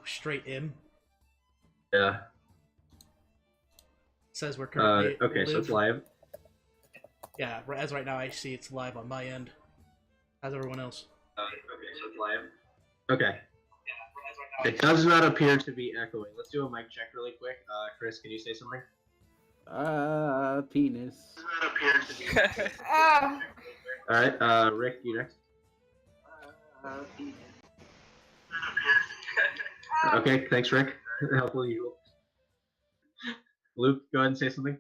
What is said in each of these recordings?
straight in. Yeah. It says we're currently okay, so it's live. Yeah, as right now I see it's live on my end. How's everyone else? Okay, so it's live. Okay. It does not appear to be echoing. Let's do a mic check really quick. Chris, can you say something? Penis. Does not appear to be. All right, Rick, you next. Penis. Okay, thanks, Rick. Helpful you. Luke, go ahead and say something.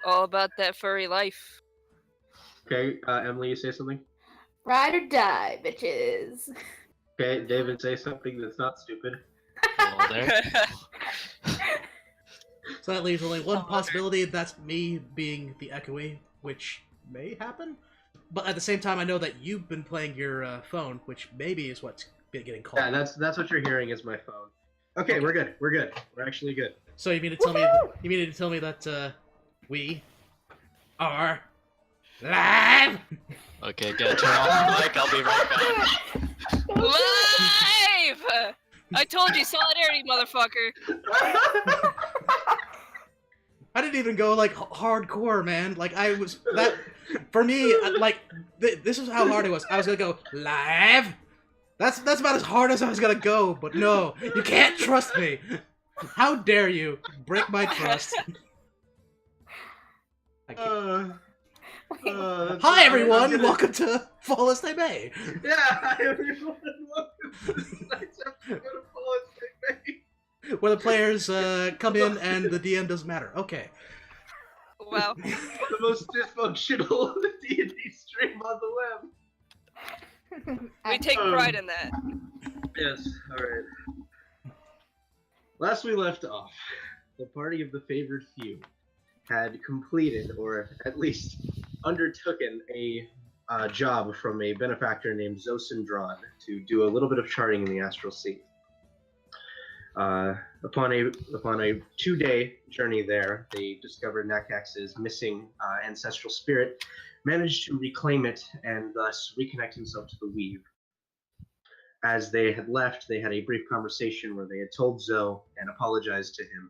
All about that furry life. Okay, Emily, you say something. Ride or die, bitches. Okay, David, say something that's not stupid. Hello there. So that leaves only one possibility, that's me being the echoey, which may happen. But at the same time, I know that you've been playing your phone, which maybe is what's getting called. Yeah, that's what you're hearing is my phone. Okay, we're good. We're good. We're actually good. So you mean to tell me? You mean to tell me that we are live? Okay, gotta turn off the mic. I'll be right back. Live! I told you, solidarity, motherfucker. I didn't even go like hardcore, man. Like I was that for me. Like this is how hard it was. I was gonna go live. That's about as hard as I was gonna go. But no, you can't trust me. How dare you break my trust? Hi everyone, welcome to Fall As They May. Yeah, hi everyone, welcome to this night's episode of Fall As They May. Where the players come in and the DM doesn't matter. Okay. Wow. The most dysfunctional D&D stream on the web. We take pride in that. Yes, alright. Last we left off, the party of the favored few had completed, or at least undertaken, a job from a benefactor named Zosindron to do a little bit of charting in the Astral Sea. Upon a 2-day journey there, they discovered Nakax's missing ancestral spirit, managed to reclaim it, and thus reconnect himself to the Weave. As they had left, they had a brief conversation where they had told Zoe and apologized to him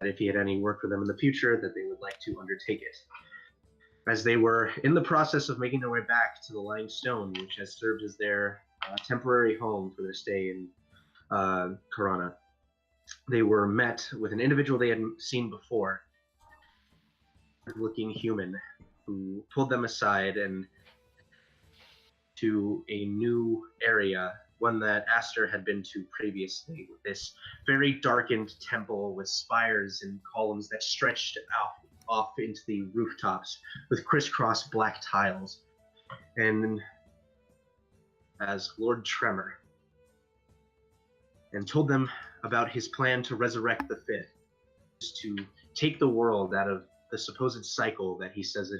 that if he had any work for them in the future, that they would like to undertake it. As they were in the process of making their way back to the Lying Stone, which has served as their temporary home for their stay in Cerana, they were met with an individual they had seen before, looking human, who pulled them aside and to a new area, one that Aster had been to previously, with this very darkened temple with spires and columns that stretched off into the rooftops with crisscross black tiles. And as Lord Tremor, and told them about his plan to resurrect the Fifth, to take the world out of the supposed cycle that he says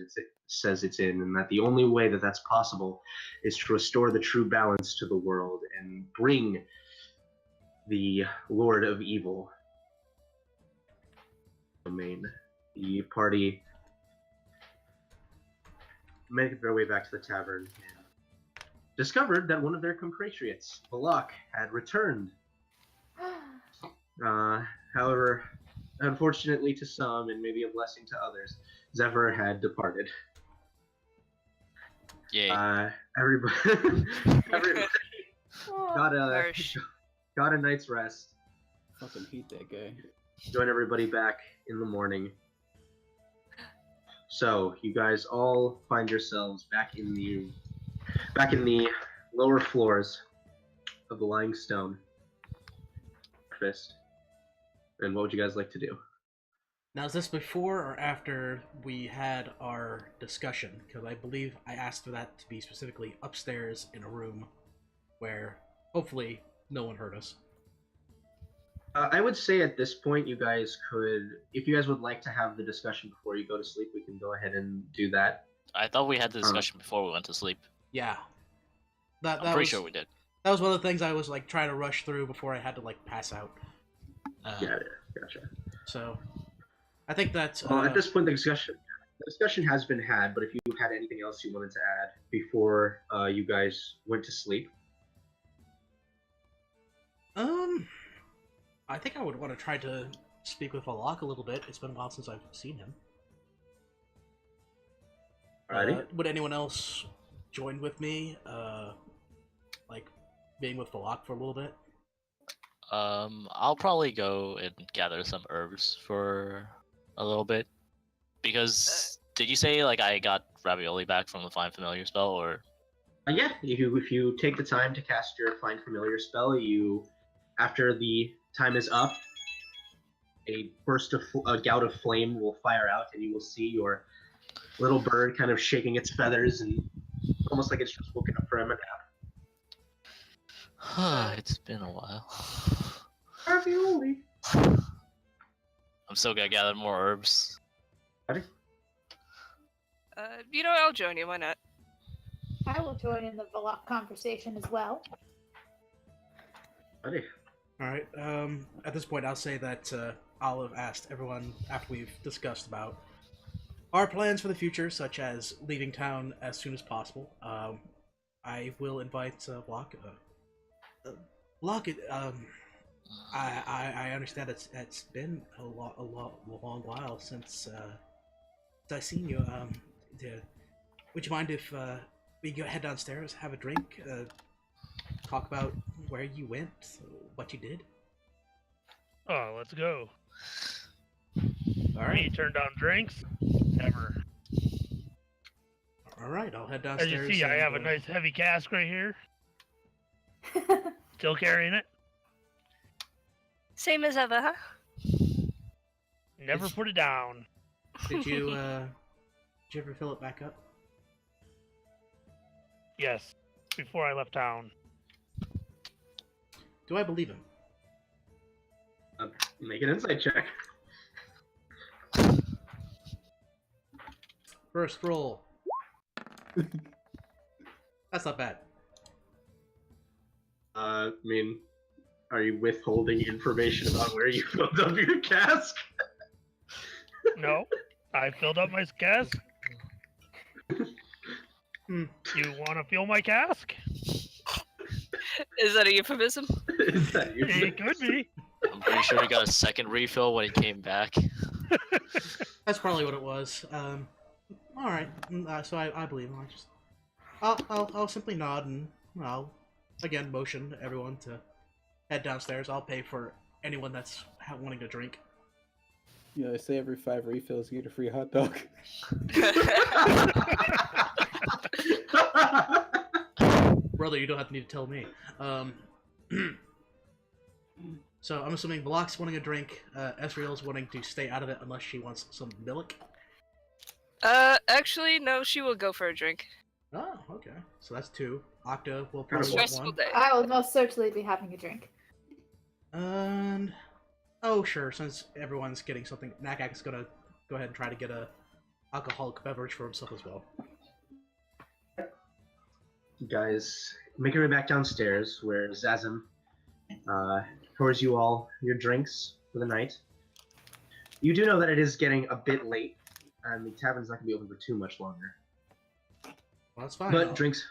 it's in, and that the only way that that's possible is to restore the true balance to the world and bring the Lord of Evil domain. The party made their way back to the tavern and discovered that one of their compatriots, Balak, had returned. However, unfortunately to some, and maybe a blessing to others, Zephyr had departed. Yay. Everybody got a night's rest. Fucking hate that guy. Join everybody back in the morning. So you guys all find yourselves back in the lower floors of the Lying Stone. Breakfast. And what would you guys like to do? Now, is this before or after we had our discussion? Because I believe I asked for that to be specifically upstairs in a room where hopefully no one heard us. I would say at this point you guys could, if you guys would like to have the discussion before you go to sleep, we can go ahead and do that. I thought we had the discussion before we went to sleep. Yeah. I'm pretty sure we did. That was one of the things I was like trying to rush through before I had to like pass out. Yeah, gotcha. So, I think that's. At this point, the discussion has been had. But if you had anything else you wanted to add before you guys went to sleep, I think I would want to try to speak with Valak a little bit. It's been a while since I've seen him. Alrighty. Would anyone else join with me? Like being with Valak for a little bit? I'll probably go and gather some herbs for a little bit. Because did you say like I got ravioli back from the Find Familiar spell, or? Yeah, if you take the time to cast your Find Familiar spell, after the time is up, a gout of flame will fire out, and you will see your little bird kind of shaking its feathers, and almost like it's just woken up from a nap. It's been a while. Ravioli. I'm still gonna gather more herbs. I'll join you. Why not? I will join in the Valak conversation as well. Alrighty. Alright, at this point I'll say that I'll have asked everyone after we've discussed about our plans for the future, such as leaving town as soon as possible. I will invite Block. Block, I understand it's been a long while since I seen you. Would you mind if we go head downstairs, have a drink, talk about where you went, what you did? Oh, let's go. All Me right. turn down drinks? Never. All right, I'll head As downstairs. you see, I and, have a nice heavy cask right here. Still carrying it. Same as ever, huh? Never put it down. Did you ever fill it back up? Yes, before I left town. Do I believe him? Make an insight check. First roll. That's not bad. I mean, are you withholding information about where you filled up your cask? No, I filled up my cask. You want to fill my cask? Is that a euphemism? Is that your It could be. I'm pretty sure he got a second refill when he came back. That's probably what it was. All right. So I believe him. I'll simply nod and I'll again motion everyone to head downstairs. I'll pay for anyone that's wanting to drink. You know, they say every 5 refills you get a free hot dog. Brother, you don't have to need to tell me. So I'm assuming Block's wanting a drink, Esriel's wanting to stay out of it unless she wants some milk. Actually, no, she will go for a drink. Oh, okay. So that's 2. Octa will probably want Stressful 1. day. I will most certainly be having a drink. And oh sure, since everyone's getting something, Nakax is gonna go ahead and try to get a alcoholic beverage for himself as well. You guys make your way back downstairs where Zazim pours you all your drinks for the night. You do know that it is getting a bit late, and the tavern's not going to be open for too much longer. Well, that's fine. But drinks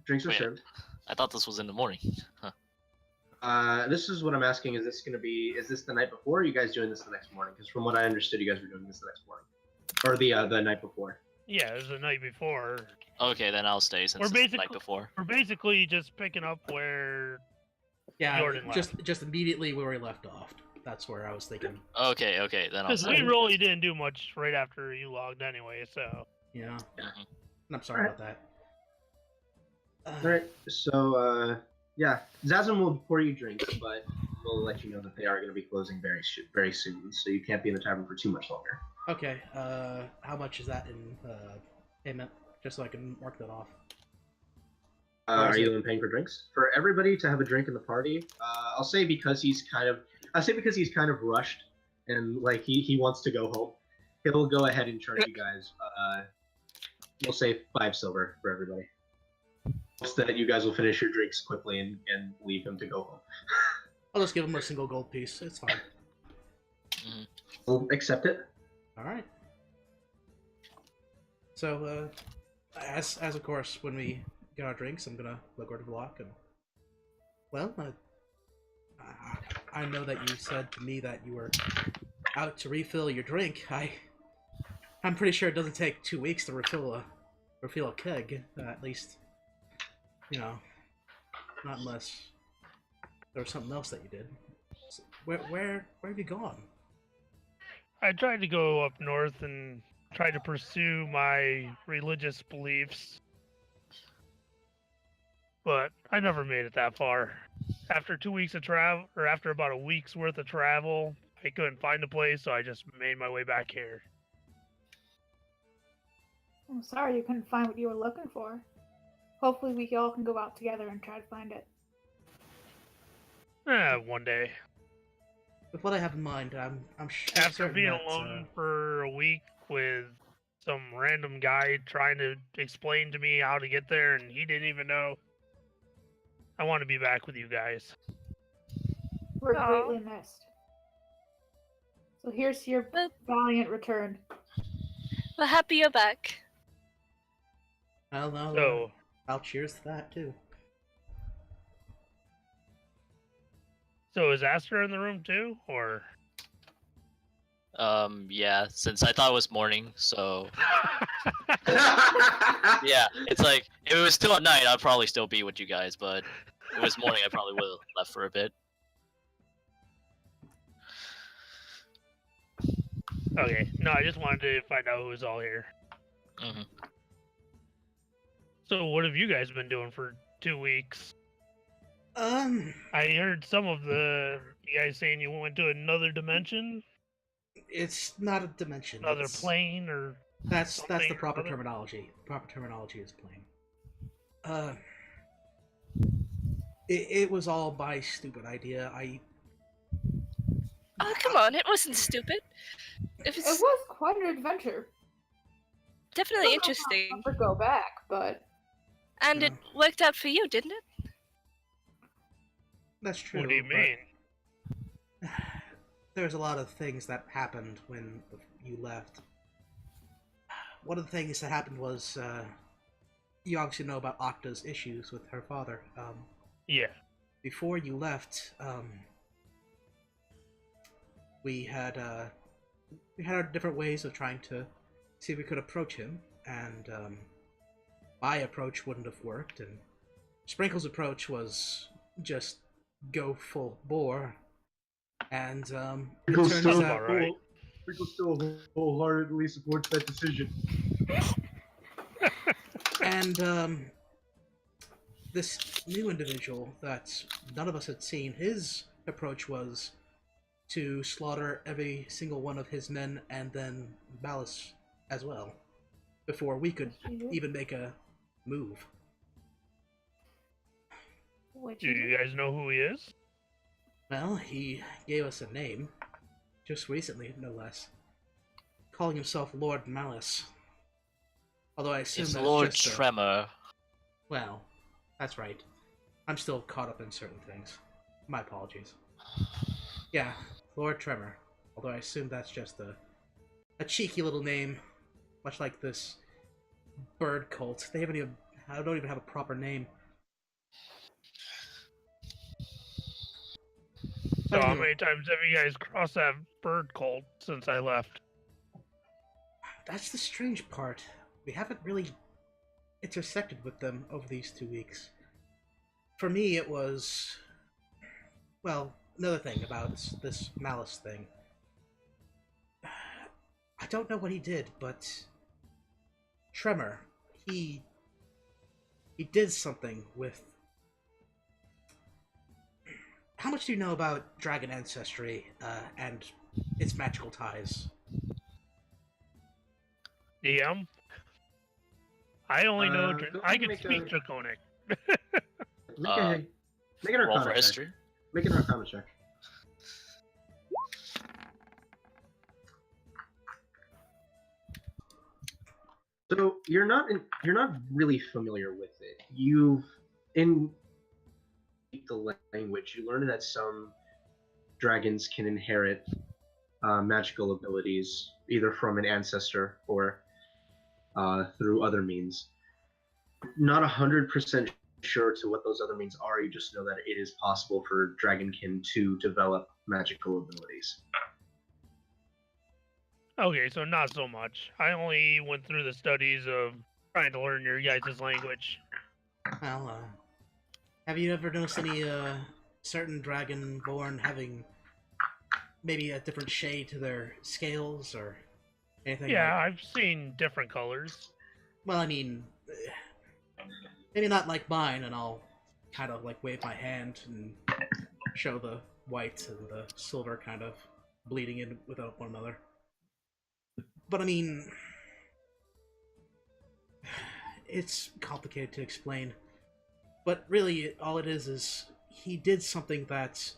are Wait. served. I thought this was in the morning. Huh. This is what I'm asking. Is this the night before, or are you guys doing this the next morning? Because from what I understood, you guys were doing this the next morning. Or the night before. Yeah, it was the night before. Okay, then I'll stay since We're it's the basically- night before. We're basically just picking up where Yeah, Jordan just immediately where we left off. That's where I was thinking. Okay, then I'll because we stay. really didn't do much right after you logged anyway. So Yeah. Mhm. And I'm sorry Alright. about that. Alright, so, yeah, Zazim will pour you drinks, but we'll let you know that they are going to be closing very soon, so you can't be in the tavern for too much longer. Okay. How much is that in payment? Just so I can mark that off. Are you paying for drinks? For everybody to have a drink in the party, I'll say because he's kind of rushed and like he wants to go home, he'll go ahead and charge you guys. We'll say 5 silver for everybody. So that you guys will finish your drinks quickly and leave him to go home. I'll just give him a single gold piece. It's fine. We'll accept it. All right. So, as of course, when we get our drinks, I'm gonna look over to Block and, well, I know that you said to me that you were out to refill your drink. I'm pretty sure it doesn't take 2 weeks to refill a keg. At least, you know, not unless there was something else that you did. So where have you gone? I tried to go up north and try to pursue my religious beliefs, but I never made it that far. After 2 weeks of travel, or after about a week's worth of travel, I couldn't find a place, so I just made my way back here. I'm sorry you couldn't find what you were looking for. Hopefully we all can go out together and try to find it. One day. With what I have in mind, I'm After certain being that, alone for a week with some random guy trying to explain to me how to get there, and he didn't even know. I want to be back with you guys. We're Aw. greatly missed. So here's your Well- valiant return. We're happy you're back. So, I'll cheers to that too. so is Aster in the room too, or? Yeah, since I thought it was morning, so yeah, it's like if it was still at night, I'd probably still be with you guys, but if it was morning, I probably would have left for a bit. Okay, no, I just wanted to find out who was all here. Hmm. So, what have you guys been doing for 2 weeks? Um, I heard some of you guys saying you went to another dimension, it's not a dimension. another it's- plane, or That's the something or proper other? terminology. The proper terminology is plane. It was all my stupid idea. Oh, come on, it wasn't stupid. It It was was quite an adventure. definitely Don't know if I'll interesting. ever go back, but And it worked out for you, didn't it? That's true. what do you but mean? There's a lot of things that happened when you left. One of the things that happened was you obviously know about Octa's issues with her father. Yeah. Before you left, we had our different ways of trying to see if we could approach him, and my approach wouldn't have worked, and Sprinkle's approach was just go full bore, and it Sprinkle turns still, out Alright. Sprinkle still wholeheartedly supports that decision. And this new individual that none of us had seen, his approach was to slaughter every single one of his men and then Malice as well, before we could even make a move. what Do you guys know who he is? Well, he gave us a name, just recently, no less, calling himself Lord Malice. Although I assume It's that's Lord just Tremor. well, that's right. I'm still caught up in certain things. My apologies. Yeah, Lord Tremor. Although I assume that's just a cheeky little name, much like this bird cult. They haven't even. I don't even have a proper name. So, how Anyway, many times have you guys crossed that bird cult since I left? that's the strange part. We haven't really intersected with them over these 2 weeks. For me, it was. Well, another thing about this Malice thing. I don't know what he did, but Tremor, he did something with. How much do you know about dragon ancestry and its magical ties? DM? I only know go I ahead can and speak make Draconic. Make an Roll Arcana for check. history. Make an Arcana check. So you're not really familiar with it. You've in the language you learn that some dragons can inherit magical abilities either from an ancestor or through other means. Not 100% sure to what those other means are. You just know that it is possible for Dragonkin to develop magical abilities. Okay, so not so much. I only went through the studies of trying to learn your guys' language. Well, have you ever noticed any certain dragonborn having maybe a different shade to their scales or anything? Yeah, like... I've seen different colors. Well, I mean, maybe not like mine, and I'll kind of like wave my hand and show the white and the silver kind of bleeding in without one another. But I mean, it's complicated to explain. But really, all it is he did something that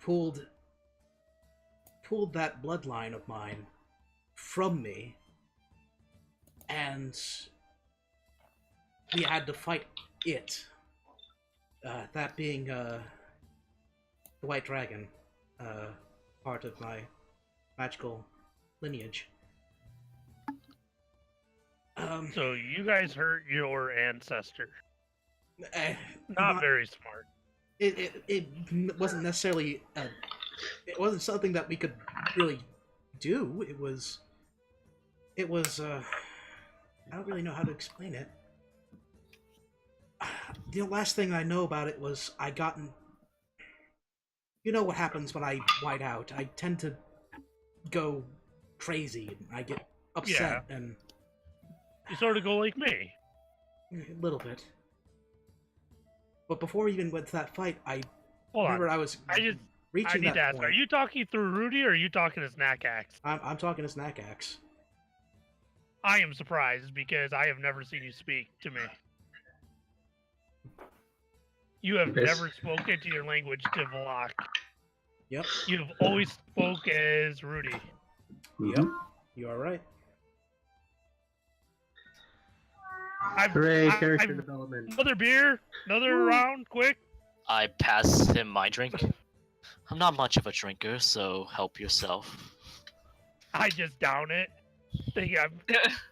pulled that bloodline of mine from me, and we had to fight it. That being the White Dragon, part of my magical lineage. So you guys hurt your ancestor. Not Very smart. It wasn't necessarily it wasn't something that we could really do. It was I don't really know how to explain it. The last thing I know about it was I gotten... You know what happens when I white out. I tend to go crazy, and I get upset, and... You sort of go like me. A little bit. But before we even went to that fight, I Hold remember on. I was I reaching need that to ask, point. are you talking through Rudy or are you talking as Nakax? I'm talking as Nakax. I am surprised because I have never seen you speak to me. You have Yes. never spoken to your language to Vlach. Yep. You've always spoke as Rudy. Yep. You are right. Hooray, character development. Another beer? Another round? Quick? I pass him my drink. I'm not much of a drinker, so help yourself. I just down it. Think I'm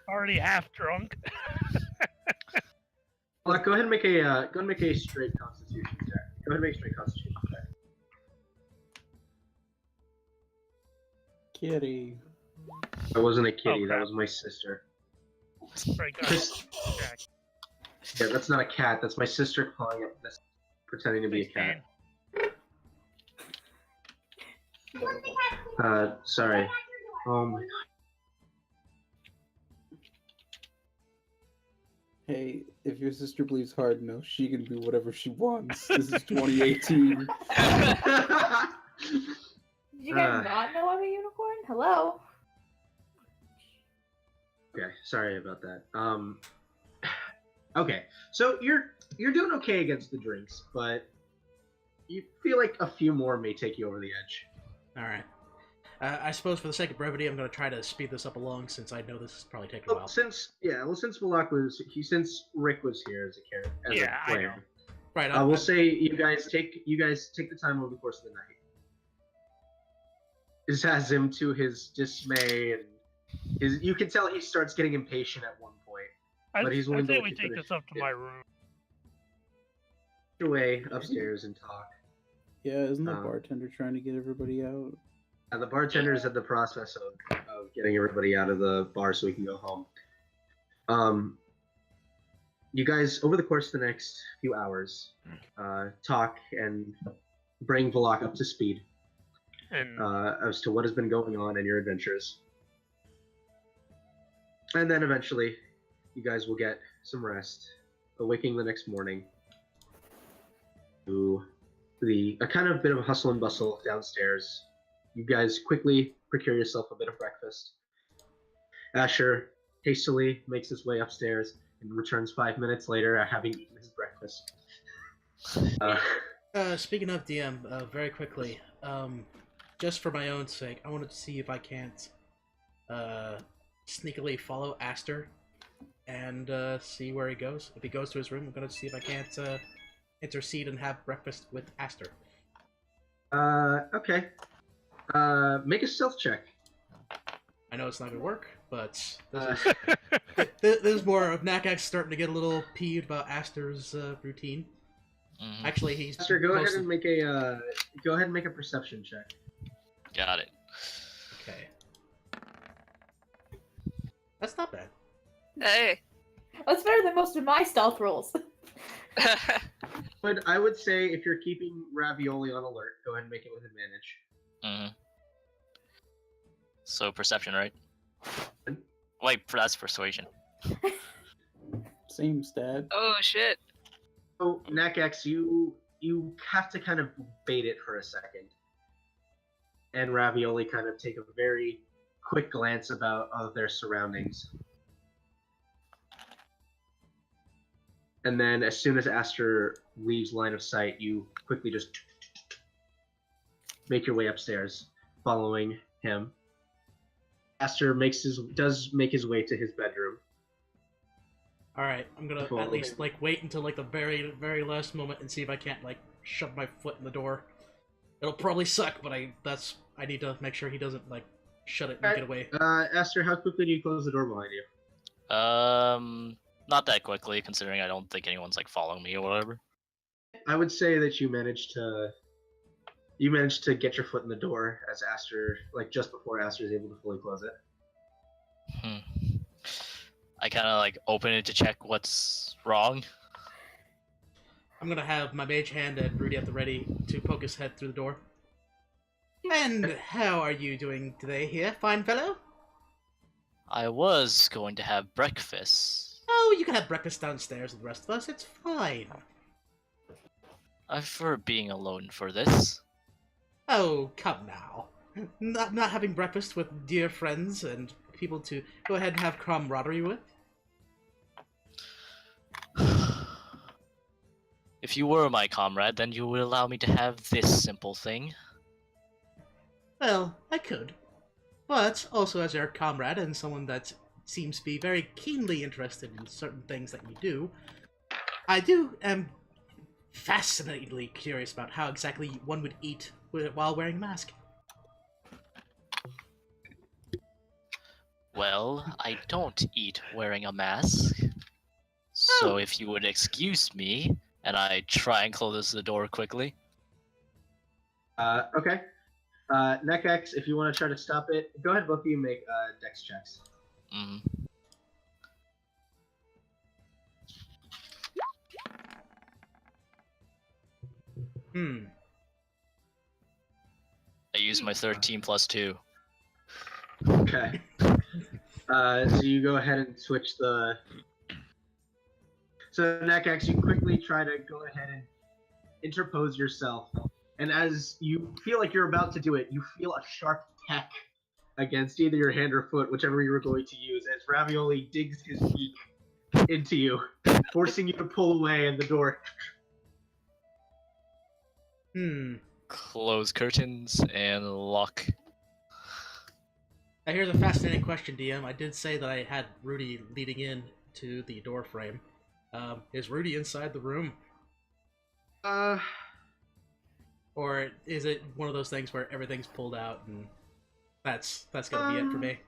already half drunk. Well, go ahead and make a straight Constitution check. Go ahead and make a straight Constitution check. Kitty. That wasn't a kitty. Oh, that crap. was my sister. Right, guys. Check. Yeah, that's not a cat. That's my sister calling it. That's pretending to be a cat. 16. Sorry. Oh my god. Hey, if your sister believes hard enough, she can do whatever she wants. This is 2018. Did you guys not know I'm a unicorn? Hello? Okay, sorry about that. Okay, so you're doing okay against the drinks, but you feel like a few more may take you over the edge. All right. I suppose for the sake of brevity, I'm going to try to speed this up along since I know this is probably taking a while. Since Rick was here as a character, as Yeah, a I player, know. Right. we'll say you guys take the time over the course of the night. This has him to his dismay, and you can tell he starts getting impatient at one point. But he's willing I'd say to we let you take finish. this up to my room. Your way upstairs and talk. Yeah, isn't the bartender trying to get everybody out? The bartender is in the process of getting everybody out of the bar so we can go home. You guys, over the course of the next few hours, talk and bring Vlach up to speed And as to what has been going on in your adventures. And then eventually, you guys will get some rest, awaking the next morning to a kind of bit of a hustle and bustle downstairs. You guys quickly procure yourself a bit of breakfast. Asher hastily makes his way upstairs and returns 5 minutes later having eaten his breakfast. Speaking of DM, very quickly, just for my own sake, I wanted to see if I can't sneakily follow Aster and see where he goes. If he goes to his room, I'm going to see if I can't intercede and have breakfast with Aster. Okay. Make a stealth check. I know it's not going to work, but Uh, this is more of Nakax starting to get a little peeved about Aster's routine. Mhm. Actually, he's Aster, go ahead mostly- and make a perception check. Got it. Okay. That's not bad. Hey. That's better than most of my stealth rolls. But I would say if you're keeping Ravioli on alert, go ahead and make it with advantage. Mhm. So perception, right? Wait, that's persuasion. Same stat. Oh shit. So Nakax, you have to kind of bait it for a second, and Ravioli kind of take a very quick glance of their surroundings, and then as soon as Aster leaves line of sight, you quickly just make your way upstairs, following him. Aster does make his way to his bedroom. All right, I'm gonna Cool. at least like wait until like the very very last moment and see if I can't like shove my foot in the door. It'll probably suck, but I need to make sure he doesn't like shut it and Alright. get away. Aster, how quickly do you close the door behind you? Not that quickly, considering I don't think anyone's like following me or whatever. I would say that you managed to get your foot in the door as Aster, like just before Aster is able to fully close it. I kind of like open it to check what's wrong. I'm gonna have my mage hand and Rudy at the ready to poke his head through the door. And how are you doing today here, fine fellow? I was going to have breakfast. Oh, you can have breakfast downstairs with the rest of us. It's fine. I prefer being alone for this. Oh, come now. Not having breakfast with dear friends and people to go ahead and have camaraderie with? If you were my comrade, then you would allow me to have this simple thing. Well, I could. But also as your comrade and someone that seems to be very keenly interested in certain things that you do, I am fascinatingly curious about how exactly one would eat while wearing a mask. Well, I don't eat wearing a mask. So if you would excuse me, and I try and close the door quickly. Okay. Nakax, if you want to try to stop it, go ahead, both of you make dex checks. Mm. I use my 13 plus 2. Okay. So you go ahead and switch the. So Nakax, you quickly try to go ahead and interpose yourself, and as you feel like you're about to do it, you feel a sharp peck against either your hand or foot, whichever you were going to use, as Ravioli digs his beak into you, forcing you to pull away, and the door. Close curtains and lock. Now here's a fascinating question, DM. I did say that I had Rudy leading in to the door frame. Is Rudy inside the room? Or is it one of those things where everything's pulled out and that's gonna be it for me?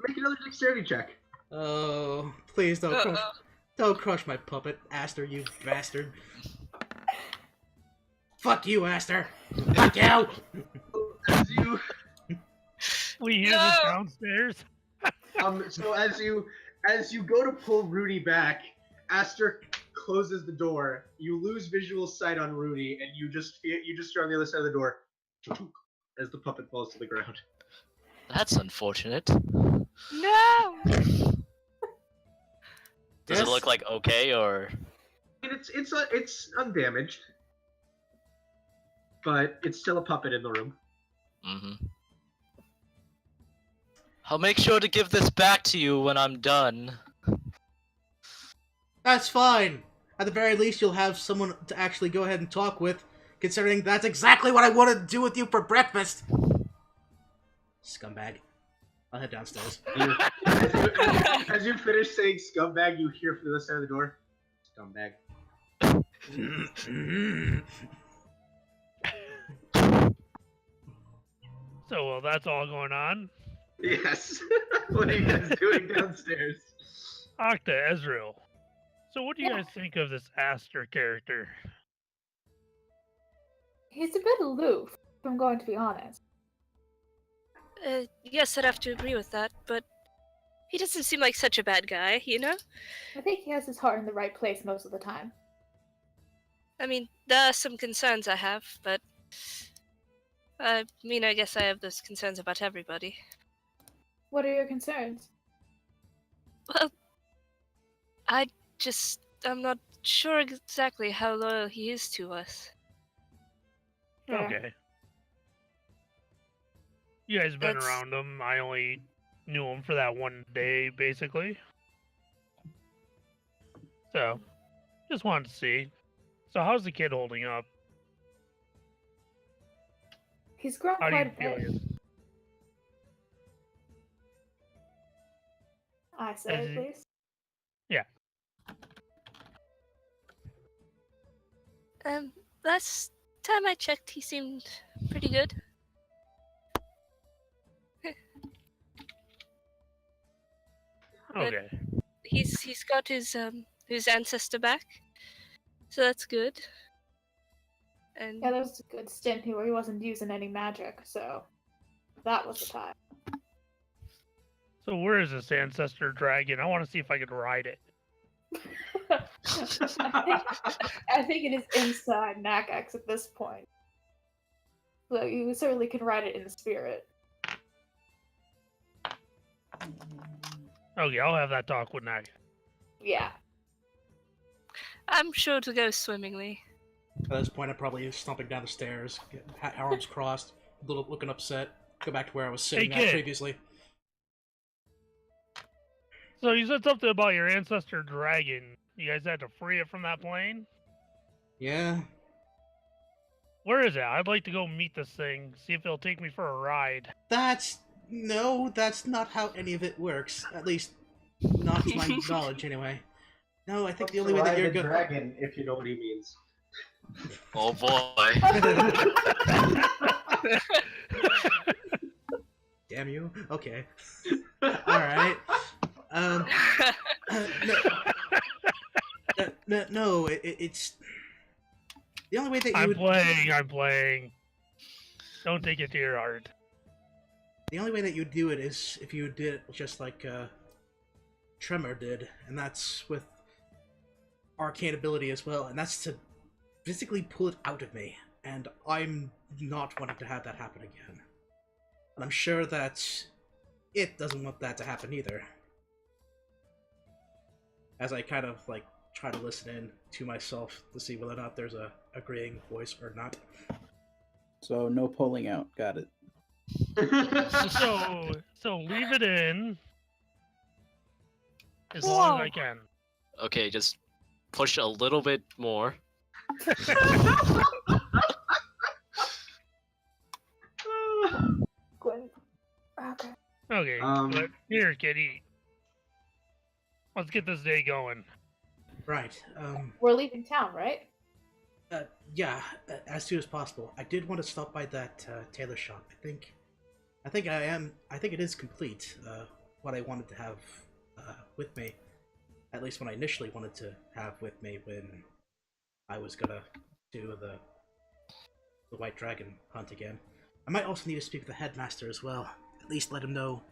Make another dexterity check. Oh, please don't crush my puppet, Aster, you bastard. Fuck you, Aster. Fuck you. As you, We use No! it downstairs. so as you go to pull Rudy back, Aster closes the door. You lose visual sight on Rudy, and you just hear on the other side of the door as the puppet falls to the ground. That's unfortunate. No! Does it look like okay, or? I mean, it's undamaged, but it's still a puppet in the room. Mm-hmm. I'll make sure to give this back to you when I'm done. That's fine. At the very least, you'll have someone to actually go ahead and talk with, considering that's exactly what I wanted to do with you for breakfast. Scumbag. I'll head downstairs. As you finish saying scumbag, you hear from the other side of the door, scumbag. So while that's all going on, Yes. What are you guys doing downstairs? Octa, Ezreal. So what do you guys think of this Aster character? He's a bit aloof, if I'm going to be honest. Yes, I'd have to agree with that, but he doesn't seem like such a bad guy, you know? I think he has his heart in the right place most of the time. I mean, there are some concerns I have, but I mean, I guess I have those concerns about everybody. What are your concerns? Well, I'm not sure exactly how loyal he is to us. Fair. Okay. You guys been That's- around him. I only knew him for that one day, basically. So, just wanted to see. So, how's the kid holding up? He's grown How do you quite a feel? bit. he is? I say, Is he- please. Last time I checked, he seemed pretty good. But- Okay. He's got his ancestor back, so that's good. And Yeah, there was a good stint here where he wasn't using any magic, so that was the time. So, where is this ancestor dragon? I want to see if I could ride it. I think it is inside Nakax at this point. So you certainly can ride it in the spirit. Okay, I'll have that talk with Nag. Yeah. I'm sure it'll go swimmingly. At this point, I'm probably stomping down the stairs, arms crossed, looking upset. Go back to where I was sitting Hey, at kid. previously. So, you said something about your ancestor dragon. You guys had to free it from that plane? Yeah, Where is it? I'd like to go meet this thing, see if it'll take me for a ride. that's not how any of it works. At least, not to my knowledge, anyway. No, I think the only way that you're Ride the going. dragon, if you know what he means. Oh boy. Damn you. Okay. All right. No, it's the only way that you I'm would. playing. Don't take it to your heart. The only way that you would do it is if you did it just like Tremor did, and that's with arcane ability as well, and that's to physically pull it out of me, and I'm not wanting to have that happen again. And I'm sure that it doesn't want that to happen either. As I kind of like try to listen in to myself to see whether or not there's a agreeing voice or not. So no pulling out. Got it. So leave it in as long as I can. Okay, just push a little bit more. Gwen. Okay. Okay, but here, kid, eat. Let's get this day going. Right. We're leaving town, right? Yeah, as soon as possible. I did want to stop by that tailor shop. I think it is complete. What I wanted to have with me, at least when I initially wanted to have with me when I was gonna do the White Dragon hunt again. I might also need to speak with the headmaster as well. At least let him know,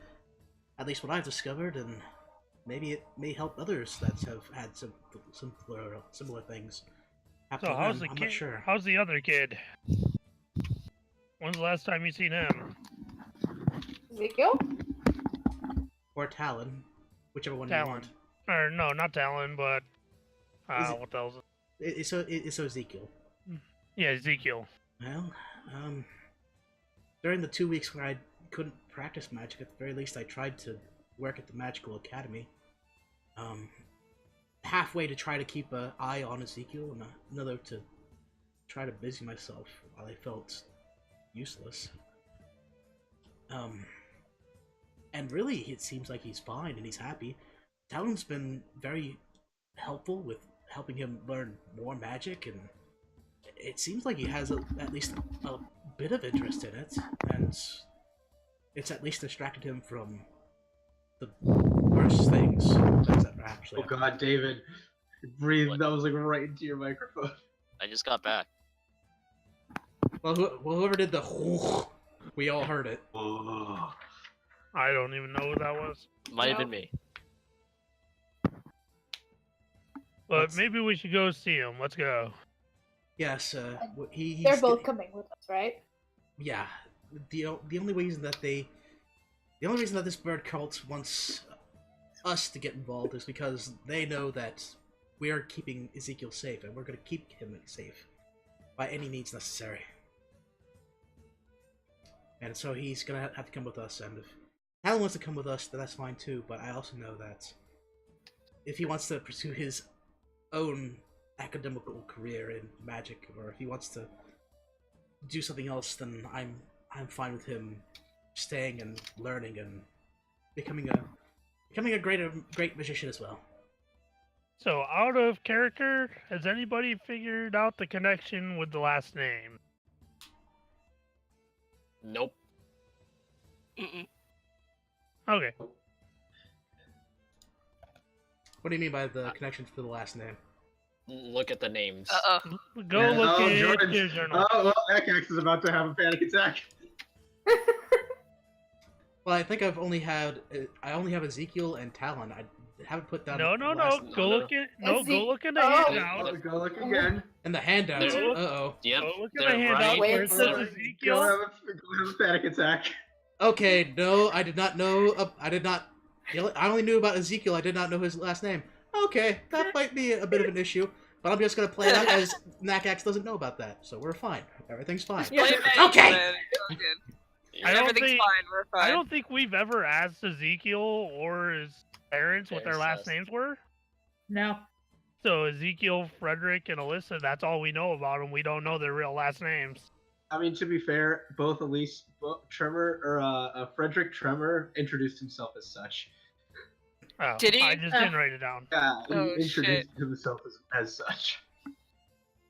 at least what I've discovered, and maybe it may help others that have had some similar things. So how's the I'm kid? not sure. How's the other kid? When's the last time you seen him? Ezekiel? Or Talon, whichever one Talon. you want. Or no, not Talon, but Is it- what the hell's it? It's Ezekiel. Yeah, Ezekiel. Well, during the 2 weeks where I couldn't practice magic, at the very least I tried to work at the magical academy. Halfway to try to keep an eye on Ezekiel, and another to try to busy myself while I felt useless. And really, it seems like he's fine and he's happy. Talon's been very helpful with helping him learn more magic, and it seems like he has at least a bit of interest in it. And it's at least distracted him from the worst things that actually. Oh God, David, breathe. What? That was like right into your microphone. I just got back. Well, whoever did the we all heard it. Oh. I don't even know who that was. Might have been me. But Let's- maybe we should go see him. Let's go. Yes, he's They're both coming with us, right? Yeah, the only reason that this bird cult wants us to get involved is because they know that we are keeping Ezekiel safe, and we're going to keep him safe by any means necessary. And so he's going to have to come with us, and if Alan wants to come with us, then that's fine too, but I also know that if he wants to pursue his own academical career in magic, or if he wants to do something else, then I'm fine with him staying and learning and becoming a great magician as well. So, out of character, has anybody figured out the connection with the last name? Nope. Mm-mm. Okay. What do you mean by the connection to the last name? Look at the names. Uh-oh. Go Yeah, look oh, at Jordan. your journal. Oh well, Nakax is about to have a panic attack. Well, I think I only have Ezekiel and Talon. I haven't put down. No. the last- Go no. look at go look in the Oh. handout. Go look again. And the handouts. No. Uh-oh. Yep. Go look in they're the handout right Wait, where it for says it. Go Ezekiel. have a panic attack. Okay, no, I did not know. I did not. I only knew about Ezekiel. I did not know his last name. Okay, that might be a bit of an issue, but I'm just gonna play it out as Nakax doesn't know about that, so we're fine. Everything's fine. Yeah. Play it back, Okay. man. It's good. I don't Everything's think- fine. We're fine. I don't think we've ever asked Ezekiel or his parents what their last names were. No. So Ezekiel, Frederick, and Alyssa, that's all we know about them. We don't know their real last names. I mean, to be fair, both Frederick Tremor introduced himself as such. Oh, Did he? I just didn't write it down. Yeah, he Oh, introduced himself as such.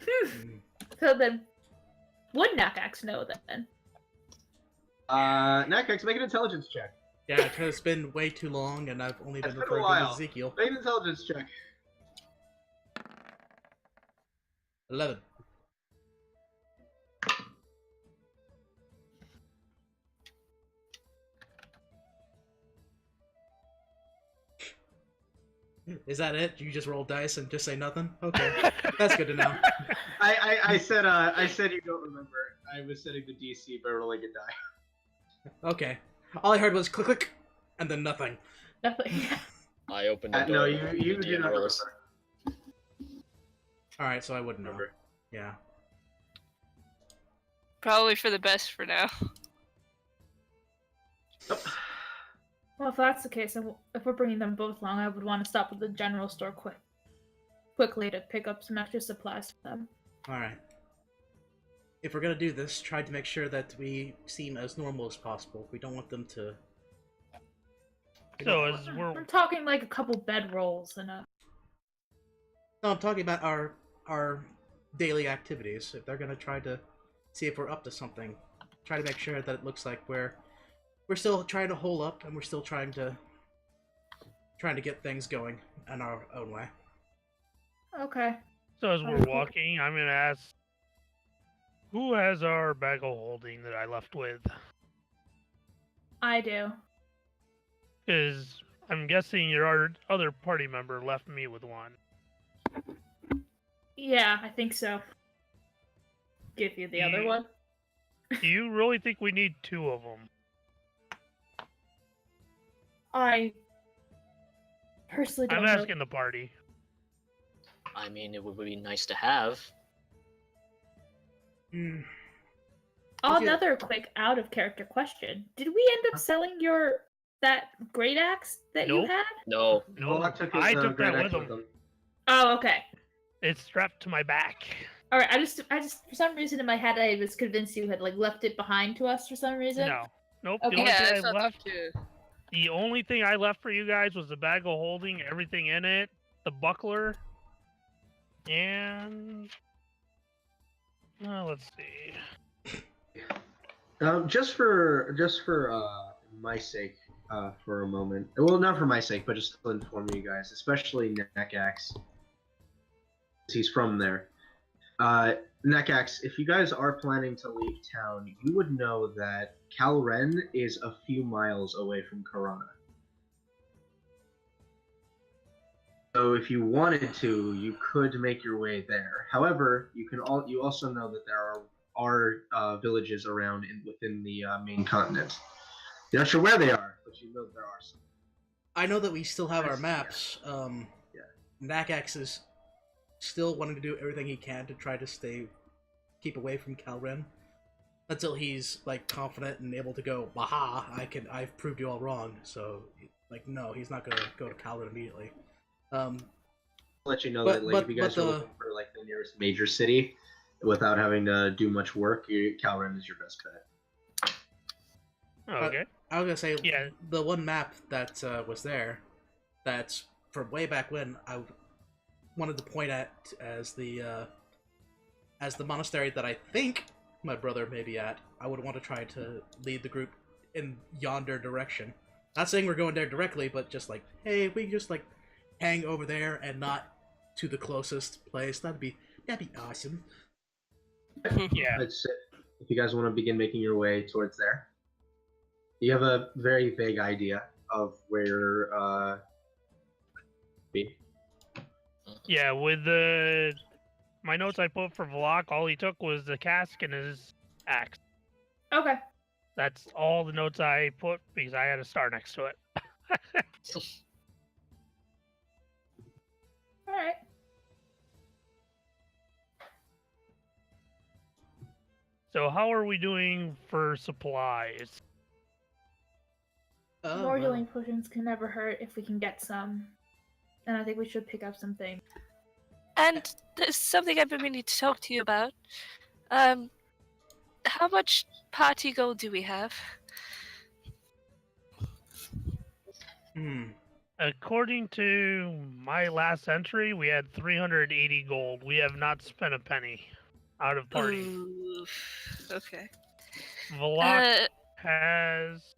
Mm. So then, would Nakax know then? Nakax, make an intelligence check. Yeah, because it's been way too long, and I've only been It's been a referring to while. Ezekiel. Make an intelligence check. 11. Is that it? You just roll dice and just say nothing? Okay, that's good to know. I said you don't remember. I was setting the DC by rolling a die. Okay, all I heard was click click, and then nothing. Nothing. I opened the door. No, and you the do DM not rolls. remember. All right, so I wouldn't know. Remember. Yeah. Probably for the best for now. Nope. Well, if that's the case, if we're bringing them both along, I would want to stop at the general store quickly to pick up some extra supplies for them. All right. If we're gonna do this, try to make sure that we seem as normal as possible. We don't want them to. So as I'm we're talking like a couple bedrolls and a. No, I'm talking about our daily activities. If they're gonna try to see if we're up to something, try to make sure that it looks like we're still trying to hold up, and we're still trying to get things going in our own way. Okay. so as we're walking, I'm gonna ask, who has our bag of holding that I left with? I do. Because I'm guessing your other party member left me with one. Yeah, I think so. Give you the other Mm. one. Do you really think we need two of them? I personally don't I'm know. asking the party. I mean, it would be nice to have. Hmm. Oh, Okay. another quick out of character question. Did we end up selling that great axe that you Nope. had? No. No, Volok took his, I took great that axe with him. Oh, okay. It's strapped to my back. All right. I just for some reason in my head I was convinced you had like left it behind to us for some reason. No. Nope. Okay. The only Yeah, I thing I thought that left. too. The only thing I left for you guys was the bag of holding, everything in it, the buckler, and let's see. Just for my sake, for a moment. Well, not for my sake, but just to inform you guys, especially Nakax. He's from there. Nakax, if you guys are planning to leave town, you would know that Calren is a few miles away from Cerana. So if you wanted to, you could make your way there. However, you also know that there are villages around within the main continent. You're not sure where they are, but you know there are some. I know that we still have our Yes, maps. Yeah. Nakax is still wanting to do everything he can to try to keep away from Calren until he's like confident and able to go, "Aha! I've proved you all wrong." So, like, no, he's not gonna go to Calren immediately. I'll let you know But- that, like, but- if you guys but are the- looking for like the nearest major city without having to do much work, Calren is your best bet. Okay. I was gonna say, Yeah. the one map that was there, that's from way back when, I wanted to point at as the monastery that I think my brother may be at. I would want to try to lead the group in yonder direction. Not saying we're going there directly, but just like, hey, if we can just like hang over there and not to the closest place, that'd be awesome. Yeah. If you guys want to begin making your way towards there, you have a very vague idea of where be. Yeah, with my notes I put for Vlok, all he took was the cask and his axe. Okay. That's all the notes I put because I had a star next to it. All right. So how are we doing for supplies? Oh, More well. healing potions can never hurt if we can get some. And I think we should pick up some things. And there's something I've been meaning to talk to you about. How much party gold do we have? According to my last entry, we had 380 gold. We have not spent a penny out of party. Oof. Okay. Vlok has.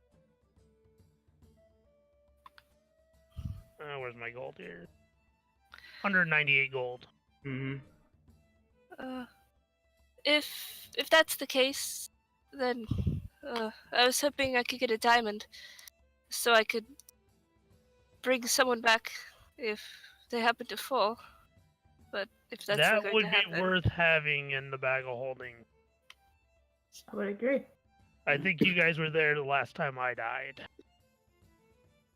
Where's my gold here? 198 gold. If that's the case, then I was hoping I could get a diamond, so I could bring someone back if they happen to fall. But if that's That not going would to be happen, worth having in the bag of holding. I would agree. I think you guys were there the last time I died.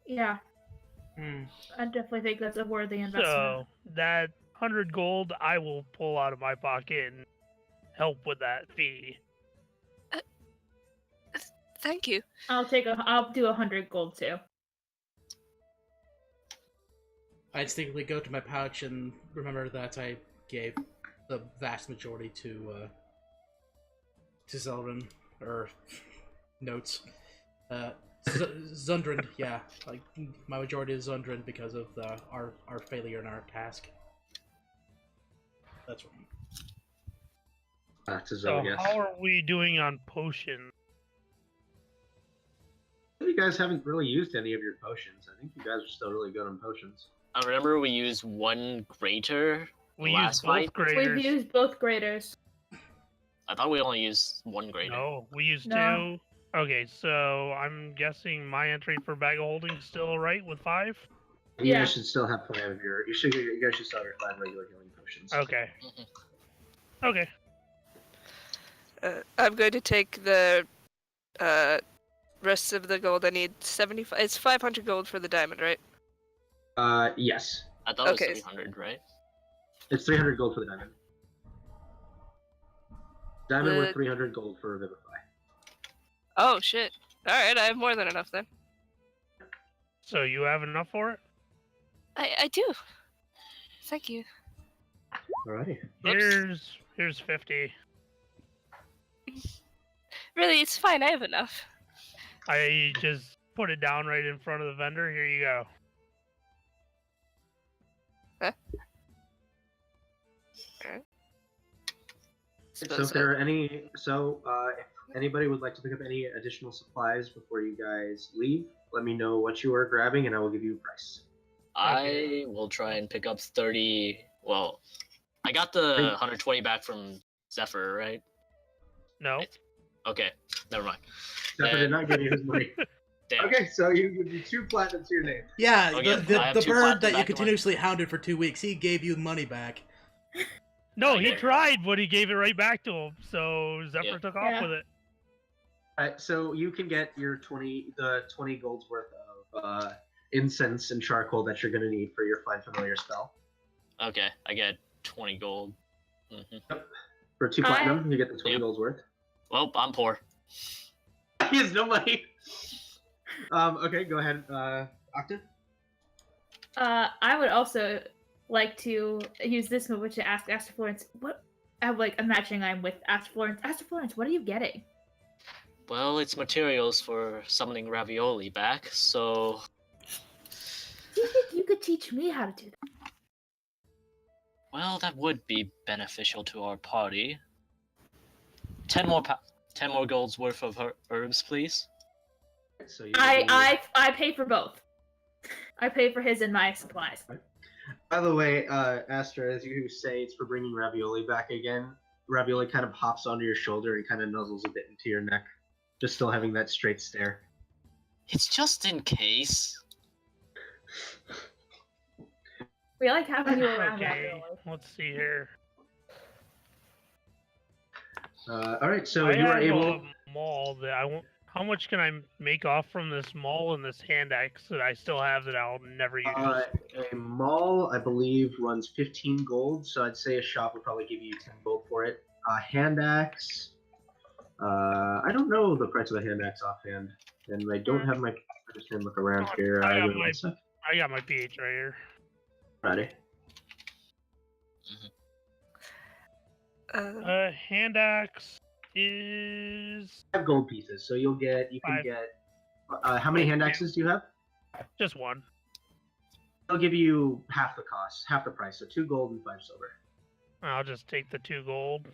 Yeah, I definitely think that's a worthy investment. So that 100 gold I will pull out of my pocket and help with that fee. thank you. I'll do 100 gold too. I instinctively go to my pouch and remember that I gave the vast majority to Zelrin, or notes. Zundrin, yeah, like my majority is Zundrin because of our failure in our task. That's right. To So yes. how are we doing on potions? You guys haven't really used any of your potions. I think you guys are still really good on potions. I remember we used one greater We last used both fight. graders. We've used both graders. I thought we only used one greater. No, we used No. 2. Okay, so I'm guessing my entry for bag of holding is still right with 5. You Yeah. guys should still have 5 of your. You guys should still have your 5 regular healing potions. Okay. Mhm. Okay. I'm going to take the rest of the gold. I need 75. It's 500 gold for the diamond, right? Yes. I thought it Okay. was 300, right? It's 300 gold for the diamond. Diamond worth The- 300 gold for Vivify. Oh shit! All right, I have more than enough then. So you have enough for it? I do. Thank you. Alrighty. Here's 50. Really, it's fine. I have enough. I just put it down right in front of the vendor. Here you go. So if there are any, if anybody would like to pick up any additional supplies before you guys leave, let me know what you are grabbing, and I will give you a price. I will try and pick up 30. Well, I got the 120 back from Zephyr, right? No. Okay, never mind. Zephyr did not give you his money. Damn. Okay, so you give you 2 platinum to your name. Yeah, Okay, I have the 2 bird platinum that you back to continuously hounded for 2 weeks, he gave you money back. No, he Okay. tried, but he gave it right back to him. So Zephyr Yeah. took off Yeah. with it. Alright, so you can get your 20 gold's worth of incense and charcoal that you're gonna need for your find familiar spell. Okay, I get 20 gold. Mm-hmm. For 2 platinum, you get the 20 gold's worth. Well, I'm poor. He has no money. Okay, go ahead, Octa. I would also like to use this moment to ask Aster Florence what. I'm like imagining I'm with Aster Florence. Aster Florence, what are you getting? Well, it's materials for summoning ravioli back, so Do you think you could teach me how to do that? well, that would be beneficial to our party. 10 more gold's worth of herbs, please. So you I pay for both. I pay for his and my supplies. By the way, Astra, as you say, it's for bringing Ravioli back again. Ravioli kind of hops onto your shoulder and kind of nuzzles a bit into your neck, just still having that straight stare. It's just in case. We like having you around. Okay, Ravioli. let's see here. All right, so I you are have able. a maul that I want. How much can I make off from this maul and this hand axe that I still have that I'll never use? A mall, I believe, runs 15 gold, so I'd say a shop would probably give you 10 gold for it. Hand axe, I don't know the price of a hand axe offhand, and I don't have my. I'm just gonna look around here. I Give me one sec. got my PH right here. Ready? Hand axe is 5 gold pieces, so you can 5. get. How many hand axes do you have? Just one. I'll give you half the cost, half the price, so 2 gold and 5 silver. I'll just take the 2 gold.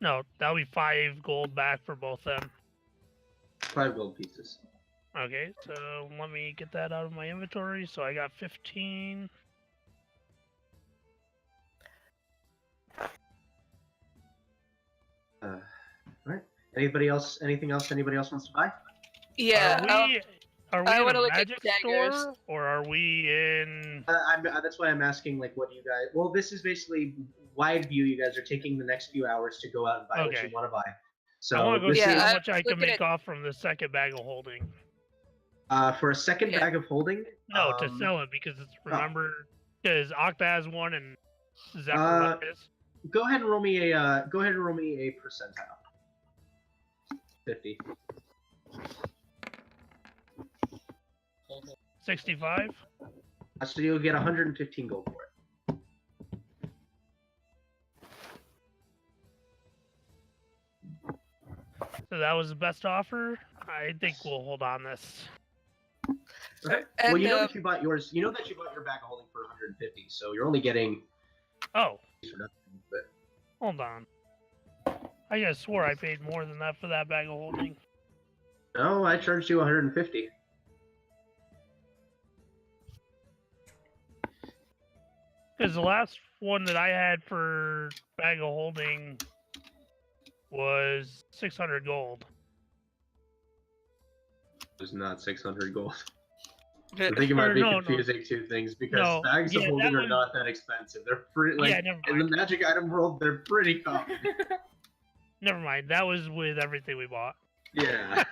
No, that'll be 5 gold back for both them. 5 gold pieces. Okay, so let me get that out of my inventory. So I got 15. Alright. Anybody else? Anything else? Anybody else wants to buy? Yeah. Are we I in wanna a look at magic daggers. store, or are we in? That's why I'm asking, like, what do you guys? Well, this is basically wide view. You guys are taking the next few hours to go out and buy what Okay. you want to buy. I So want to go this see Yeah, is how I much I was can looking make at- off from the second bag of holding. For a second Yeah. bag of holding. No, to sell it because it's because Octa has one and Zephyr left his. Go ahead and roll me a. Go ahead and roll me a percentile. 50. 65. So you'll get 115 gold for it. So that was the best offer. I think we'll hold on this. Okay. And, Well, you know that you bought yours. You know that you bought your bag of holding for 150. So you're only getting. Oh, For nothing, but hold on. I just swore I paid more than that for that bag of holding. no, I charged you 150. Because the last one that I had for bag of holding was 600 gold. It was not 600 gold. I think you might Or be no. confusing two things because No, bags of yeah, holding that are was- not that expensive. They're pretty like Yeah, never in the mind. magic item world, they're pretty common. Never mind. That was with everything we bought. Yeah.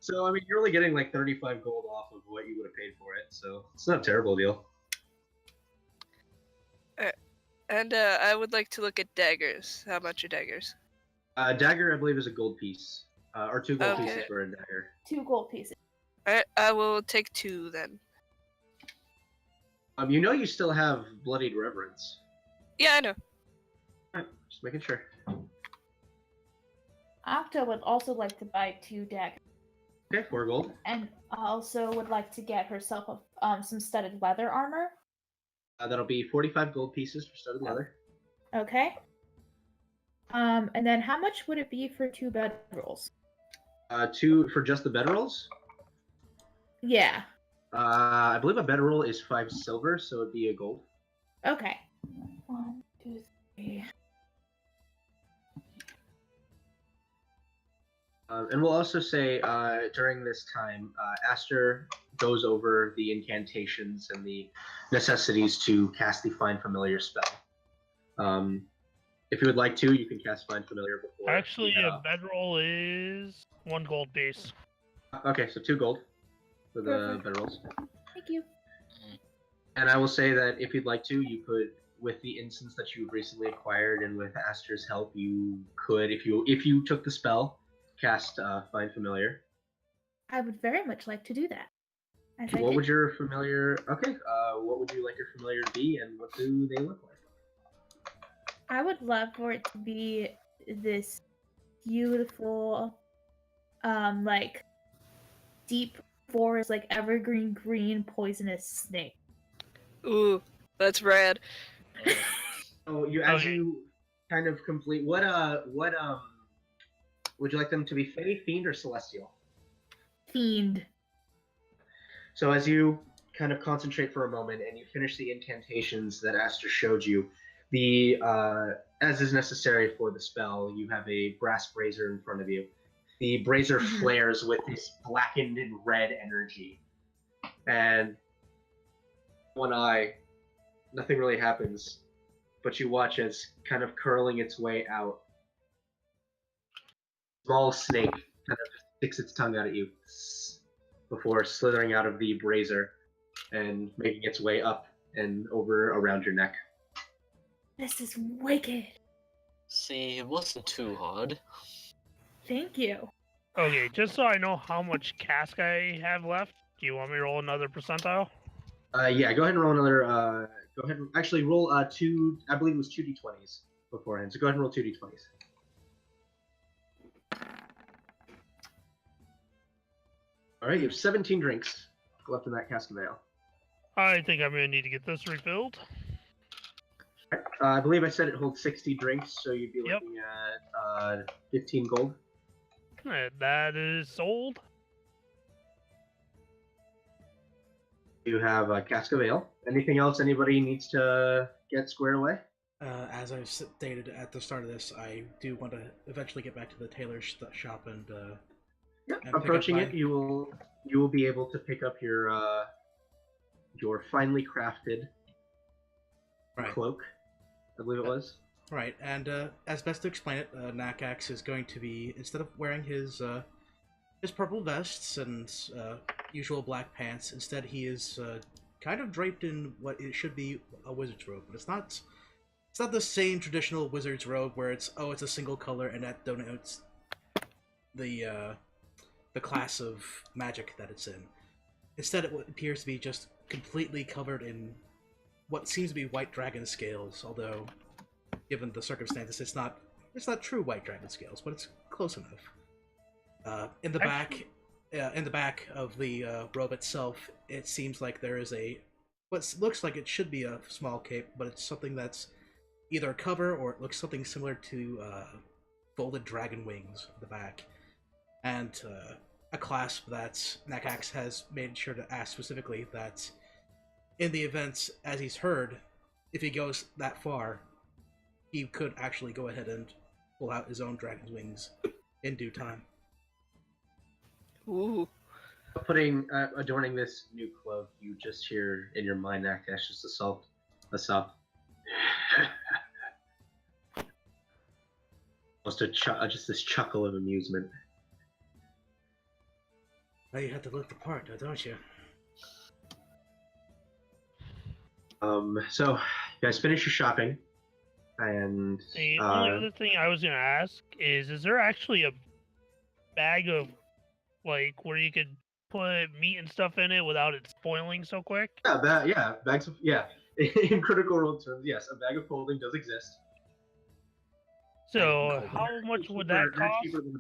So I mean, you're only getting like 35 gold off of what you would have paid for it, so it's not a terrible deal. And I would like to look at daggers. How much are daggers? Dagger, I believe, is a gold piece, or 2 gold Okay. pieces for a dagger. 2 gold pieces. I will take 2 then. You know, you still have bloodied reverence. Yeah, I know. Alright, just making sure. Octa would also like to buy 2 daggers, Okay, 4 gold. and also would like to get herself some studded leather armor. That'll be 45 gold pieces for studded leather. Okay. And then how much would it be for 2 bedrolls? 2 for just the bedrolls. Yeah. I believe a bedroll is 5 silver, so it'd be a gold. Okay. 1, 2, 3. And we'll also say during this time, Aster goes over the incantations and the necessities to cast the Find Familiar spell. If you would like to, you can cast Find Familiar before. Actually, a bedroll is 1 gold piece. Okay, so 2 gold for the Perfect. bedrolls. Thank you. And I will say that if you'd like to, you could, with the instance that you've recently acquired and with Aster's help, you could, if you took the spell, cast Find Familiar. I would very much like to do that. As I What did. would your familiar? Okay. What would you like your familiar to be, and what do they look like? I would love for it to be this beautiful, like deep forest, like evergreen green poisonous snake. Ooh, that's rad. So as you kind of complete what would you like them to be? Fae, fiend, or celestial? Fiend. So as you kind of concentrate for a moment and you finish the incantations that Aster showed you, the as is necessary for the spell, you have a brass brazier in front of you. The brazier flares with this blackened and red energy, and one eye, nothing really happens, but you watch as kind of curling its way out, small snake kind of sticks its tongue out at you before slithering out of the brazier and making its way up and over around your neck. This is wicked. See, it wasn't too hard. Thank you. Okay, just so I know how much cask I have left, do you want me to roll another percentile? Yeah, go ahead and roll another. Go ahead and actually roll 2. I believe it was 2d20s beforehand. So go ahead and roll 2d20s. All right, you have 17 drinks left in that cask of ale. I think I'm gonna need to get this refilled. I believe I said it holds 60 drinks, so you'd be Yep. looking at 15 gold. That is sold. You have a cask of ale. Anything else anybody needs to get squared away? As I stated at the start of this, I do want to eventually get back to the tailor shop and Yep. and pick up Approaching my- it, you will be able to pick up your finely crafted Right. cloak. I believe it was. Right, and as best to explain it, Nakax is going to be, instead of wearing his purple vests and usual black pants, instead he is kind of draped in what it should be a wizard's robe, but it's not the same traditional wizard's robe where it's a single color and that denotes the class of magic that it's in. Instead, it appears to be just completely covered in what seems to be white dragon scales, although given the circumstances, it's not true white dragon scales, but it's close enough. In the back of the robe itself, it seems like there is what looks like it should be a small cape, but it's something that's either a cover or it looks something similar to folded dragon wings at the back, and a clasp that Nakax has made sure to ask specifically that in the event, as he's heard, if he goes that far, he could actually go ahead and pull out his own dragon's wings in due time. Ooh. Adorning this new cloak, you just hear in your mind Nakax just a sob. Just this chuckle of amusement. Now you have to look the part, don't you? So you guys finish your shopping, and The only other thing I was gonna ask is there actually a bag of, like, where you could put meat and stuff in it without it spoiling so quick? bags of in Critical Role terms, yes, a bag of folding does exist. So how much would that They're cost? cheaper than a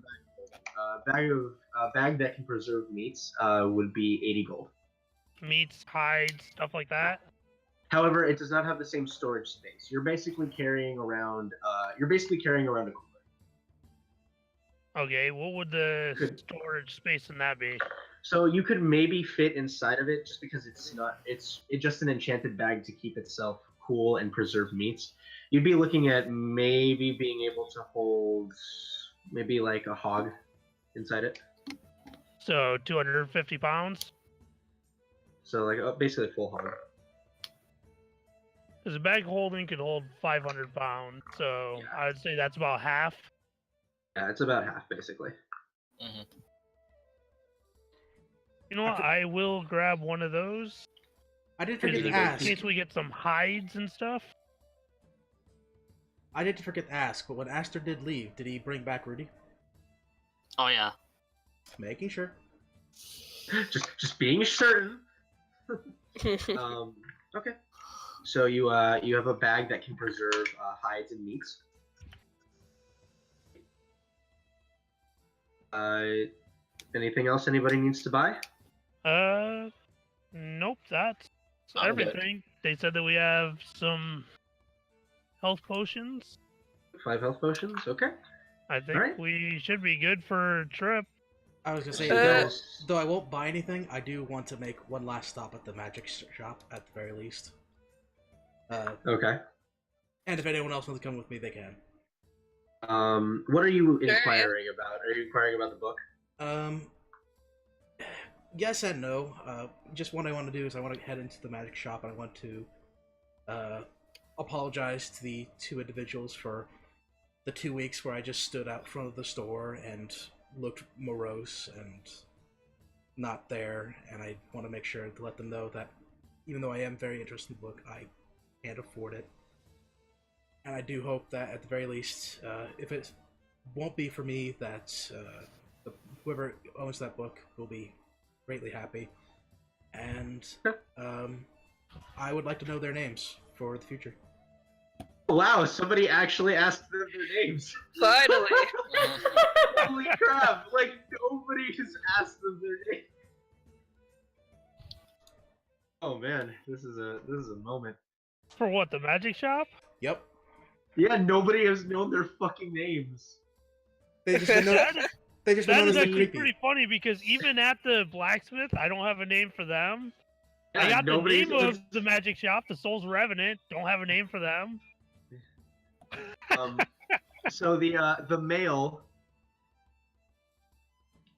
bag of folding. Bag that can preserve meats would be 80 gold. Meats, hides, stuff like that. However, it does not have the same storage space. You're basically carrying around a cooler. Okay, what would the Could- storage space in that be? So you could maybe fit inside of it, just because it's just an enchanted bag to keep itself cool and preserve meats. You'd be looking at maybe being able to hold maybe like a hog inside it. So 250 pounds? So like basically a full hog. Because a bag holding could hold 500 pounds, so Yeah. I would say that's about half. Yeah, it's about half basically. Mhm. You know what? I will grab one of those I did Could forget you to go- in ask. case we get some hides and stuff. I did forget to ask, but when Aster did leave, did he bring back Rudy? Oh yeah. Making sure. just being certain. Okay. So you have a bag that can preserve hides and meats. Anything else anybody needs to buy? Nope, that's I'm good. everything. They said that we have some health potions. 5 health potions. Okay. I think Alright. we should be good for a trip. I was gonna say, So you though, guys- though I won't buy anything, I do want to make one last stop at the magic shop at the very least. Okay. And if anyone else wants to come with me, they can. What are you Sure, yeah. inquiring about? Are you inquiring about the book? Yes and no. Just what I want to do is I want to head into the magic shop and I want to apologize to the 2 individuals for the 2 weeks where I just stood out front of the store and looked morose and not there. And I want to make sure to let them know that even though I am very interested in the book, I can't afford it. And I do hope that at the very least, if it won't be for me, that whoever owns that book will be greatly happy. And I would like to know their names for the future. Wow, somebody actually asked them their names. Finally. Holy crap! Like nobody has asked them their name. Oh man, this is a moment. For what, the magic shop? Yep. Yeah, nobody has known their fucking names. They just been known, they just been That known is as the actually creepy. pretty funny because even at the blacksmith, I don't have a name for them. Yeah, I got the nobody's- name of the magic shop, the Soul's Revenant. Don't have a name for them. So the male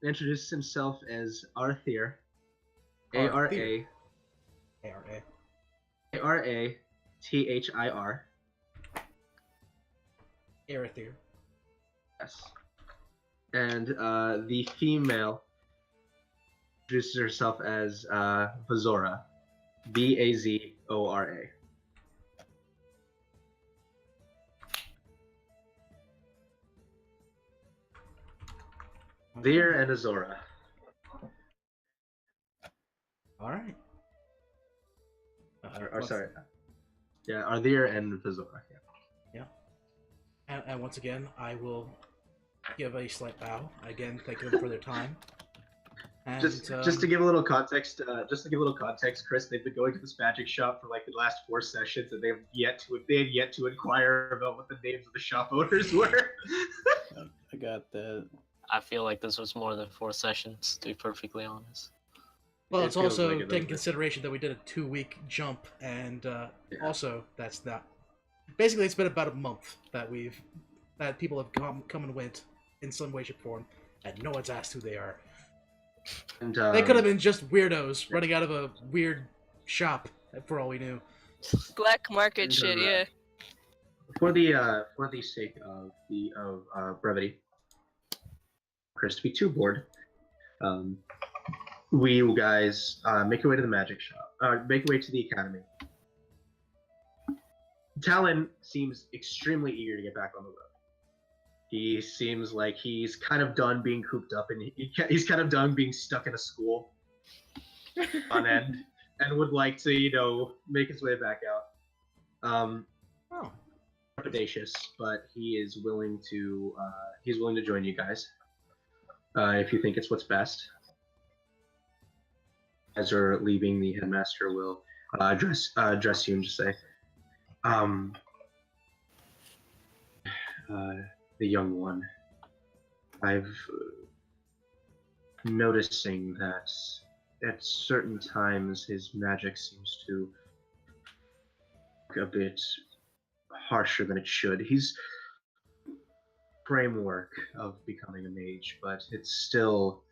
introduced himself as Arthur. Arthur. A-R-A. A-R-A. A-R-A-T-H-I-R. Arathir. Yes. And the female introduces herself as Vazora. V-A-Z-O-R-A. Veer and Azora. Alright. Or sorry. Yeah, Arthur and Vazora. Yeah. And once again, I will give a slight bow. Again, thank them for their time. And, Just to give a little context, Chris, they've been going to this magic shop for like the last 4 sessions, and they had yet to inquire about what the names of the shop owners were. I got that. I feel like this was more than 4 sessions, to be perfectly honest. well, it it's feels also like it, doesn't taking it? consideration that we did a 2-week jump, and Yeah. also that's not. Basically, it's been about a month that people have come and went in some way, shape, or form, and no one's asked who they are. And They could have been just weirdos running out of a weird shop, for all we knew. Black market And, shit, yeah. for the sake of brevity, Chris, to be too bored, we you guys make your way to the magic shop. Make your way to the academy. Talon seems extremely eager to get back on the road. He seems like he's kind of done being cooped up, and he's kind of done being stuck in a school on end, and would like to, make his way back out. Oh. Trepidatious, but he is willing to join you guys if you think it's what's best. As you're leaving, the headmaster will address you and just say, um, the young one. I've noticing that at certain times his magic seems to work a bit harsher than it should. He's framework of becoming a mage, but it's still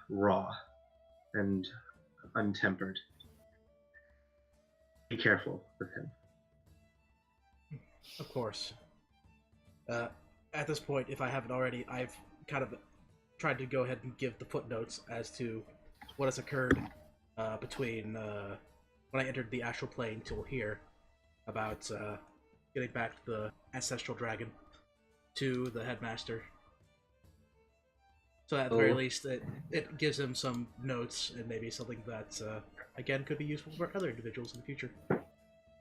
raw and untempered. Be careful with him. Of course. At this point, if I haven't already, I've kind of tried to go ahead and give the footnotes as to what has occurred between when I entered the astral plane till here, about getting back the ancestral dragon to the headmaster. So at the very least, it gives him some notes and maybe something that, again, could be useful for other individuals in the future.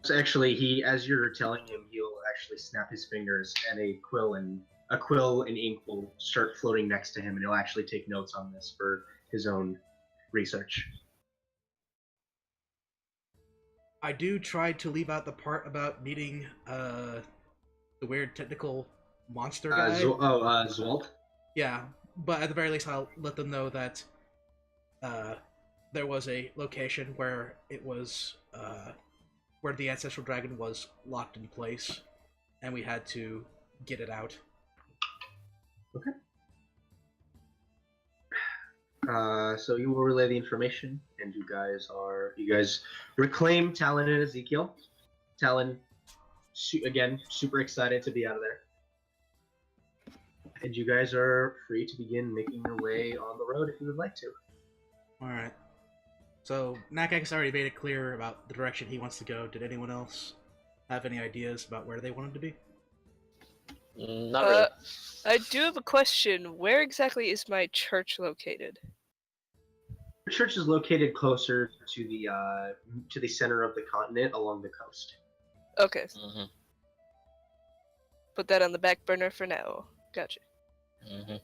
So actually, as you're telling him, he'll actually snap his fingers, and a quill and ink will start floating next to him, and he'll actually take notes on this for his own research. I do try to leave out the part about meeting the weird technical monster guy. Zolt? Yeah, but at the very least, I'll let them know that there was a location where it was where the ancestral dragon was locked in place, and we had to get it out. Okay. So you will relay the information, and you guys reclaim Talon and Ezekiel. Talon, again, super excited to be out of there. And you guys are free to begin making your way on the road if you would like to. Alright. So, Nakax already made it clear about the direction he wants to go. Did anyone else have any ideas about where they wanted to be? Not really. I do have a question. Where exactly is my church located? The church is located closer to the center of the continent along the coast. Okay. Mm-hmm. Put that on the back burner for now. Gotcha. Mm-hmm.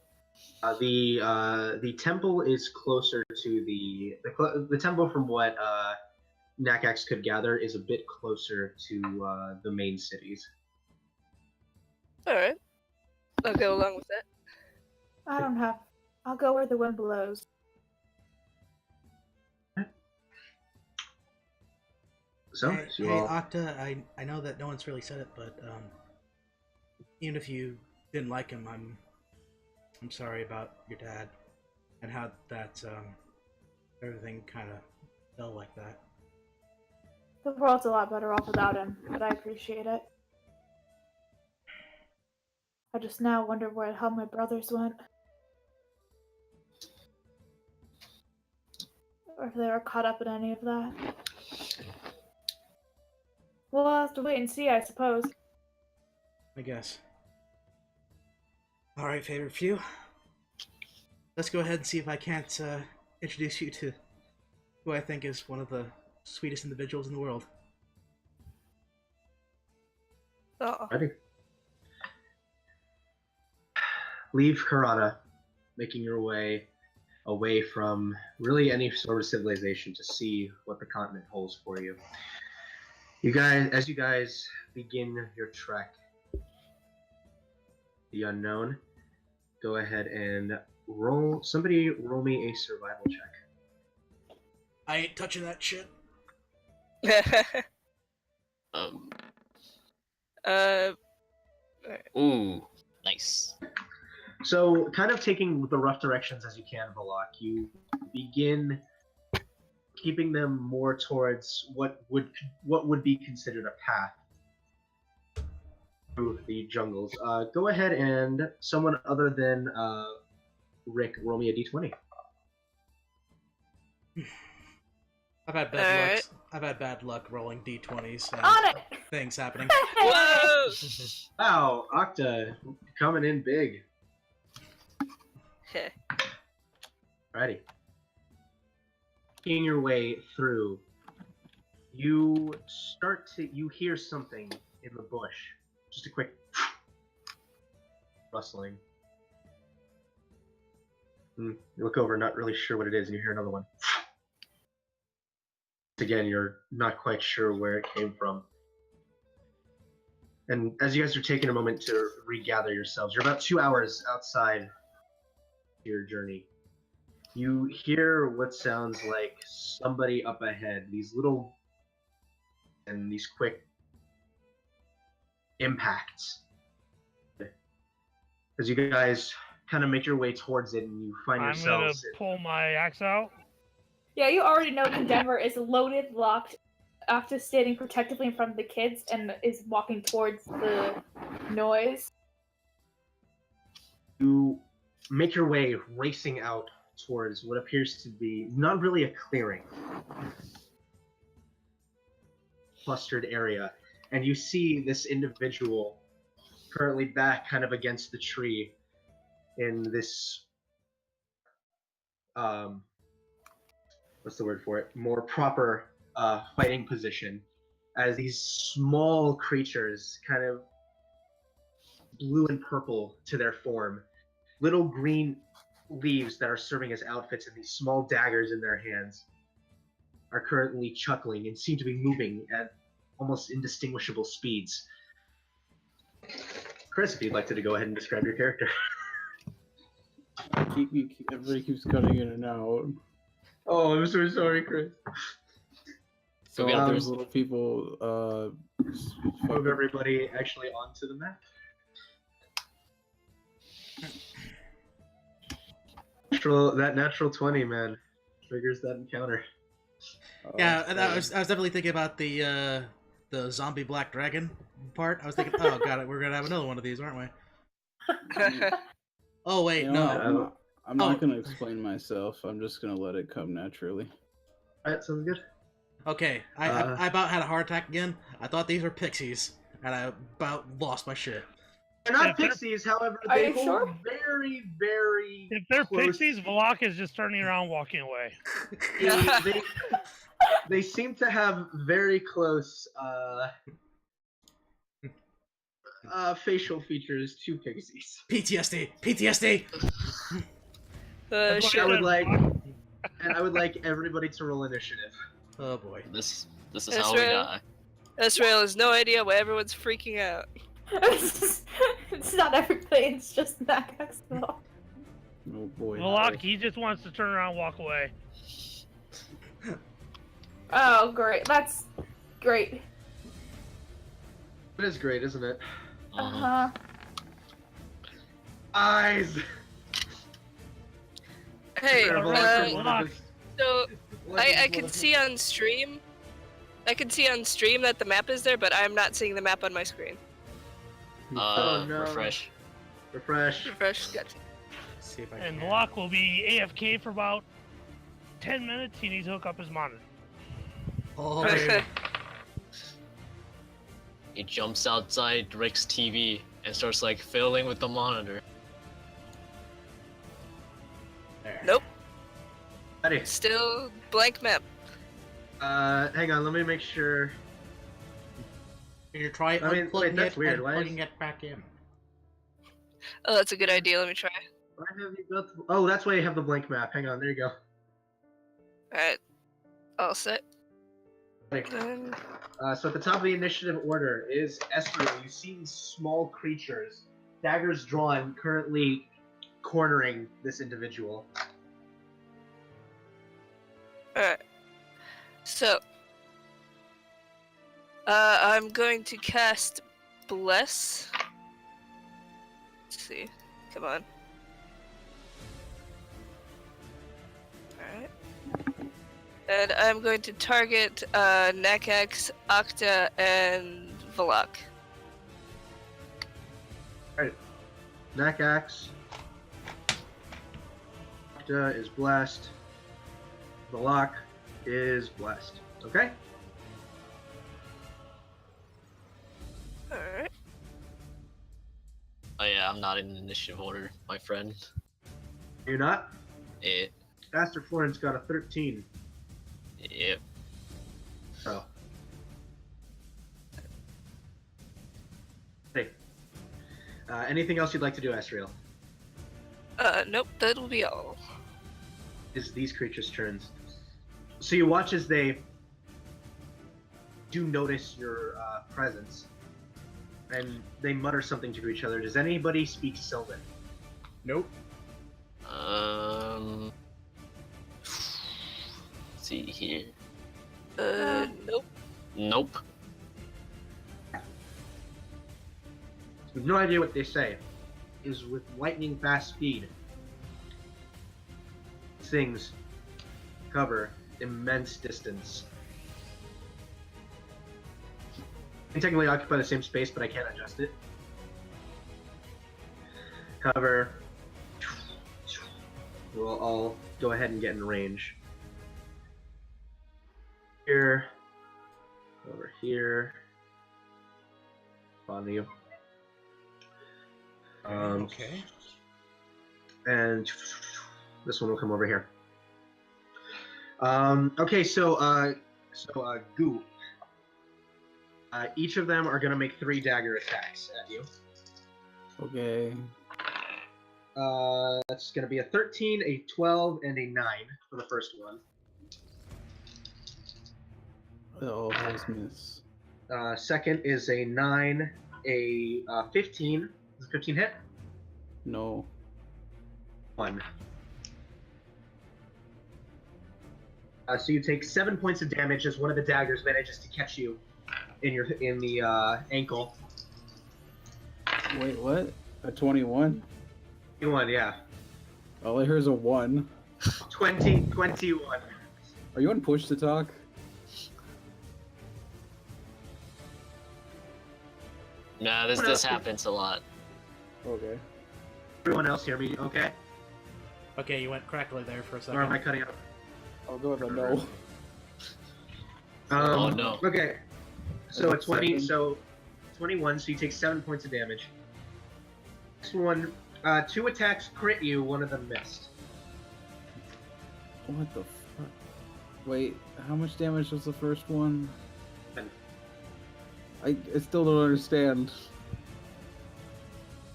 The temple is closer to the temple, from what Nakax could gather, is a bit closer to the main cities. Alright. I'll go along with that. I'll go where the wind blows. So, Hey, you all... Octa, I know that no one's really said it, but even if you didn't like him, I'm sorry about your dad and how that everything kind of fell like that. The world's a lot better off without him, but I appreciate it. I just now wonder how my brothers went. Or if they were caught up in any of that. We'll have to wait and see, I suppose. I guess. Alright, favorite few. Let's go ahead and see if I can't introduce you to who I think is one of the sweetest individuals in the world. Oh. Ready. Leave Cerana, making your way away from really any sort of civilization to see what the continent holds for you. As you guys begin your trek, the unknown, go ahead and roll me a survival check. I ain't touching that shit. Ooh, nice. So, kind of taking the rough directions as you can, Valak, you begin keeping them more towards what would be considered a path through the jungles. Go ahead and someone other than Rick, roll me a d20. I've had bad luck. I've had bad luck rolling d20s and On it! things happening. Whoa! Wow, Octa coming in big. Alrighty. Making your way through, you hear something in the bush. Just a quick rustling. You look over, not really sure what it is, and you hear another one. Again, you're not quite sure where it came from. And as you guys are taking a moment to regather yourselves, you're about 2 hours outside your journey. You hear what sounds like somebody up ahead. These little and these quick impacts. As you guys kind of make your way towards it, and you find I'm gonna yourselves. pull my axe out. Yeah, you already know the Denver is loaded, locked, after standing protectively in front of the kids and is walking towards the noise. You make your way racing out towards what appears to be not really a clearing, clustered area, and you see this individual currently back kind of against the tree in this what's the word for it, more proper fighting position, as these small creatures, kind of blue and purple to their form, little green leaves that are serving as outfits, and these small daggers in their hands, are currently chuckling and seem to be moving at almost indistinguishable speeds. Chris, if you'd like to go ahead and describe your character. Everybody keeps cutting in and out. Oh, I'm so sorry, Chris. So we got there's those- little people. Move everybody actually onto the map. That natural 20, man, triggers that encounter. Yeah, and I was definitely thinking about the zombie black dragon part. I was thinking, oh god, we're gonna have another one of these, aren't we? Oh wait, You know what? no. I'm not Oh. gonna explain myself. I'm just gonna let it come naturally. Alright, sounds good. Okay, I about had a heart attack again. I thought these were pixies, and I about lost my shit. They're not If they're- pixies, however, Are they you hold sure? very, very If they're close. pixies, Valak is just turning around, walking away. They seem to have very close facial features to pixies. PTSD, PTSD. That's why Shit. I would said like, Valak- and I would like everybody to roll initiative. Oh boy. This is That's how we right. die. Ezreal has no idea why everyone's freaking out. It's not everybody, it's just Nakax though. Oh boy. Valak, he just wants to turn around, and walk away. Oh, great. That's great. It is great, isn't it? Mhm. Uh-huh. Eyes. Hey, Terrible. Valak. so I can see on stream. I can see on stream that the map is there, but I'm not seeing the map on my screen. Oh, no. Refresh. Refresh. Refresh, gotcha. Let's see if I And can. Valak will be AFK for about 10 minutes. He needs to hook up his monitor. Oh, baby. He jumps outside Rick's TV and starts like fiddling with the monitor. There. Nope, Ready. still blank map. Hang on, let me make sure. You try I mean, unplugging wait, that's it weird. and Why is- plugging it back in. Oh, that's a good idea. Let me try. Why have you got the... Oh, that's why you have the blank map. Hang on, there you go. Alright, all set. Ready. Then So at the top of the initiative order is Esriel. You see these small creatures, daggers drawn, currently cornering this individual. Alright. So I'm going to cast Bless. Let's see. Come on. Alright. And I'm going to target Nakax, Octa, and Valak. Nakax. Octa is blessed. Valak is blessed. Okay? Alright. Oh yeah, I'm not in initiative order, my friend. You're not? It. Master Florence got a 13. Yep. So. Hey. Anything else you'd like to do, Asriel? Nope, that'll be all. Is these creatures' turns. So you watch as they do notice your presence, and they mutter something to each other. Does anybody speak Sylvan? Nope. Let's see here. Nope. Nope. You have no idea what they say. Is with lightning fast speed. Things cover immense distance. I can technically occupy the same space, but I can't adjust it. Cover. We'll all go ahead and get in range. Here. Over here. On you. Okay. And this one will come over here. Okay, so Goo. Each of them are gonna make 3 dagger attacks at you. Okay. That's gonna be a 13, a 12, and a 9 for the first one. Oh, those miss. Second is a 9, a 15. Does a 15 hit? No. 1. So you take 7 points of damage as one of the daggers manages to catch you in the ankle. Wait, what? A 21? 21, yeah. All I heard is a 1. 21. Are you on push to talk? Nah, this happens a lot. Okay. Everyone else hear me? Okay. Okay, you went crackly there for a second. Or am I cutting out? I'll go with a no. Oh, no. Okay. So That's a 20. 7. So 21. So you take 7 points of damage. Next one. 2 attacks crit you. One of them missed. What the fuck? Wait, how much damage was the first one? 10. I still don't understand.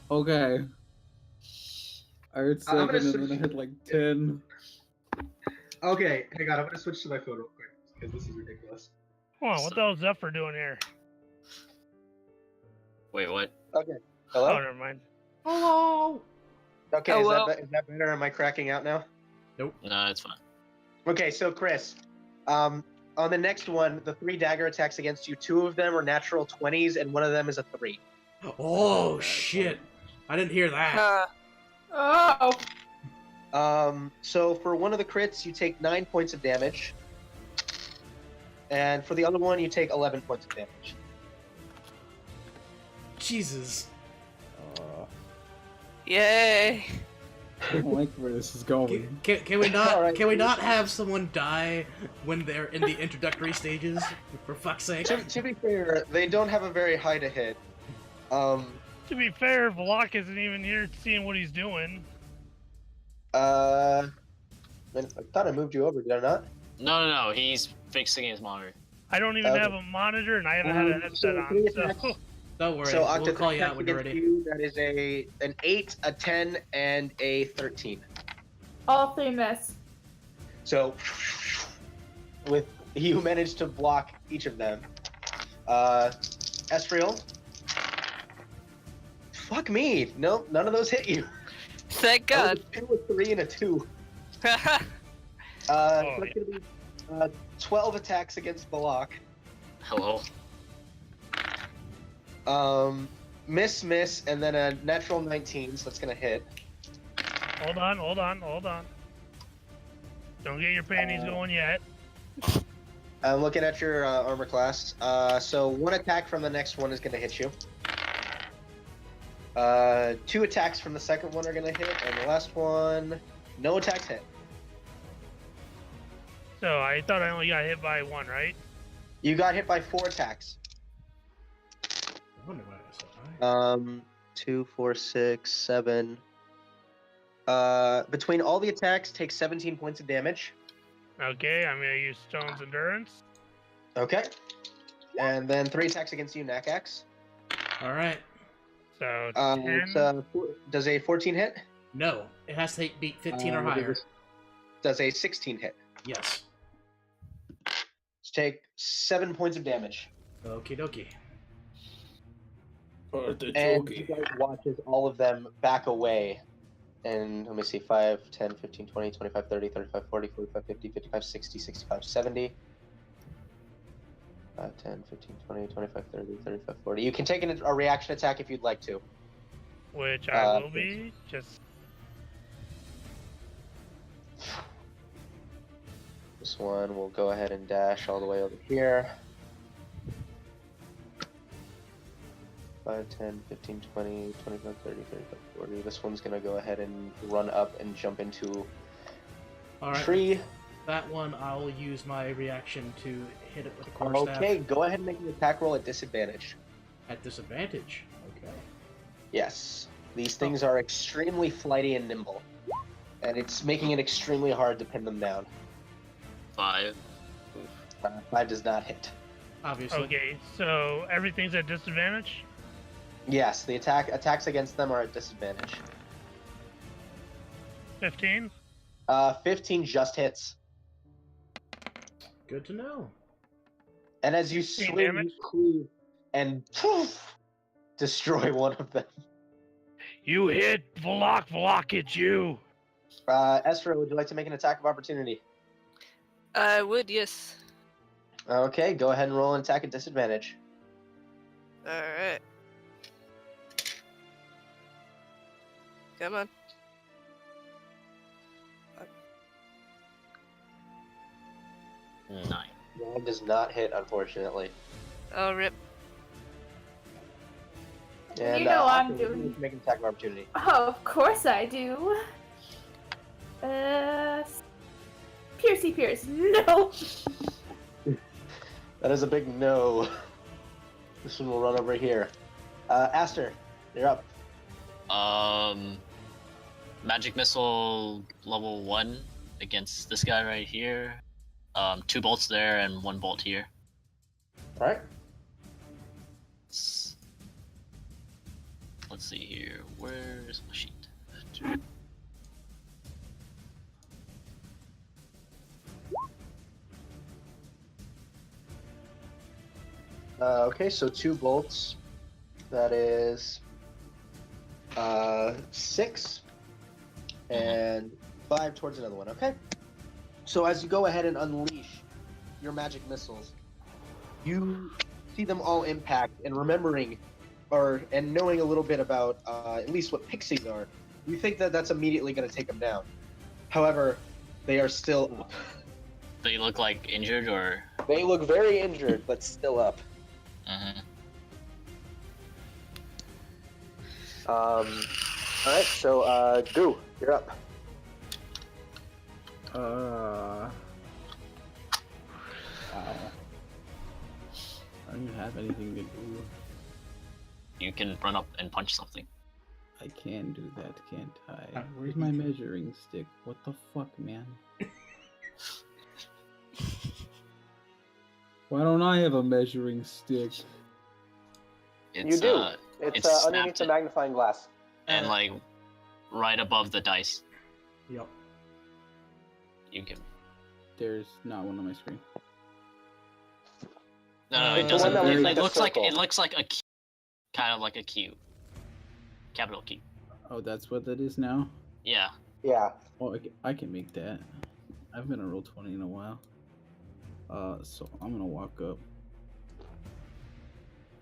Okay. I heard I'm 7 gonna and then I had like 10. Okay, hang on. I'm gonna switch to my phone real quick because this is ridiculous. Hold on, what the hell is Zephyr doing here? Wait, what? Okay. Oh, Hello. never mind. Hello. Okay. Hello. Is that better? Am I cracking out now? Nope. No, it's fine. Okay. So Chris, on the next one, the 3 dagger attacks against you. 2 of them are natural 20s, and one of them is a 3. Oh shit! I didn't hear that. Oh. So for one of the crits, you take 9 points of damage. And for the other one, you take 11 points of damage. Jesus. Yay. I don't like where this is going. Can we not? Alright. Can we not have someone die when they're in the introductory stages? For fuck's sake. To be fair, they don't have a very high to hit. To be fair, Vlak isn't even here seeing what he's doing. I thought I moved you over, did I not? No, he's fixing his monitor. I don't even Okay. have a monitor, and I haven't had a headset on. 3 So attacks. Don't worry. So we'll Octa, call 3 you out attacks when you're against ready. you, that is an 8, a 10, and a 13. All 3 miss. So, with you managed to block each of them. Esriel. Fuck me. Nope, none of those hit you. Thank That God. was a 2, a 3, and a 2. So that's gonna be 12 attacks against Balak. Hello? Miss, and then a natural 19, so that's gonna hit. Hold on. Don't get your panties going yet. I'm looking at your armor class. So 1 attack from the next one is gonna hit you. 2 attacks from the second one are gonna hit, and the last one, no attacks hit. So I thought I only got hit by 1, right? You got hit by 4 attacks. I wonder why I said that. 2, 4, 6, 7. Between all the attacks, take 17 points of damage. Okay, I'm gonna use Stone's Endurance. Okay. And then 3 attacks against you, Nakax. All right. So 10. Does a 14 hit? No, it has to beat 15 or higher. Does a 16 hit? Yes. take 7 points of damage. Okie dokie. And you guys watch as all of them back away. And let me see, 5, 10, 15, 20, 25, 30, 35, 40, 45, 50, 55, 60, 65, 70. 5, 10, 15, 20, 25, 30, 35, 40. You can take a reaction attack if you'd like to. Which I will be. Just This one will go ahead and dash all the way over here. 5, 10, 15, 20, 25, 30, 35, 40. This one's going to go ahead and run up and jump into All right. tree. That one, I'll use my reaction to hit it with a core Okay, staff go ahead and make an attack roll at disadvantage. at disadvantage. Okay. Yes. These things are extremely flighty and nimble. And it's making it extremely hard to pin them down. 5. 5 does not hit. Obviously. okay. So everything's at disadvantage. Yes, the attacks against them are at disadvantage. 15. 15 just hits. Good to know. And as you 15 swing, you damage? cleave and poof, destroy one of them. You hit Vlak, it's you. Esther, would you like to make an attack of opportunity? I would, yes. Okay, go ahead and roll an attack at disadvantage. Alright. Come on. 9. 9 does not hit, unfortunately. Oh, rip. And, You know I'm Oscar, would you doing- like to make an attack of opportunity. Oh, of course I do. Pierce. No. That is a big no. This one will run over here. Aster, you're up. Magic missile level 1 against this guy right here. 2 bolts there and 1 bolt here. Alright. Let's see here. Where's my sheet? Okay, so 2 bolts. That is 6 and 5 towards another one. Okay. So as you go ahead and unleash your magic missiles, you see them all impact, and remembering and knowing a little bit about at least what pixies are, you think that that's immediately going to take them down. However, they are still up. They look like injured or. They look very injured, but still up. Alright, so Goo, you're up. Wow. I don't even have anything to do. You can run up and punch something. I can do that, can't I? Where's my measuring stick? What the fuck, man? Why don't I have a measuring stick? It's, You do. it's It's underneath snapped the it. magnifying glass. And like right above the dice. Yep. You can. There's not one on my screen. No, The it one doesn't. that It, looks like a looks like circle. it looks like a key, kind of like a Q, capital Q. Oh, that's what that is now? Yeah. Yeah. Oh, I can make that. I haven't been a roll 20 in a while. So I'm gonna walk up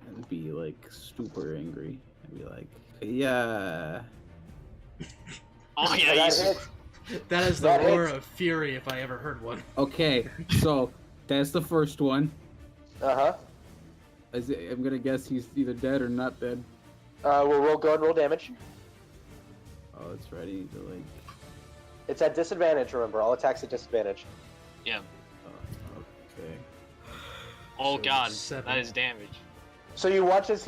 and be like super angry and be like, yeah. Oh yeah. That You, hits. That is the That roar hits. of fury if I ever heard one. Okay, so that's the first one. Uh-huh. I'm gonna guess he's either dead or not dead. We'll go and roll damage. Oh, it's ready to like. It's at disadvantage, remember. All attacks at disadvantage. yeah. Okay. Oh So god, 7. that is damage. So you watch as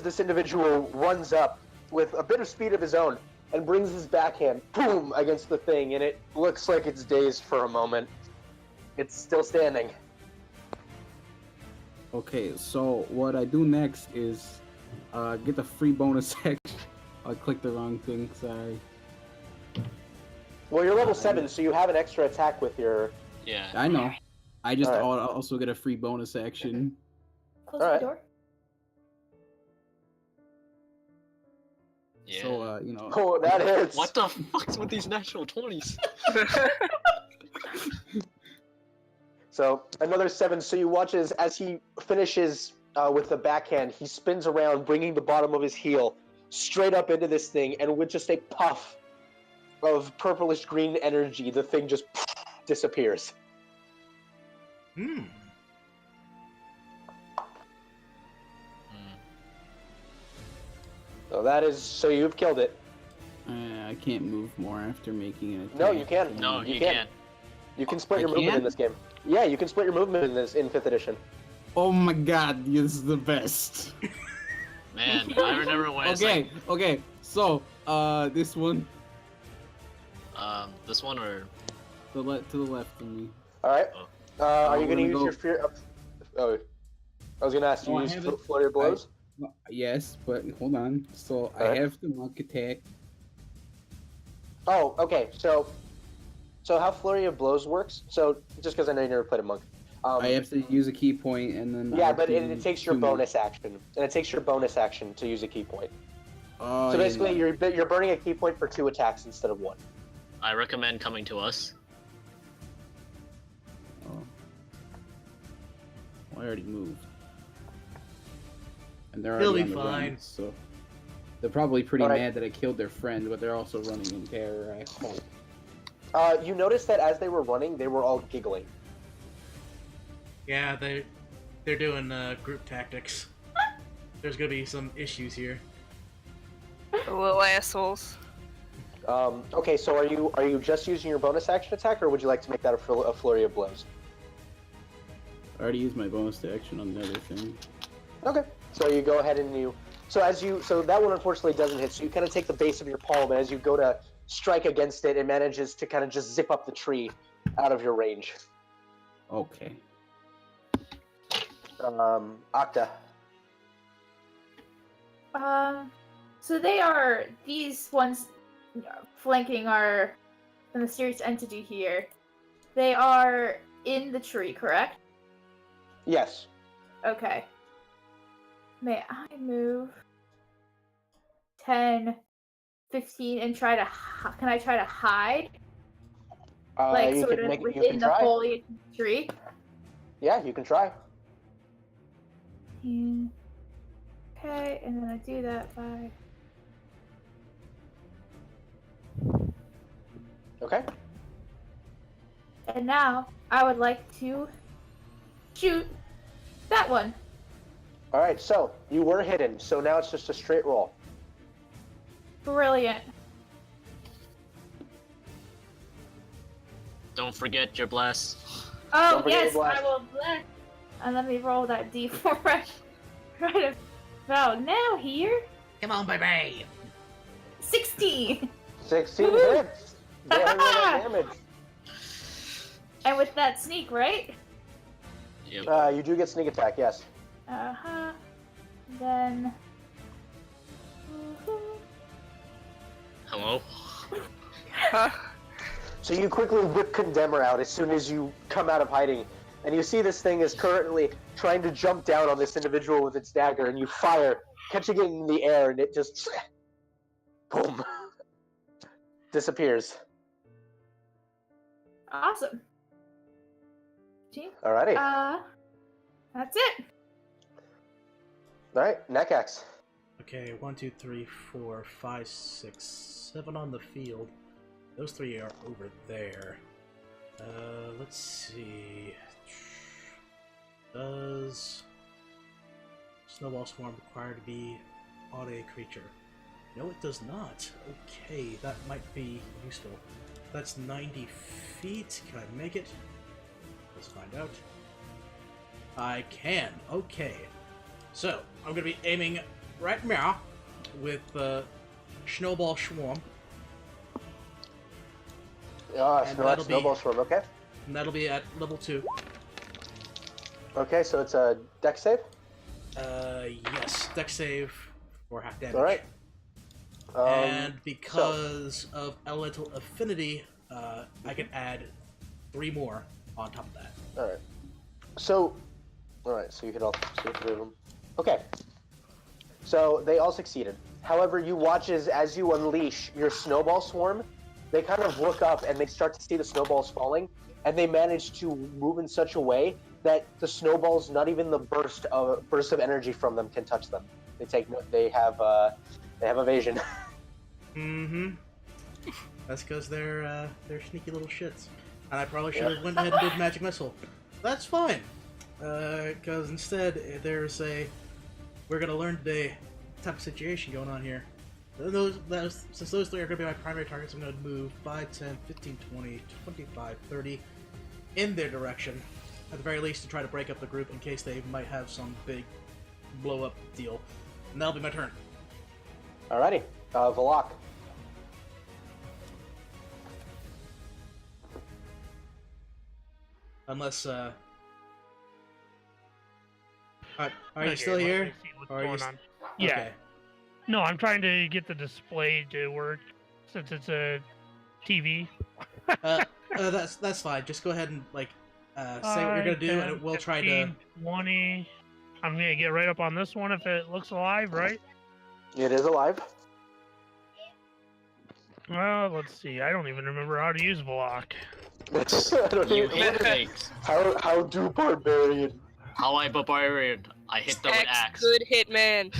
this individual runs up with a bit of speed of his own and brings his backhand, boom, against the thing, and it looks like it's dazed for a moment. It's still standing. Okay, so what I do next is get the free bonus action. I clicked the wrong thing, sorry. Well, you're level 7, so you have an extra attack with your... Yeah. I know. I just Alright. also get a free bonus action. Close Alright. the door. Yeah. So you know. Oh, that hits. What the fuck's with these natural 20s? So another 7. So you watch as he finishes with the backhand, he spins around, bringing the bottom of his heel straight up into this thing, and with just a puff of purplish green energy, the thing just disappears. Hmm. So that is. So you've killed it. I can't move more after making an attack. No, you can. No, You you can't. can't. You can split I your movement in can? this game. Yeah, you can split your movement in this in 5th edition. Oh my god, this is the best. Man, I remember when it's Okay, like, okay. So, this one, this one or to the left of me. All right. Are you we're going to gonna use go- your fear? Oh, I was going to ask you No, I use haven't. flurry of blows. Yes, but hold on. So I Alright. have the monk attack. Oh, okay. So how flurry of blows works? So just because I know you never played a monk. I have to use a key point and then. I Yeah, have but to it use takes your 2 more. bonus action, and it takes your bonus action to use a key point. Oh, So yeah, basically, yeah. you're burning a key point for 2 attacks instead of 1. I recommend coming to us. Oh. Well, I already moved. And they're He'll already be on the run, fine. so they're probably pretty Alright. mad that I killed their friend, but they're also running in terror. I hope. You noticed that as they were running, they were all giggling. Yeah, they're doing group tactics. There's gonna be some issues here. Little assholes. Okay, so are you just using your bonus action attack, or would you like to make that a flurry of blows? I already used my bonus action on the other thing. Okay. So you go ahead and so that one unfortunately doesn't hit. So you kind of take the base of your palm, and as you go to strike against it, it manages to kind of just zip up the tree out of your range. Okay. Octa. So these ones flanking our the mysterious entity here. They are in the tree, correct? Yes. Okay. May I move 10, 15, and can I try to hide? Like you sort can of make it, you within can the try. foliage of the tree? Yeah, you can try. Okay, and then I do that by... Okay. And now, I would like to shoot that one. All right. So you were hidden. So now it's just a straight roll. Brilliant. Don't forget your bless. Oh, Don't forget yes, your blast. I will bless. And let me roll that d4 right about now here. Come on, baby. 16! 16 Woo! hits. Go ahead and roll that damage. And with that sneak, right? Yep. You do get sneak attack. Yes. Uh-huh. Then... Hello? So you quickly whip Condemner out as soon as you come out of hiding, and you see this thing is currently trying to jump down on this individual with its dagger, and you fire, catching it in the air, and it just boom disappears. Awesome. Gee, Alrighty. that's it. All right, Nakax. Okay, 1, 2, 3, 4, 5, 6, 7 on the field. Those 3 are over there. Let's see. Does Snowball Swarm require to be on a creature? No, it does not. Okay, that might be useful. That's 90 feet. Can I make it? Let's find out. I can. Okay. So, I'm going to be aiming right now with Snowball Swarm. And that'll Snowball be- Swarm. Okay. And that'll be at level 2. Okay, so it's a dex save. Yes. Dex save for half damage. All right. And because of elemental affinity, I can add 3 more on top of that. All right. So, all right. So you can all see the three of them. Okay. So they all succeeded. However, you watch as you unleash your snowball swarm, they kind of look up and they start to see the snowballs falling, and they manage to move in such a way that the snowballs, not even the burst of energy from them, can touch them. They have evasion. Mm-hmm. That's because they're sneaky little shits. And I probably should have went ahead and did magic missile. That's fine. Because instead we're gonna learn today type of situation going on here. Since those three are going to be my primary targets, I'm going to move 5, 10, 15, 20, 25, 30 in their direction, at the very least to try to break up the group in case they might have some big blow-up deal. And that'll be my turn. Alrighty. Valak. Unless, are you Okay, still let here? me see what's Or are you going on. Yeah. Okay. No, I'm trying to get the display to work since it's a TV. That's fine. Just go ahead and say what you're gonna do, and we'll try to. 20. I'm gonna get right up on this one if it looks alive, right? It is alive. Well, let's see. I don't even remember how to use Block. I don't You even- hit things. How do barbarian? How I barbarian? I hit them with axe. Good hitman.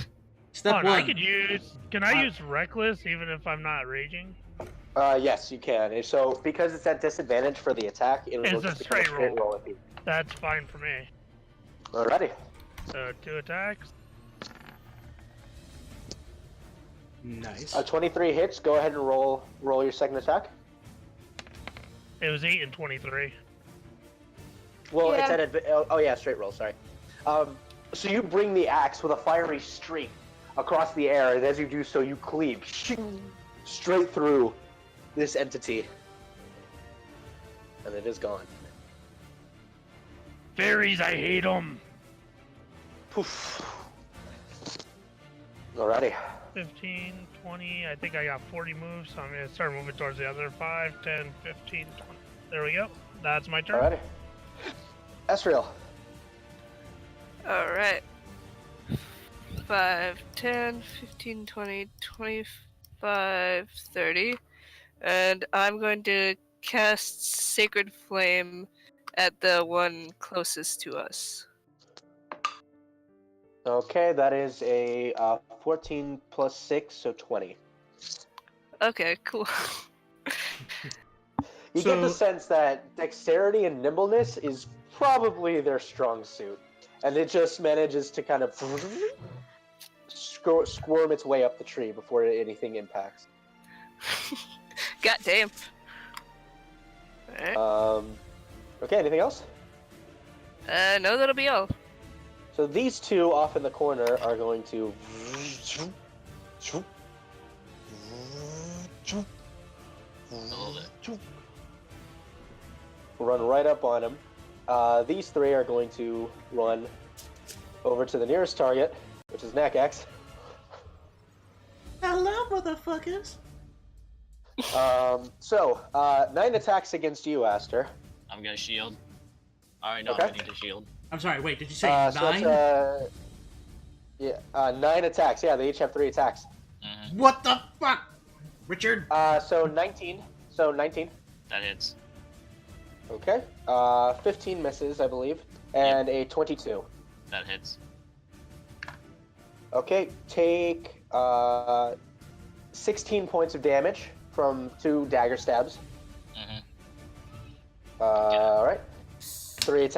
Step Hold on, one. Can I use Reckless even if I'm not raging? Yes, you can. So because it's at disadvantage for the attack, it It's will a just become a straight straight roll. roll at you. That's fine for me. Alrighty. So 2 attacks. Nice. 23 hits. Go ahead and roll your second attack. It was 8 and 23. Well, it's Yeah. at oh yeah, straight roll. Sorry. So you bring the axe with a fiery streak across the air, and as you do so, you cleave straight through this entity, and it is gone. Fairies, I hate them. Poof. Alrighty. 15, 20. I think I got 40 moves, so I'm going to start moving towards the other 5, 10, 15, 20. There we go. That's my turn. Alrighty. Esriel. Alright. 5, 10, 15, 20, 25, 30. And I'm going to cast Sacred Flame at the one closest to us. Okay, that is a 14 plus 6, so 20. Okay, cool. You get the sense that dexterity and nimbleness is probably their strong suit, and it just manages to kind of squirm its way up the tree before anything impacts. God damn. Alright. Okay, anything else? No, that'll be all. So these two off in the corner are going to run right up on him. These three are going to run over to the nearest target, which is Nakax. Hello, motherfuckers. 9 attacks against you, Aster. I'm gonna shield. Alright, no, Okay. I need to shield. I'm sorry. Wait, did you say So 9? that's, 9 attacks. Yeah, they each have 3 attacks. Mm-hmm. What the fuck, Richard? So 19. So 19. That hits. Okay. 15 misses, I believe, and a 22. That hits. Okay, take 16 points of damage from 2 dagger stabs. Mm-hmm. All right. 3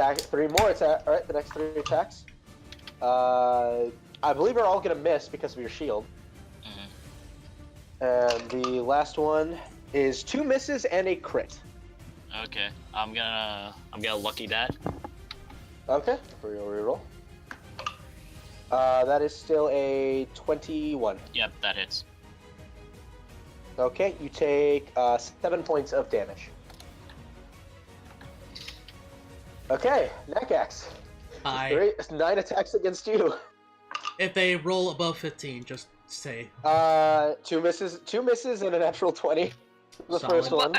more attack. All right, the next 3 attacks. I believe are all gonna miss because of your shield. Mm-hmm. And the last one is 2 misses and a crit. Okay, I'm gonna lucky that. Okay, for your reroll. That is still a 21. Yep, that hits. Okay, you take 7 points of damage. Okay, Nakax. 9 attacks against you. If they roll above 15, just say. 2 misses and a natural 20. The Solid. first one.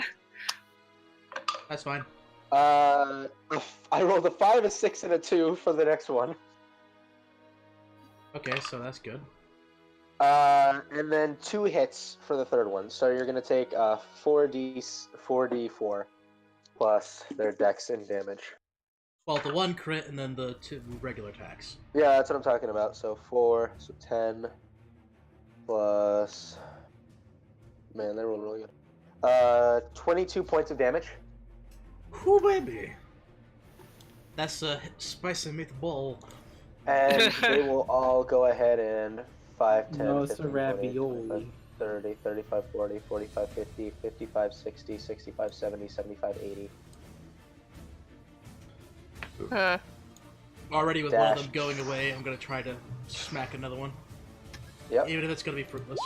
That's fine. I rolled a 5, a 6, and a 2 for the next one. Okay, so that's good. And then 2 hits for the third one. So you're gonna take 4d4 plus their dex and damage. Well, the 1 crit and then the 2 regular attacks. Yeah, that's what I'm talking about. So 4, so 10 plus. Man, they rolled really good. 22 points of damage. Whoo, baby! That's a spicy meatball. And they will all go ahead and 5, 10, No, it's a 15, 20, ravioli. 25, 30, 35, 40, 45, 50, 55, 60, 65, 70, 75, 80. Huh. Already with one of Dash. them going away, I'm gonna try to smack another one. Yep. Even if it's gonna be fruitless.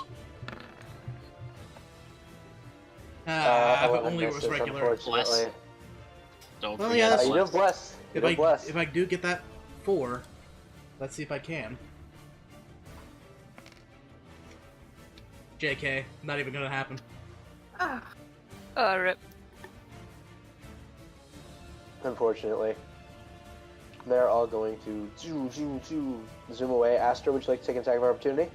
If it 11 only was misses, regular. unfortunately. Don't Well, forget yeah, the that's- You bless. do bless. You If do I bless. if I do get that 4, let's see if I can. JK, not even gonna happen. Oh, rip. Unfortunately. They're all going to zoom away. Astra, would you like to take an attack of opportunity?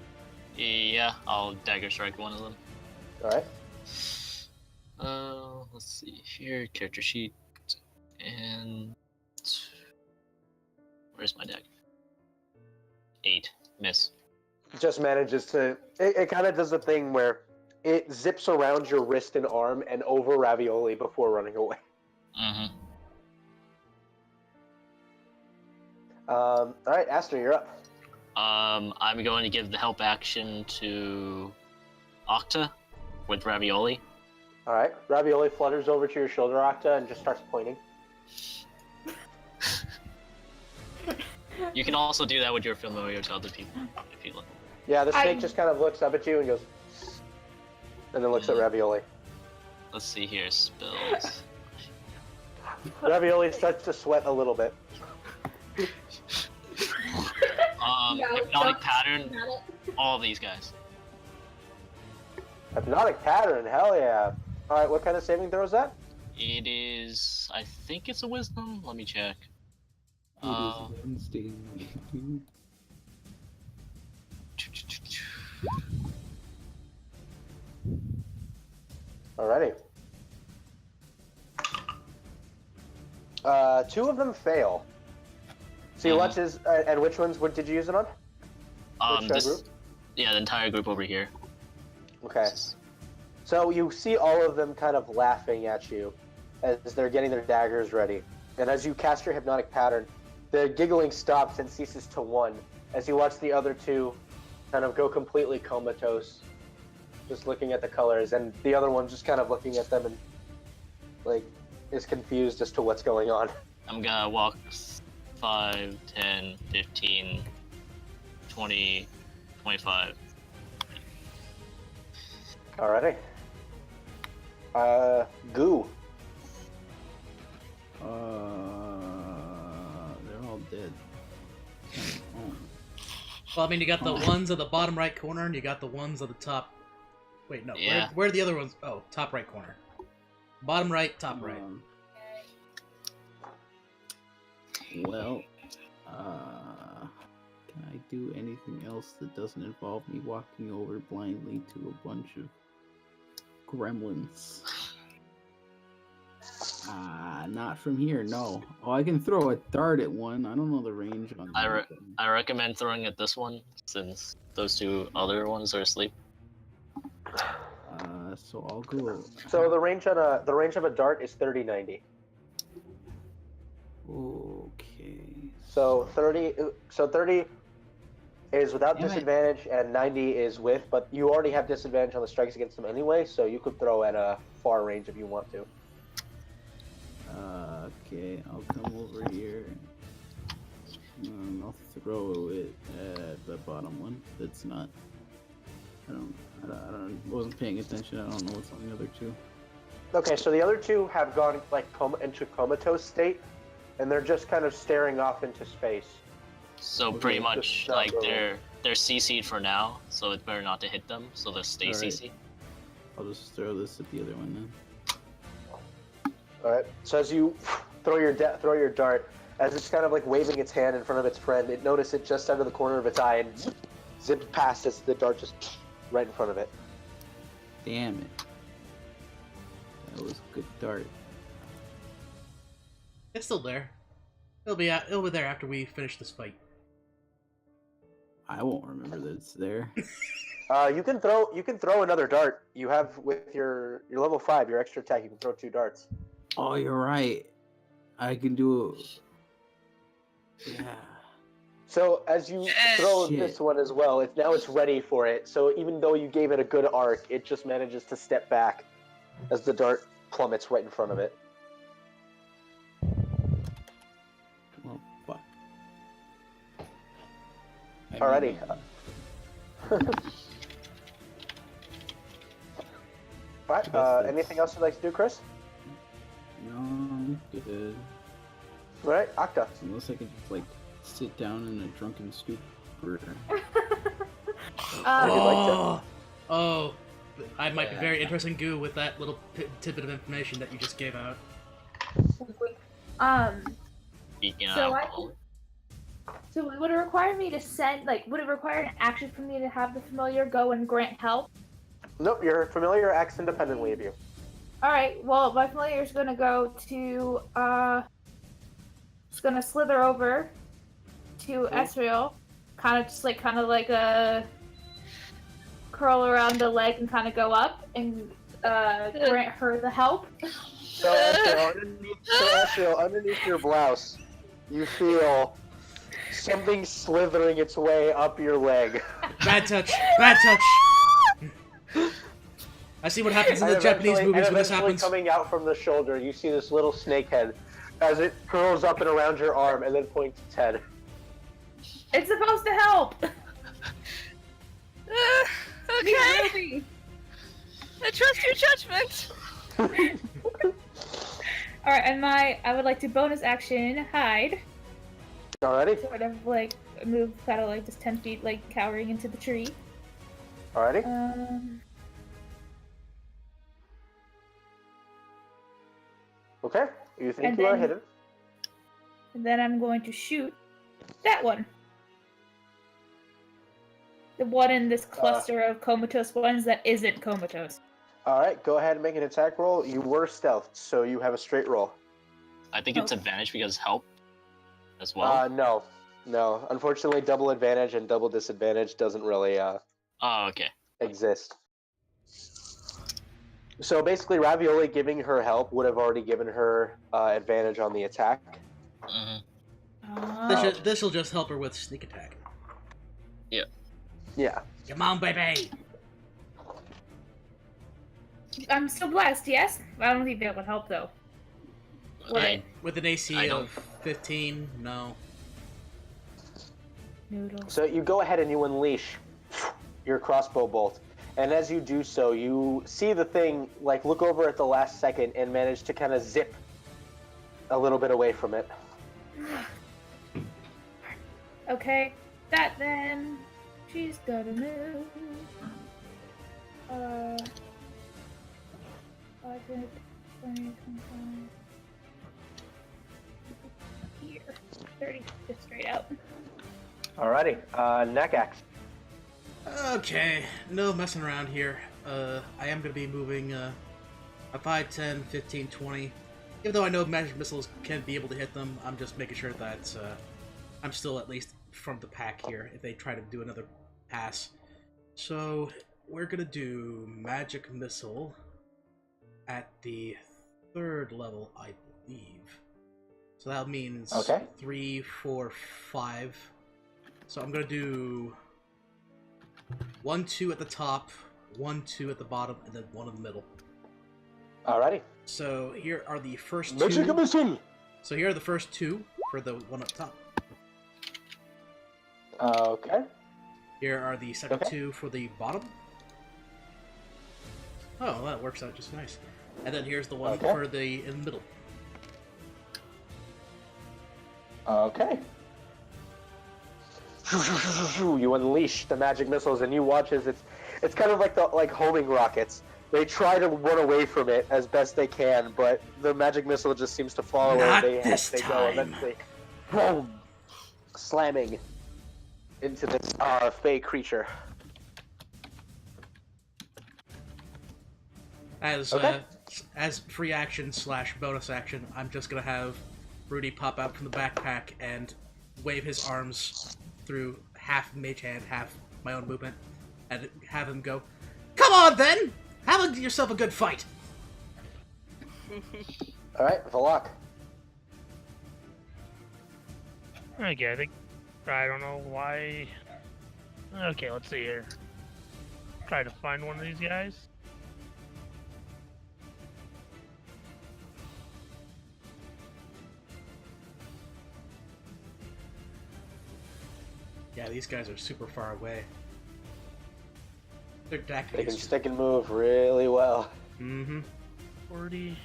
Yeah, I'll dagger strike one of them. Alright. Let's see here, character sheet, and where's my deck? 8, miss. Just manages to. It kind of does the thing where it zips around your wrist and arm and over Ravioli before running away. Mm-hmm. Alright, Astra, you're up. I'm going to give the help action to Octa with Ravioli. Alright, Ravioli flutters over to your shoulder, Octa, and just starts pointing. You can also do that with your familiar to other people if you like. Yeah, the snake I- just kind of looks up at you and goes, and then looks at Ravioli. Let's see here, spells. Ravioli starts to sweat a little bit. Hypnotic pattern, all of these guys. Hypnotic pattern, hell yeah. Alright, what kind of saving throw is that? It is, I think it's a wisdom. Let me check. It is Wednesday. Alrighty. 2 of them fail. So you watch his, and which ones did you use it on? Which group? Yeah, the entire group over here. Okay. So you see all of them kind of laughing at you as they're getting their daggers ready. And as you cast your hypnotic pattern, the giggling stops and ceases to 1 as you watch the other 2 kind of go completely comatose, just looking at the colors, and the other one just kind of looking at them and like is confused as to what's going on. I'm gonna walk 5, 10, 15, 20, 25. Alrighty. Goo. They're all dead. Oh. Well, I mean, you got the ones at the bottom right corner, and you got the ones at the top. Wait, no. Yeah. Where are the other ones? Oh, top right corner. Bottom right, top right. Well, can I do anything else that doesn't involve me walking over blindly to a bunch of gremlins? Not from here, no. Oh, I can throw a dart at one. I don't know the range on that. I recommend throwing at this one since those 2 other ones are asleep. So I'll go. So the range of a dart is 30-90. Okay. So 30 is without Damn it. disadvantage and 90 is with, but you already have disadvantage on the strikes against them anyway, so you could throw at a far range if you want to. Okay, I'll come over here. I'll throw it at the bottom one. That's not. I wasn't paying attention. I don't know what's on the other 2. Okay, so the other 2 have gone like into comatose state, and they're just kind of staring off into space. So Okay, pretty just much not like really. they're CC'd for now, so it's better not to hit them, so they'll stay Alright. CC. I'll just throw this at the other one then. All right. So as you throw your dart, as it's kind of like waving its hand in front of its friend, it noticed it just out of the corner of its eye and zipped past as the dart just right in front of it. Damn it. That was a good dart. It's still there. It'll be there after we finish this fight. I won't remember that it's there. You can throw another dart. You have with your level 5, your extra attack. You can throw 2 darts. Oh, you're right. I can do. Yeah. So as you throw this one as well, it's ready for it. So even though you gave it a good arc, it just manages to step back as the dart plummets right in front of it. Well, fuck. Alrighty. Alright, anything else you'd like to do, Chris? No, I'm good. Alright, Octa. Unless I can just, like, sit down in a drunken stupor. Oh, I might be very interesting goo with that little tidbit of information that you just gave out. Speaking So of, So would it require me to would it require an action for me to have the familiar go and grant help? Nope, your familiar acts independently of you. Alright, well, my familiar is gonna go to, it's gonna slither over to Ezreal, kind of like a curl around the leg and kind of go up and grant her the help. So Ezreal, underneath your blouse, you feel something slithering its way up your leg. Bad touch! Bad touch! I see what happens in the Japanese movies when this happens. Coming out from the shoulder, you see this little snake head as it curls up and around your arm and then points its head. It's supposed to help! Okay. I trust your judgment. Alright, and I would like to bonus action hide. Alrighty. Sort of like move kind of like just 10 feet, like cowering into the tree. Alrighty. Okay. You think And you are then- hidden? And then I'm going to shoot that one. The one in this cluster of comatose ones that isn't comatose. Alright, go ahead and make an attack roll. You were stealthed, so you have a straight roll. I think it's advantage because help as well. No. Unfortunately, double advantage and double disadvantage doesn't really Oh, okay. exist. So basically, Ravioli giving her help would have already given her advantage on the attack. Mm-hmm. This will just help her with sneak attack. Yeah. Come on, baby! I'm still blessed, yes? I don't think that would help though. Would it? With an AC of 15, no. Noodle. So you go ahead and you unleash your crossbow bolt. And as you do so, you see the thing, like, look over at the last second and manage to kind of zip a little bit away from it. Okay, that then. She's gotta move. 5, 20, 25. Here. 30, just straight out. Alrighty, Nakax. Okay, no messing around here. I am going to be moving a 5, 10, 15, 20. Even though I know magic missiles can be able to hit them, I'm just making sure that I'm still at least from the pack here if they try to do another pass. So we're going to do magic missile at the 3rd level, I believe. So that means 3, 4, 5. So I'm going to do 1, 2 at the top, 1, 2 at the bottom, and then 1 in the middle. Alrighty. So here are the first Magic 2. missile! So here are the first 2 for the one up top. Okay. Here are the second 2 for the bottom. Oh, well, that works out just nice. And then here's the one for the in the middle. Okay. You unleash the magic missiles, and you watch as it's kind of like the homing rockets. They try to run away from it as best they can, but the magic missile just seems to follow Not where this they go, time. eventually boom, slamming into this fey creature. As free action / bonus action, I'm just gonna have Rudy pop out from the backpack and wave his arms through half mage hand, half my own movement, and have him go, "Come on then! Have yourself a good fight!" Alright, Valak. I get it. I don't know why. Okay, let's see here. Try to find one of these guys. Yeah, these guys are super far away. Their deck They can is... stick and move really well. Mm-hmm. 40.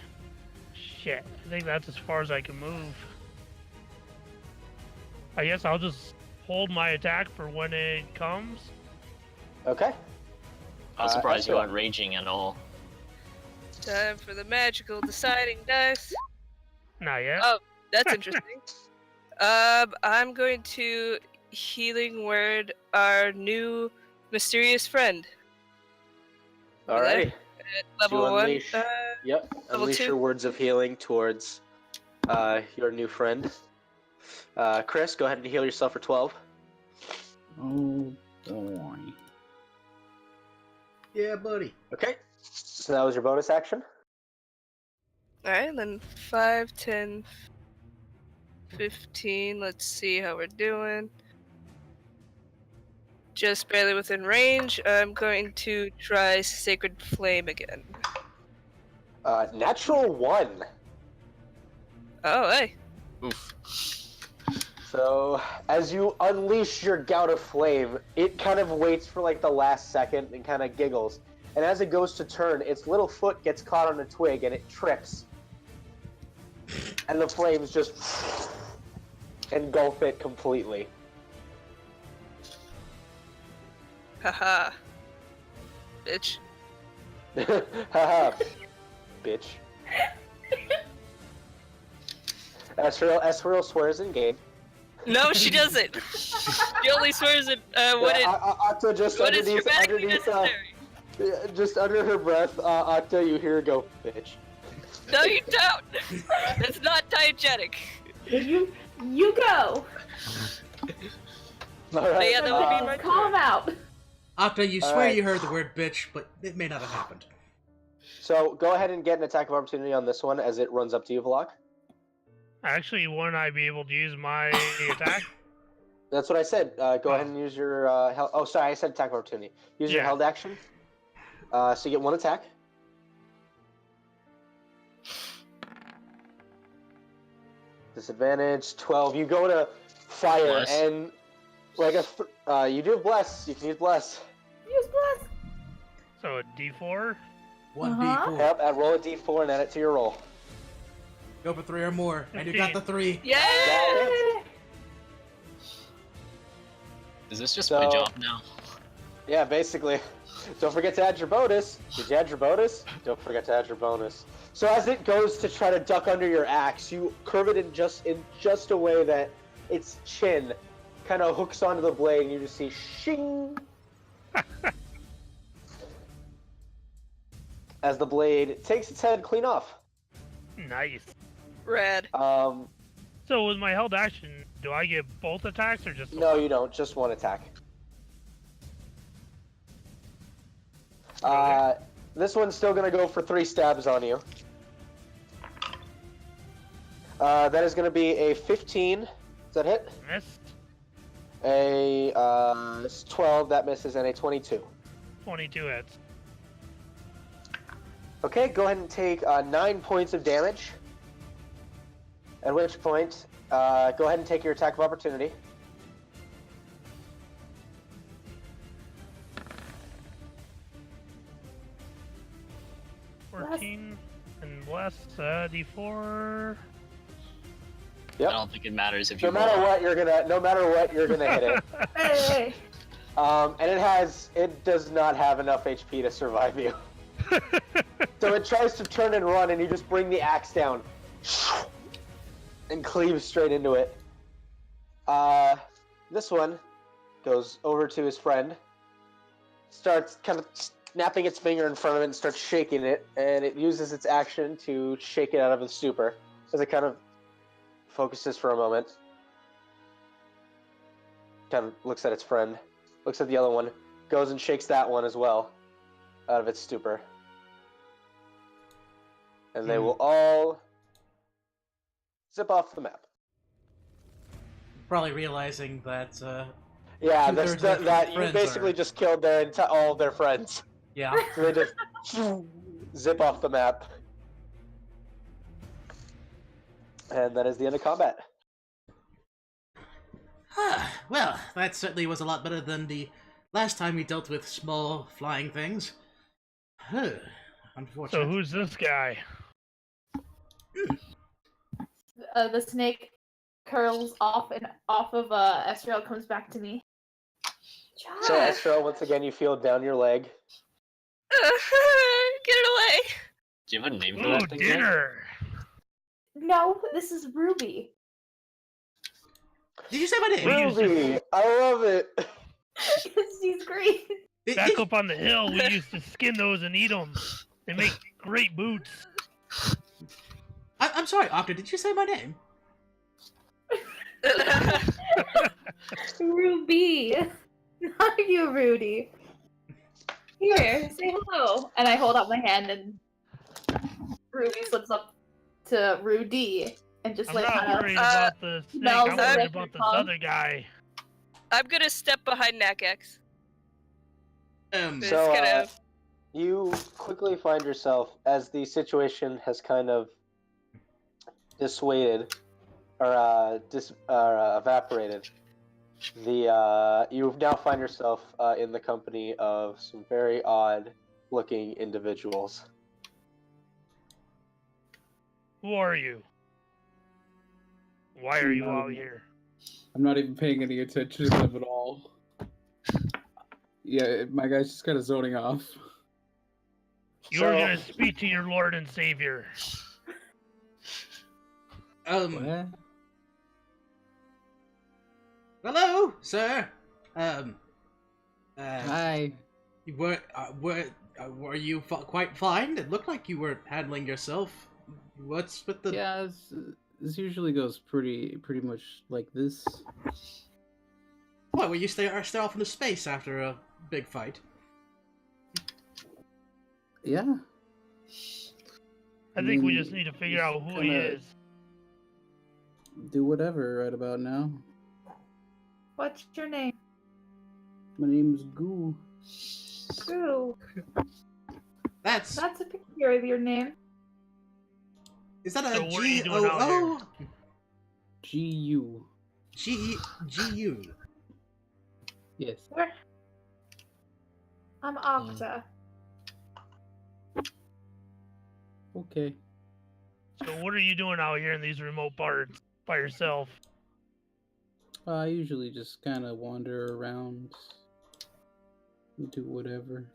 Shit, I think that's as far as I can move. I guess I'll just hold my attack for when it comes. Okay. I'm surprised you Ezreal. aren't raging at all. Time for the magical deciding dice. Not yet. Oh, that's interesting. I'm going to healing word our new mysterious friend. Alrighty. At level You 1. unleash- Yep. level Unleash 2. your words of healing towards your new friend. Chris, go ahead and heal yourself for 12. Oh boy. Yeah, buddy. Okay. So that was your bonus action. Alright, then 5, 10, 15. Let's see how we're doing. Just barely within range. I'm going to try Sacred Flame again. Natural 1. Oh, hey. Oof. So, as you unleash your gout of flame, it kind of waits for like the last second and kind of giggles. And as it goes to turn, its little foot gets caught on a twig and it trips. And the flames just engulf it completely. Haha. Bitch. Haha, bitch. Esriel swears in game. No, she doesn't. She only swears at when Octa just when it's underneath, dramatically necessary. just under her breath, Octa, you hear her go, bitch. No, you don't. That's not diegetic. You go. Alright. Yeah, that would be my Call him out. Octa, you All swear right. you heard the word bitch, but it may not have happened. So go ahead and get an attack of opportunity on this one as it runs up to you, Vlog. Actually, wouldn't I be able to use my attack? That's what I said. Go ahead and use your held. Oh, sorry, I said attack of opportunity. Use your Yeah. held action. So you get one attack. Disadvantage 12. You go to fire Bless. and like you do have bless. You can use bless. Use bless. So a D4? 1d4. Yep. Roll a d4 and add it to your roll. Go for 3 or more, and you got the 3. Yeah. That hits. Is this just So- my job now? Yeah, basically. Don't forget to add your bonus. Did you add your bonus? Don't forget to add your bonus. So as it goes to try to duck under your axe, you curve it in just a way that its chin kind of hooks onto the blade, and you just see shing as the blade takes its head clean off. Nice. Rad. So with my held action, do I get both attacks or just No, you don't. Just one attack. This one's still gonna go for 3 stabs on you. That is gonna be a 15. Does that hit? missed? A 12, that misses, and a 22. 22 hits. Okay, go ahead and take 9 points of damage. At which point, go ahead and take your attack of opportunity. Bless. 14 and bless D4. I Yep. don't think it matters if you No matter roll. what, you're gonna hit it. Hey. And it does not have enough HP to survive you. So it tries to turn and run, and you just bring the axe down and cleave straight into it. This one goes over to his friend, starts kind of snapping its finger in front of it and starts shaking it, and it uses its action to shake it out of the stupor as it kind of focuses for a moment. Kind of looks at its friend, looks at the other one, goes and shakes that one as well out of its stupor. And they will all zip off the map. Probably realizing that, Yeah, two-thirds of their that you friends basically are- just killed all of their friends. yeah. So they just zip off the map. And that is the end of combat. Well, that certainly was a lot better than the last time we dealt with small flying things. Unfortunate. So who's this guy? The snake curls off and off of Esriel, comes back to me. So Josh! Estro, once again, you feel down your leg. Get it away! Do you have a name for Ooh, that thing? yet? dinner! No, this is Ruby. Did you say my name? Well, Ruby, I love it. She's great. Back up on the hill, we used to skin those and eat them. They make great boots. I'm sorry, Octa, did you say my name? Ruby. Not you, Rudy. Here, say hello. And I hold out my hand, and Ruby slips up to Rudy and just I'm like not kind of worried about the snake, smells I'm of worried it about this tongue. other guy. I'm gonna step behind Nakax. Just So, kind of. You quickly find yourself, as the situation has kind of dissuaded or evaporated. You now find yourself in the company of some very odd-looking individuals. Who are you? Why are you out here? I'm not even paying any attention to them at all. Yeah, my guy's just kind of zoning off. You're So- gonna speak to your Lord and Savior. What? Hello, sir. Hi. Were you quite fine? It looked like you were handling yourself. What's with the? Yeah, this usually goes pretty much like this. What? Will you stay off into space after a big fight? Yeah. I think we just need to figure out who he is. Do whatever right about now. What's your name? My name's Goo. Ooh, That's that's a peculiar name. is that a So what are you doing out G-O-O? G-U. G-U. Yes. Where? I'm Octa. Okay. So what are you doing out here in these remote parts by yourself? I usually just kind of wander around and do whatever.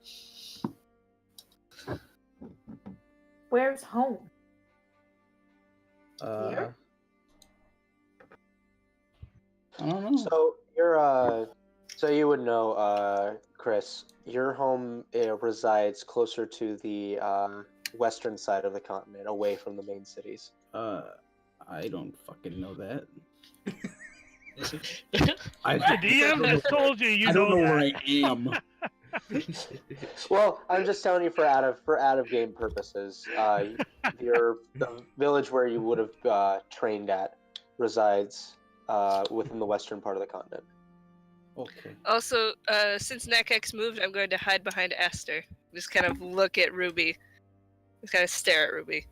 Where's home? Uh, Here? I don't know. So you're so you would know, Chris. Your home resides closer to the western side of the continent, away from the main cities. I don't fucking know that. The DM just told you you I don't know that. where I am. Well, I'm just telling you for out of game purposes. The village where you would have trained at resides within the western part of the continent. Okay. Also, since Nakax moved, I'm going to hide behind Aster. Just kind of look at Ruby. Just kind of stare at Ruby.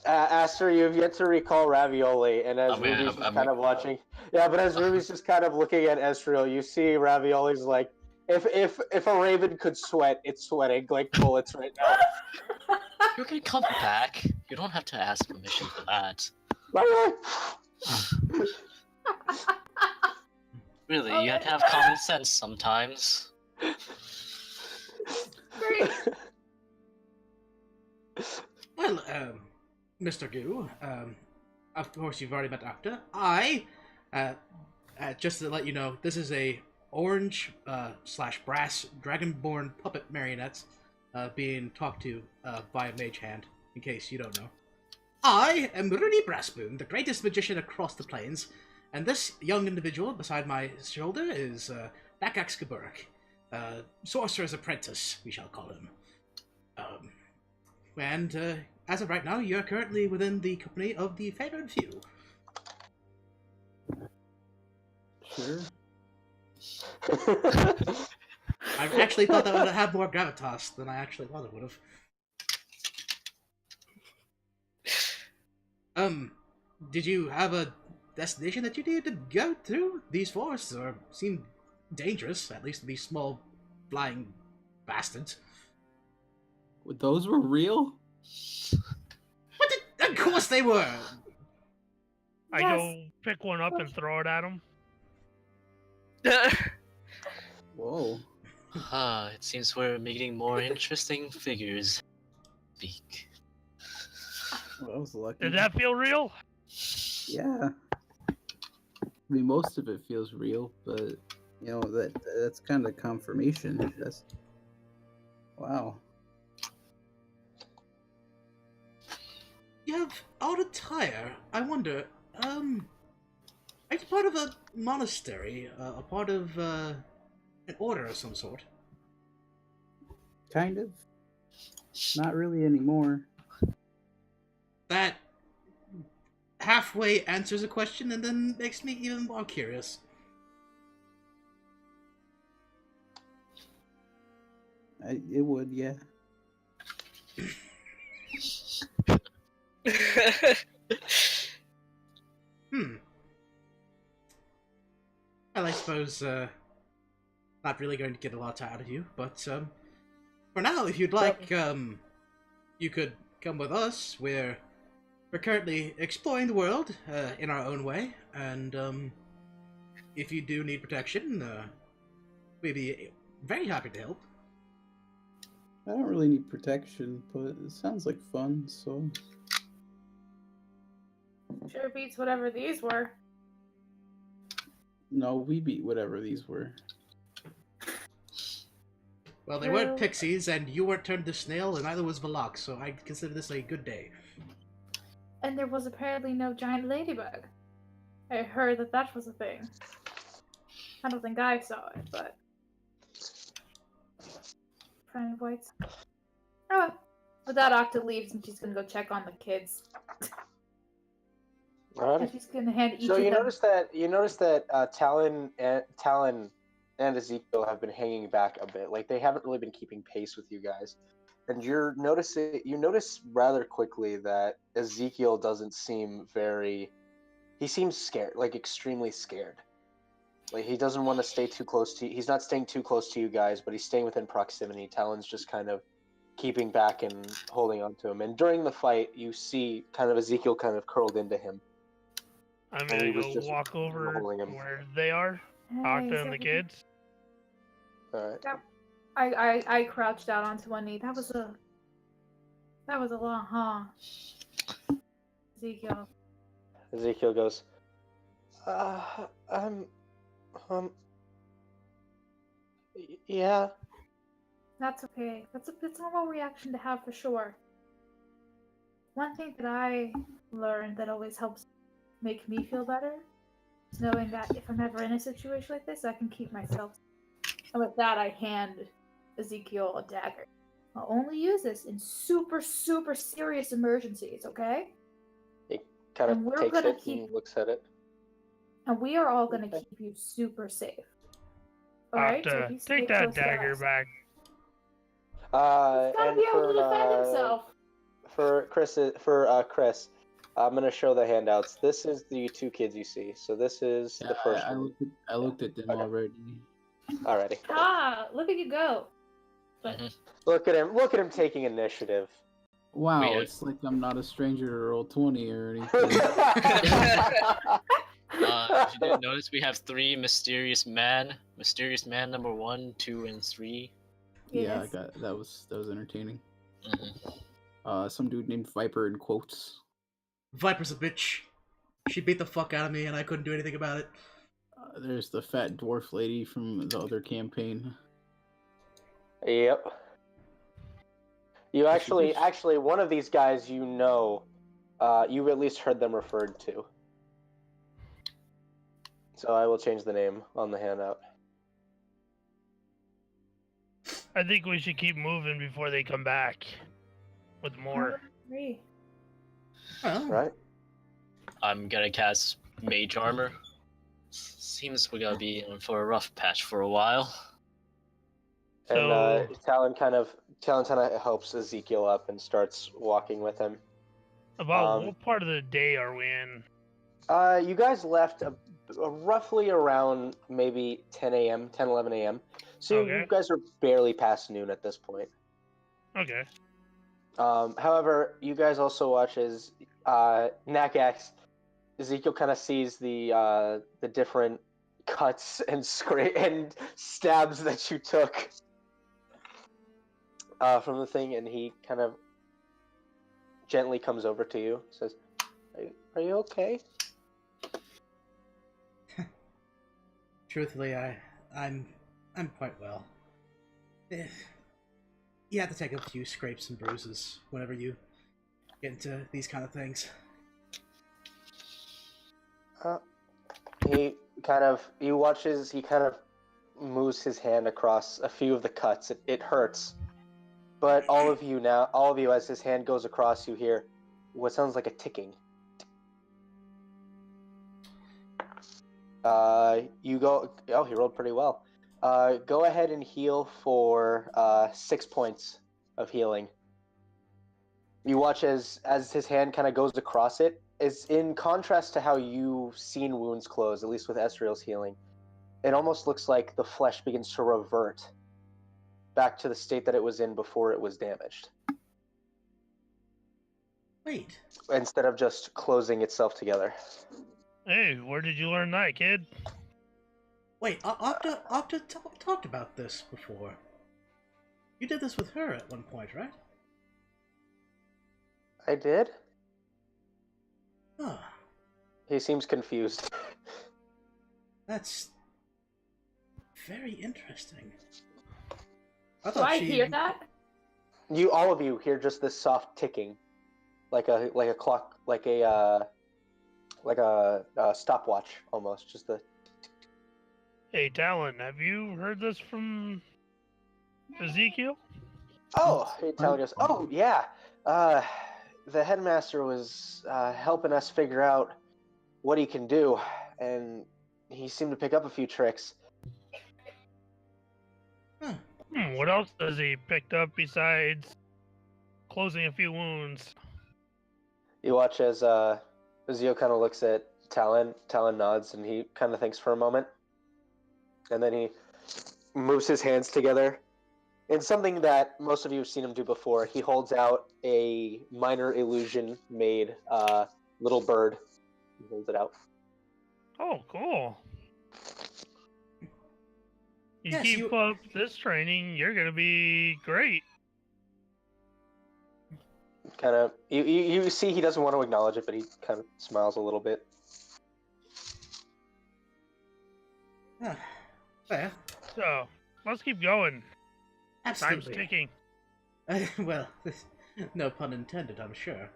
Aster, you've yet to recall Ravioli, and as Ruby's just kind of watching, yeah, but as Ruby's just kind of looking at Esriel, you see Ravioli's like, if a raven could sweat, it's sweating like bullets right now. You can come back. You don't have to ask permission for that. Really, you have to have common sense sometimes. Great. Well, Mr. Goo, of course you've already met Doctor. Just to let you know, this is a orange slash brass dragonborn puppet marionettes being talked to by a mage hand, in case you don't know. I am Rooney Brasspoon, the greatest magician across the plains, and this young individual beside my shoulder is Nakax, sorcerer's apprentice, we shall call him. And as of right now, you're currently within the company of the favored few. Sure. I actually thought that would have more gravitas than I actually thought it would have. Did you have a destination that you needed to go to? These forests seem dangerous, at least to these small, flying bastards. Those were real? Of course they were! I Yes. go pick one up and throw it at him. Whoa. It seems we're meeting more interesting figures. Speak. Well, that was lucky. Did that feel real? Yeah. I mean, most of it feels real, but you know that's kind of confirmation. That's wow. You have odd attire. I wonder, are you part of a monastery? A part of, an order of some sort? Kind of. Not really anymore. That halfway answers a question and then makes me even more curious. It would, yeah. Well, I suppose, not really going to get a lot out of you, but, for now, if you'd like, you could come with us. We're currently exploring the world, in our own way, and, if you do need protection, we'd be very happy to help. I don't really need protection, but it sounds like fun, so... Sure beats whatever these were. No, we beat whatever these were. Well, they weren't pixies, and you weren't turned to snail, and neither was Valak, so I consider this a good day. And there was apparently no giant ladybug. I heard that was a thing. I don't think I saw it, but... Friend of White's. Oh well. With that, Octa leaves and she's gonna go check on the kids. Alright. And she's gonna hand each So of you them... notice that Talon and Ezekiel have been hanging back a bit. Like they haven't really been keeping pace with you guys. And you notice rather quickly that Ezekiel doesn't seem he seems scared, like extremely scared. Like he doesn't want to stay too close to he's not staying too close to you guys, but he's staying within proximity. Talon's just kind of keeping back and holding on to him. And during the fight, you see kind of Ezekiel kind of curled into him. I'm And he gonna was go just walk over holding him. where they are, Octa and the kids. Alright. I crouched out onto one knee. That was a long, huh? Ezekiel goes, yeah. That's okay. That's a normal reaction to have for sure. One thing that I learned that always helps make me feel better is knowing that if I'm ever in a situation like this, I can keep myself. And with that, I hand Ezekiel a dagger. I'll only use this in super, super serious emergencies, okay? He kind And of we're takes gonna it and looks at it. And we are all gonna Okay. keep you super safe. Alright? So Octa, you stay take that close to dagger us. back. He's gotta And be able to defend himself. for Chris, I'm gonna show the handouts. This is the two kids you see. So this is the first I one. looked at them Okay. already. Alrighty. Ah, look at you go. But Look at him taking initiative. Wow, Weird. it's like I'm not a stranger to roll 20 or anything. If you didn't notice, we have three mysterious man number 1, 2, and 3. Yeah, I Yes. got that was entertaining. Mhm. Some dude named Viper in quotes. Viper's a bitch. She beat the fuck out of me, and I couldn't do anything about it. There's the fat dwarf lady from the other campaign. Yep. You Is she bitch? actually, one of these guys you know, you at least heard them referred to. So I will change the name on the handout. I think we should keep moving before they come back with more. Agree. Well, Right? I'm gonna cast Mage Armor. Seems we're gonna be in for a rough patch for a while. And So, Talon kind of helps Ezekiel up and starts walking with him. about what part of the day are we in? You guys left roughly around maybe 10 a.m., 10, 11 a.m. So Okay. you guys are barely past noon at this point. Okay. However, you guys also watch as Nakax, Ezekiel kind of sees the different cuts and and stabs that you took from the thing, and he kind of gently comes over to you, says, "Are you okay?" truthfully, I'm quite well. You have to take a few scrapes and bruises whenever you get into these kind of things. He kind of moves his hand across a few of the cuts. It hurts, but all of you, as his hand goes across, you hear what sounds like a ticking. You go. Oh, he rolled pretty well. Go ahead and heal for 6 points of healing. You watch as his hand kind of goes across it. Is in contrast to how you've seen wounds close, at least with Esriel's healing. It almost looks like the flesh begins to revert back to the state that it was in before it was damaged, Wait, instead of just closing itself together. Hey, where did you learn that, kid? wait, Octa talked about this before. You did this with her at one point, right? I did? Oh, He seems confused. that's very interesting. Do I hear that? All of you hear just this soft ticking, like a clock, like a stopwatch almost. Just the. Hey, Talon, have you heard this from Ezekiel? Oh, hey, Talon goes. Oh yeah, the headmaster was helping us figure out what he can do, and he seemed to pick up a few tricks. Huh. What else has he picked up besides closing a few wounds? You watch as Zio kind of looks at Talon. Talon nods, and he kind of thinks for a moment, and then he moves his hands together in something that most of you have seen him do before. He holds out a minor illusion made little bird. He holds it out. Oh, cool. You Yes, keep up this training, you're gonna be great. Kind of, you see he doesn't want to acknowledge it, but he kind of smiles a little bit. Ah, well, So, let's keep going. Time's absolutely. ticking. Well, no pun intended, I'm sure.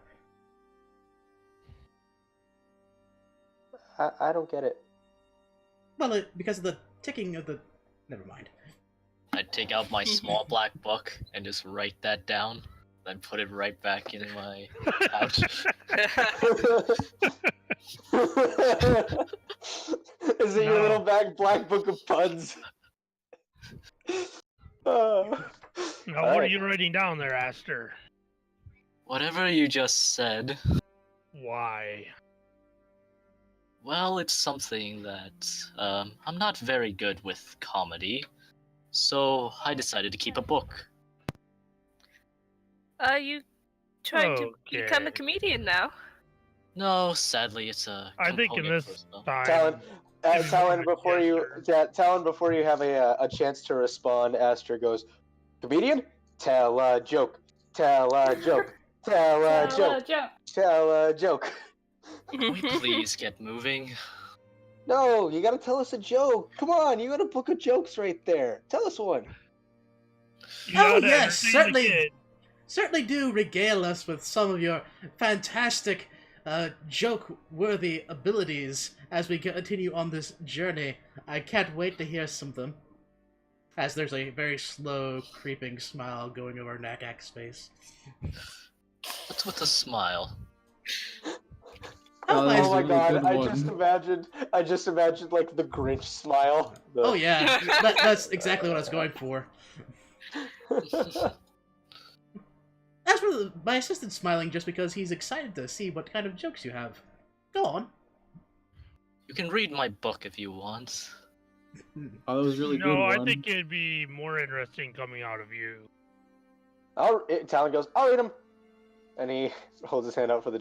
I don't get it. Well, because of the ticking of the... Never mind. I take out my small black book and just write that down, then put it right back in my pouch. Is it your little black book of puns? Now, what are Alright. you writing down there, Aster? Whatever you just said, Why? well, it's something that I'm not very good with comedy, so I decided to keep a book. Are you trying to become a Okay. comedian now? No, sadly, it's a I think in component this for spell. time, Talon, Give him a before you have a chance to respond, Aster goes, Comedian? Tell a joke. Tell a joke. Tell a joke. Tell a joke. Can we please get moving? No, you gotta tell us a joke. Come on, you got a book of jokes right there. Tell us one. You Oh, gotta yes, entertain the certainly. kid. Certainly do regale us with some of your fantastic, joke-worthy abilities as we continue on this journey. I can't wait to hear some of them. As there's a very slow, creeping smile going over Nakax's face. What's with the smile? Oh, that Oh was my a really god, good I just imagined like the Grinch smile. Oh yeah, that's exactly what I was going for. As for my assistant smiling just because he's excited to see what kind of jokes you have. Go on. You can read my book if you want. Oh, that was really good No, I one. think it'd be more interesting coming out of you. Talon goes, I'll read him. And he holds his hand out for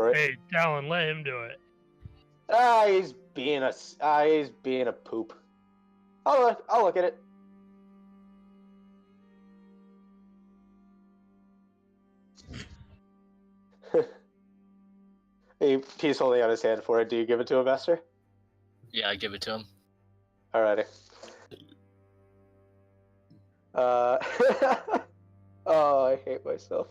it. Hey, Talon, let him do it. He's being a poop. I'll look at it. He's holding out his hand for it. Do you give it to him, Master? Yeah, I give it to him. Alrighty. Oh, I hate myself.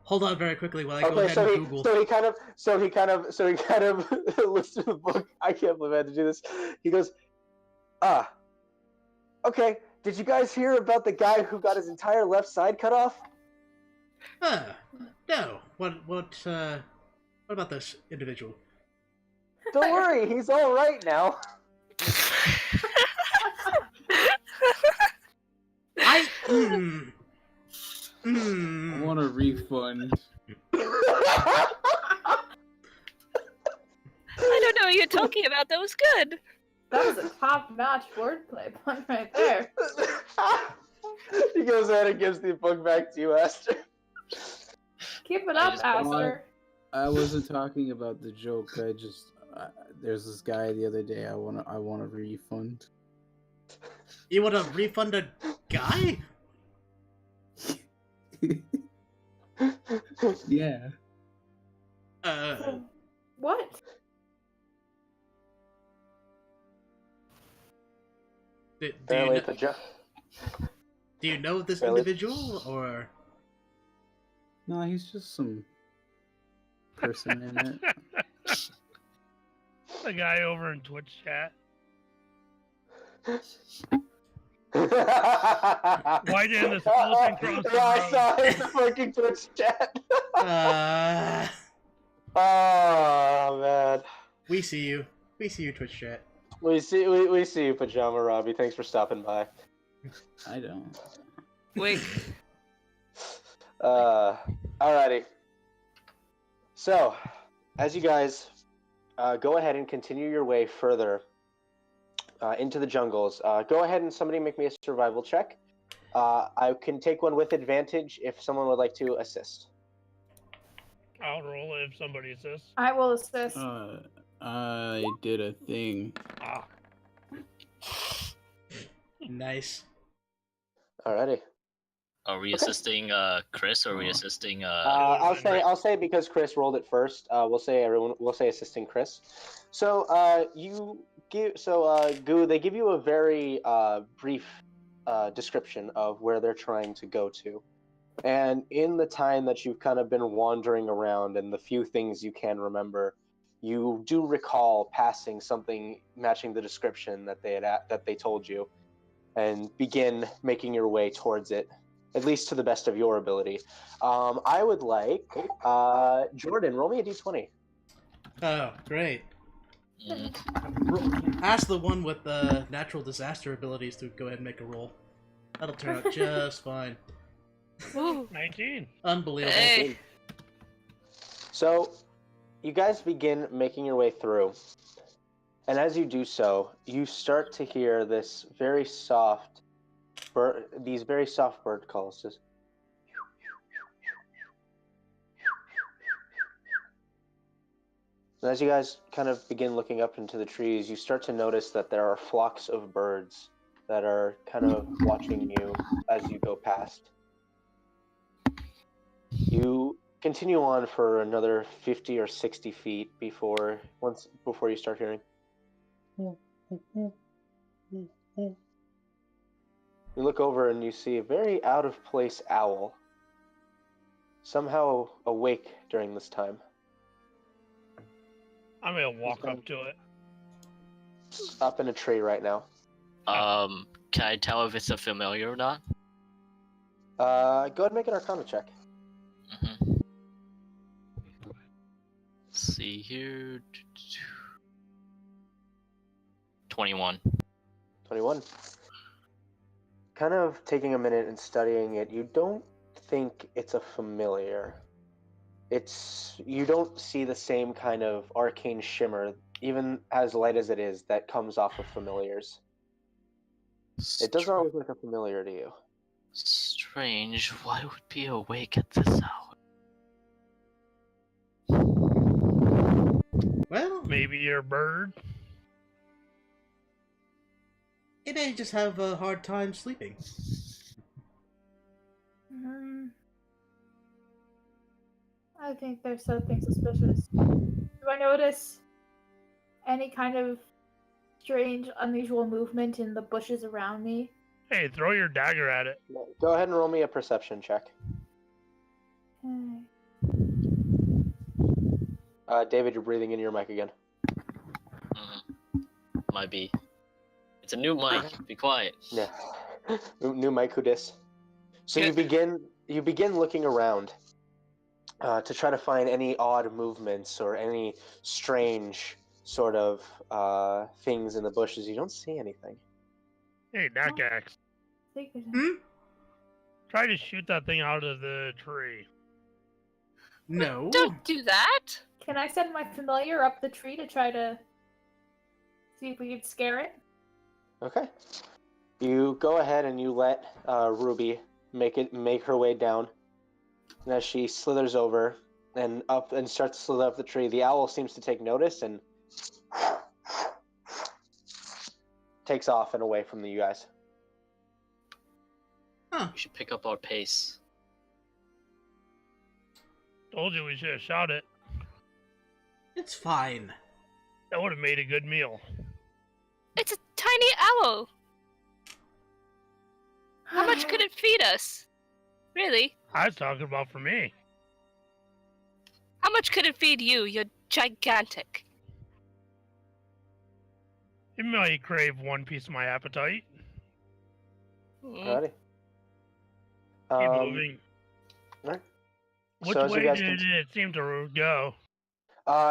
Hold on very quickly while I go Okay, ahead and Google. so he kind of looks through the book. I can't believe I had to do this. He goes, okay. Did you guys hear about the guy who got his entire left side cut off? No. What about this individual? Don't worry, he's all right now. I want a refund. I don't know what you're talking about. That was good. That was a top-notch wordplay point right there. He goes ahead and gives the book back to you, Aster. Keep it I up, just- Aster. I wasn't talking about the joke. There's this guy the other day. I want a refund. You want to refund a guy? Yeah. What? Do you know this Really? individual, or? No, he's just some person in it. The guy over in Twitch chat. Why didn't the skeleton cross the I road? saw it in the fucking Twitch chat. Oh man. We see you. We see you, Twitch chat. We see you, Pajama Robbie. Thanks for stopping by. I don't. Wink. Alrighty. So, as you guys go ahead and continue your way further into the jungles, go ahead and somebody make me a survival check. I can take one with advantage if someone would like to assist. I'll roll it if somebody assists. I will assist. I did a thing. Ah, Nice. Alrighty. Are we assisting Chris or are we assisting I'll say because Chris rolled it first. We'll say assisting Chris. So Goo, they give you a very brief description of where they're trying to go to. And in the time that you've kind of been wandering around and the few things you can remember, you do recall passing something matching the description that they told you, and begin making your way towards it, at least to the best of your ability. I would like Jordan, roll me a d20. Oh, great. Mhm. Ask the one with the natural disaster abilities to go ahead and make a roll. That'll turn out just fine. Ooh. 19. Unbelievable. Hey. So, you guys begin making your way through, and as you do so, you start to hear these very soft bird calls. Just. And as you guys kind of begin looking up into the trees, you start to notice that there are flocks of birds that are kind of watching you as you go past. You continue on for another 50 or 60 feet before you start hearing. You look over and you see a very out of place owl, somehow awake during this time. I'm gonna walk up to it. Up in a tree right now. Can I tell if it's a familiar or not? Go ahead and make an Arcana check. Mm-hmm. Let's see here. 21. 21. Kind of taking a minute and studying it, you don't think it's a familiar. You don't see the same kind of arcane shimmer, even as light as it is, that comes off of familiars. It does not look like a familiar to you. Strange. Why would be awake at this hour? Well, Maybe you're a bird. it may just have a hard time sleeping. I think there's something suspicious. Do I notice any kind of strange, unusual movement in the bushes around me? Hey, throw your dagger at it. Go ahead and roll me a perception check. Okay. David, you're breathing into your mic again. Might be. It's a new mic. Be quiet. Yeah. New mic, who dis? So you begin looking around to try to find any odd movements or any strange sort of things in the bushes. You don't see anything. Hey, Nakax. Try to shoot that thing out of the tree. No. Don't do that. Can I send my familiar up the tree to try to see if we can scare it? Okay. You go ahead and you let Ruby make her way down. And as she slithers over and up and starts to slither up the tree, the owl seems to take notice and takes off and away from you guys. Huh. We should pick up our pace. Told you we should have shot it. It's fine. That would have made a good meal. It's a tiny owl. How much could it feed us? Really? I was talking about for me. How much could it feed you? You're gigantic. It might crave one piece of my appetite. Alrighty. Keep moving. Alright. Which So as you way guys did it seem to go?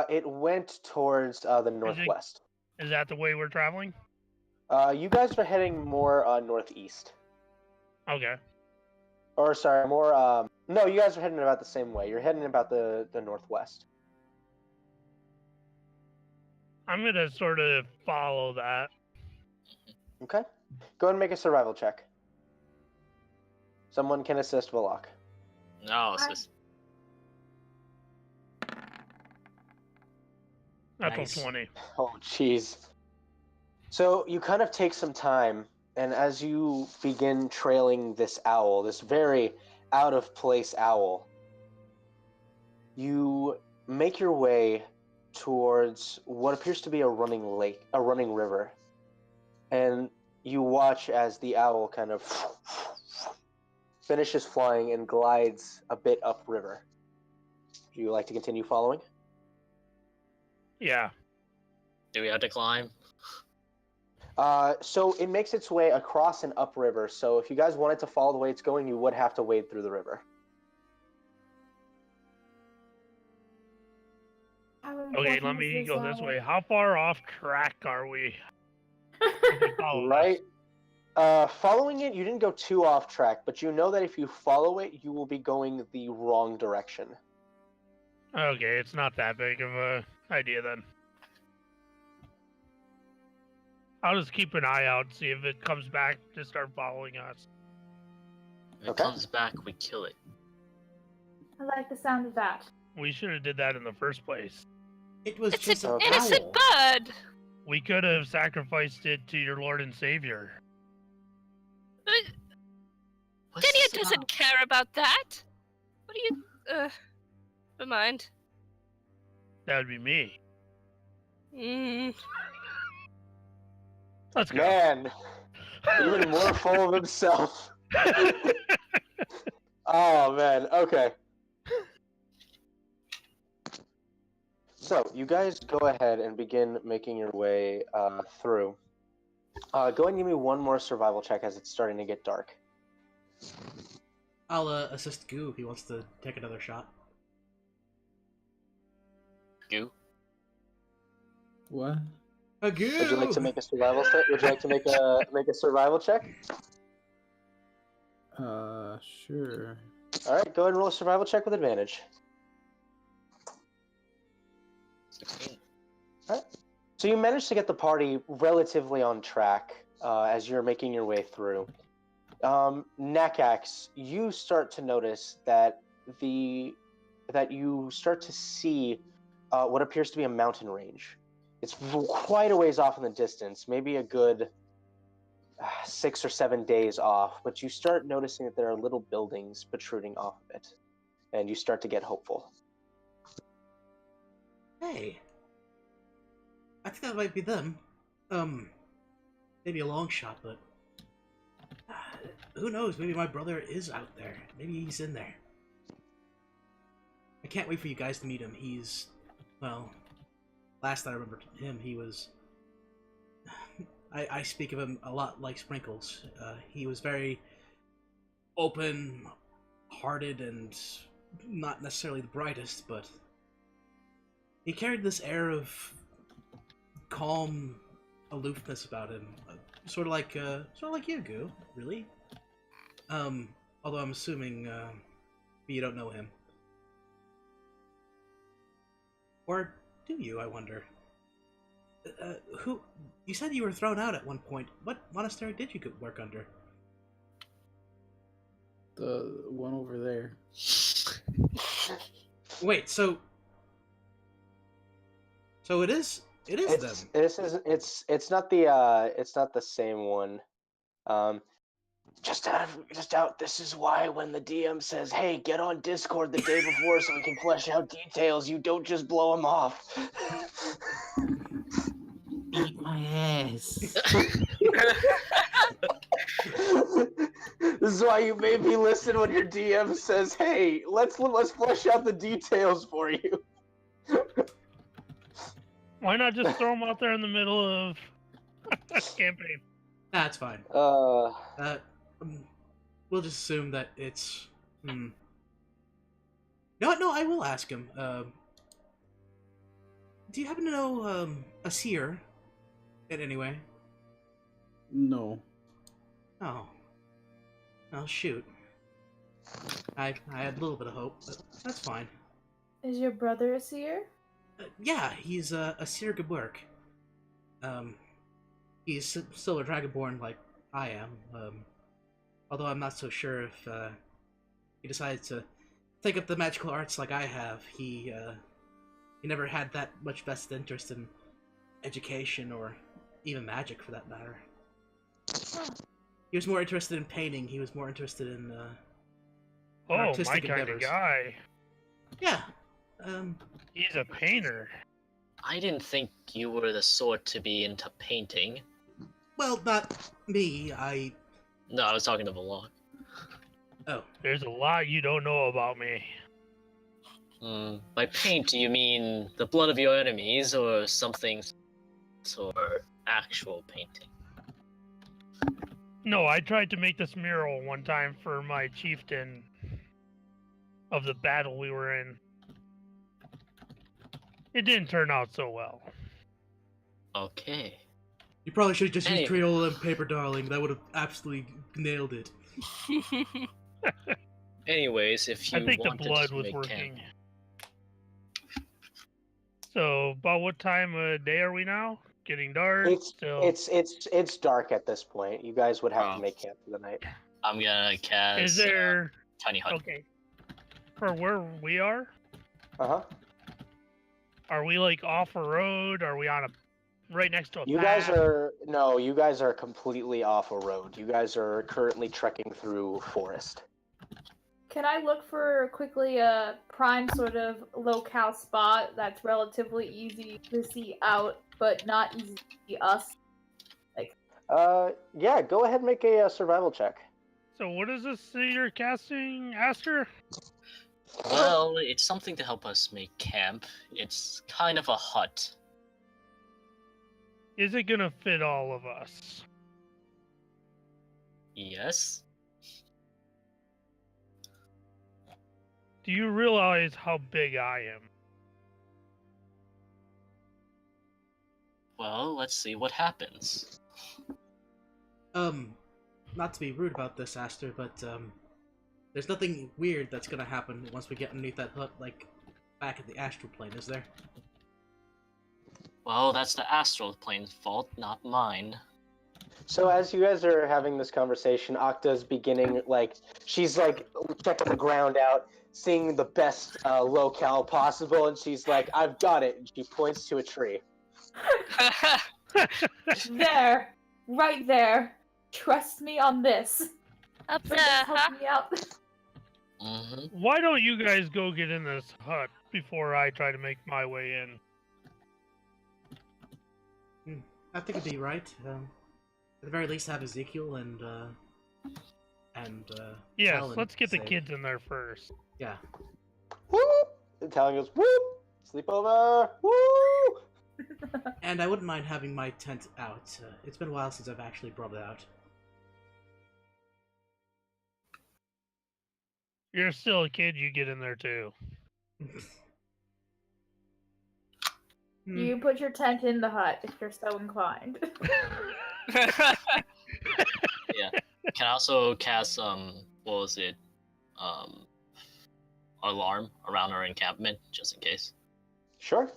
It went towards the northwest. Is that the way we're traveling? You guys are heading more northeast. Okay. Or sorry, more no, you guys are heading about the same way. You're heading about the northwest. I'm gonna sort of follow that. Okay. Go ahead and make a survival check. Someone can assist Valak. No, it's just... That's Nice. 20. Oh, jeez. So you kind of take some time, and as you begin trailing this owl, this very out-of-place owl, you make your way towards what appears to be a running lake, a running river. And you watch as the owl kind of finishes flying and glides a bit upriver. Do you like to continue following? Yeah. Do we have to climb? So it makes its way across and upriver. So if you guys wanted to follow the way it's going, you would have to wade through the river. Okay, let me go this way. How far off track are we? Right. Following it, you didn't go too off track, but you know that if you follow it, you will be going the wrong direction. Okay, it's not that big of a idea then. I'll just keep an eye out, see if it comes back to start following us. If it Okay. comes back, we kill it. I like the sound of that. We should have did that in the first place. It was It's just an an Okay. innocent owl. bird. We could have sacrificed it to your Lord and Savior. Didier doesn't care about that. What do you? Never mind. That would be me. Mm. Let's go. Man, even more full of himself. Oh man, okay. So you guys go ahead and begin making your way through. Go ahead and give me one more survival check as it's starting to get dark. I'll assist Goo if he wants to take another shot. Goo? What? A Goo! Would you like to make a survival check? Would you like to make a survival check? Sure. All right, go ahead and roll a survival check with advantage. 16. So you managed to get the party relatively on track as you're making your way through. Nakax, you start to notice that you start to see what appears to be a mountain range. It's quite a ways off in the distance, maybe a good 6 or 7 days off, but you start noticing that there are little buildings protruding off of it, and you start to get hopeful. Hey. I think that might be them. Maybe a long shot, but... who knows, maybe my brother is out there. Maybe he's in there. I can't wait for you guys to meet him. He's... well... last I remember him, he was... I speak of him a lot like Sprinkles. He was very open-hearted and not necessarily the brightest, but he carried this air of calm aloofness about him, sort of like you, Goo, really. Although I'm assuming you don't know him, or do you? I wonder. Who? You said you were thrown out at one point. What monastery did you work under? The one over there. Wait, so it is them. It's not the same one. Just out. This is why when the DM says, "Hey, get on Discord the day before so we can flesh out details," you don't just blow them off. Eat my ass. This is why you made me listen when your DM says, "Hey, let's flesh out the details for you." Why not just throw them out there in the middle of campaign? That's fine. Uh, We'll just assume that it's. No, I will ask him. Do you happen to know a seer? In any way? No. Oh. Oh shoot. I had a little bit of hope, but that's fine. Is your brother a seer? Yeah, he's a seer Geburg. He's still a dragonborn like I am. Although I'm not so sure if he decides to take up the magical arts like I have. He never had that much vested interest in education or even magic, for that matter. He was more interested in painting. He was more interested in Oh, my artistic kind of endeavors. guy. Yeah. He's a painter. I didn't think you were the sort to be into painting. Well, not me. No, I was talking to Valon. Oh. There's a lot you don't know about me. By paint, do you mean the blood of your enemies, or something, or actual painting? No, I tried to make this mural one time for my chieftain of the battle we were in. It didn't turn out so well. Okay. You probably should have just Anyway. used Crayola and paper, darling. That would have absolutely nailed it. Anyways, if you I think the wanted blood to was make working. So, about what time of day are we now? Getting dark? It's dark at this point. You guys would have Oh. to make camp for the night. I'm gonna cast Is there... Tiny Hut. Okay. For where we are? Uh huh. Are we like off a road? Are we on a right next to a You path. you guys are completely off a road. You guys are currently trekking through forest. Can I look for quickly a prime sort of locale spot that's relatively easy to see out, but not easy to see us? Yeah, go ahead and make a survival check. So what is this you're casting, Aster? Well, it's something to help us make camp. It's kind of a hut. Is it gonna fit all of us? Yes? Do you realize how big I am? Well, let's see what happens. Not to be rude about this, Aster, but there's nothing weird that's gonna happen once we get underneath that hut, like back in the astral plane, is there? Well, that's the astral plane's fault, not mine. So as you guys are having this conversation, Octa's beginning, she's checking the ground out, seeing the best locale possible, and she's like, I've got it, and she points to a tree. There! Right there! Trust me on this. Up For there, this, huh? help me out. Mm-hmm. Why don't you guys go get in this hut before I try to make my way in? I think it'd be right. At the very least, have Ezekiel and Yes, Talon let's get the safe. kids in there first. Yeah. Whoop! And Talon goes, whoop! Sleepover! Woo! And I wouldn't mind having my tent out. It's been a while since I've actually brought it out. You're still a kid, you get in there too. You put your tent in the hut if you're so inclined. Yeah. Can I also cast, alarm around our encampment, just in case? Sure.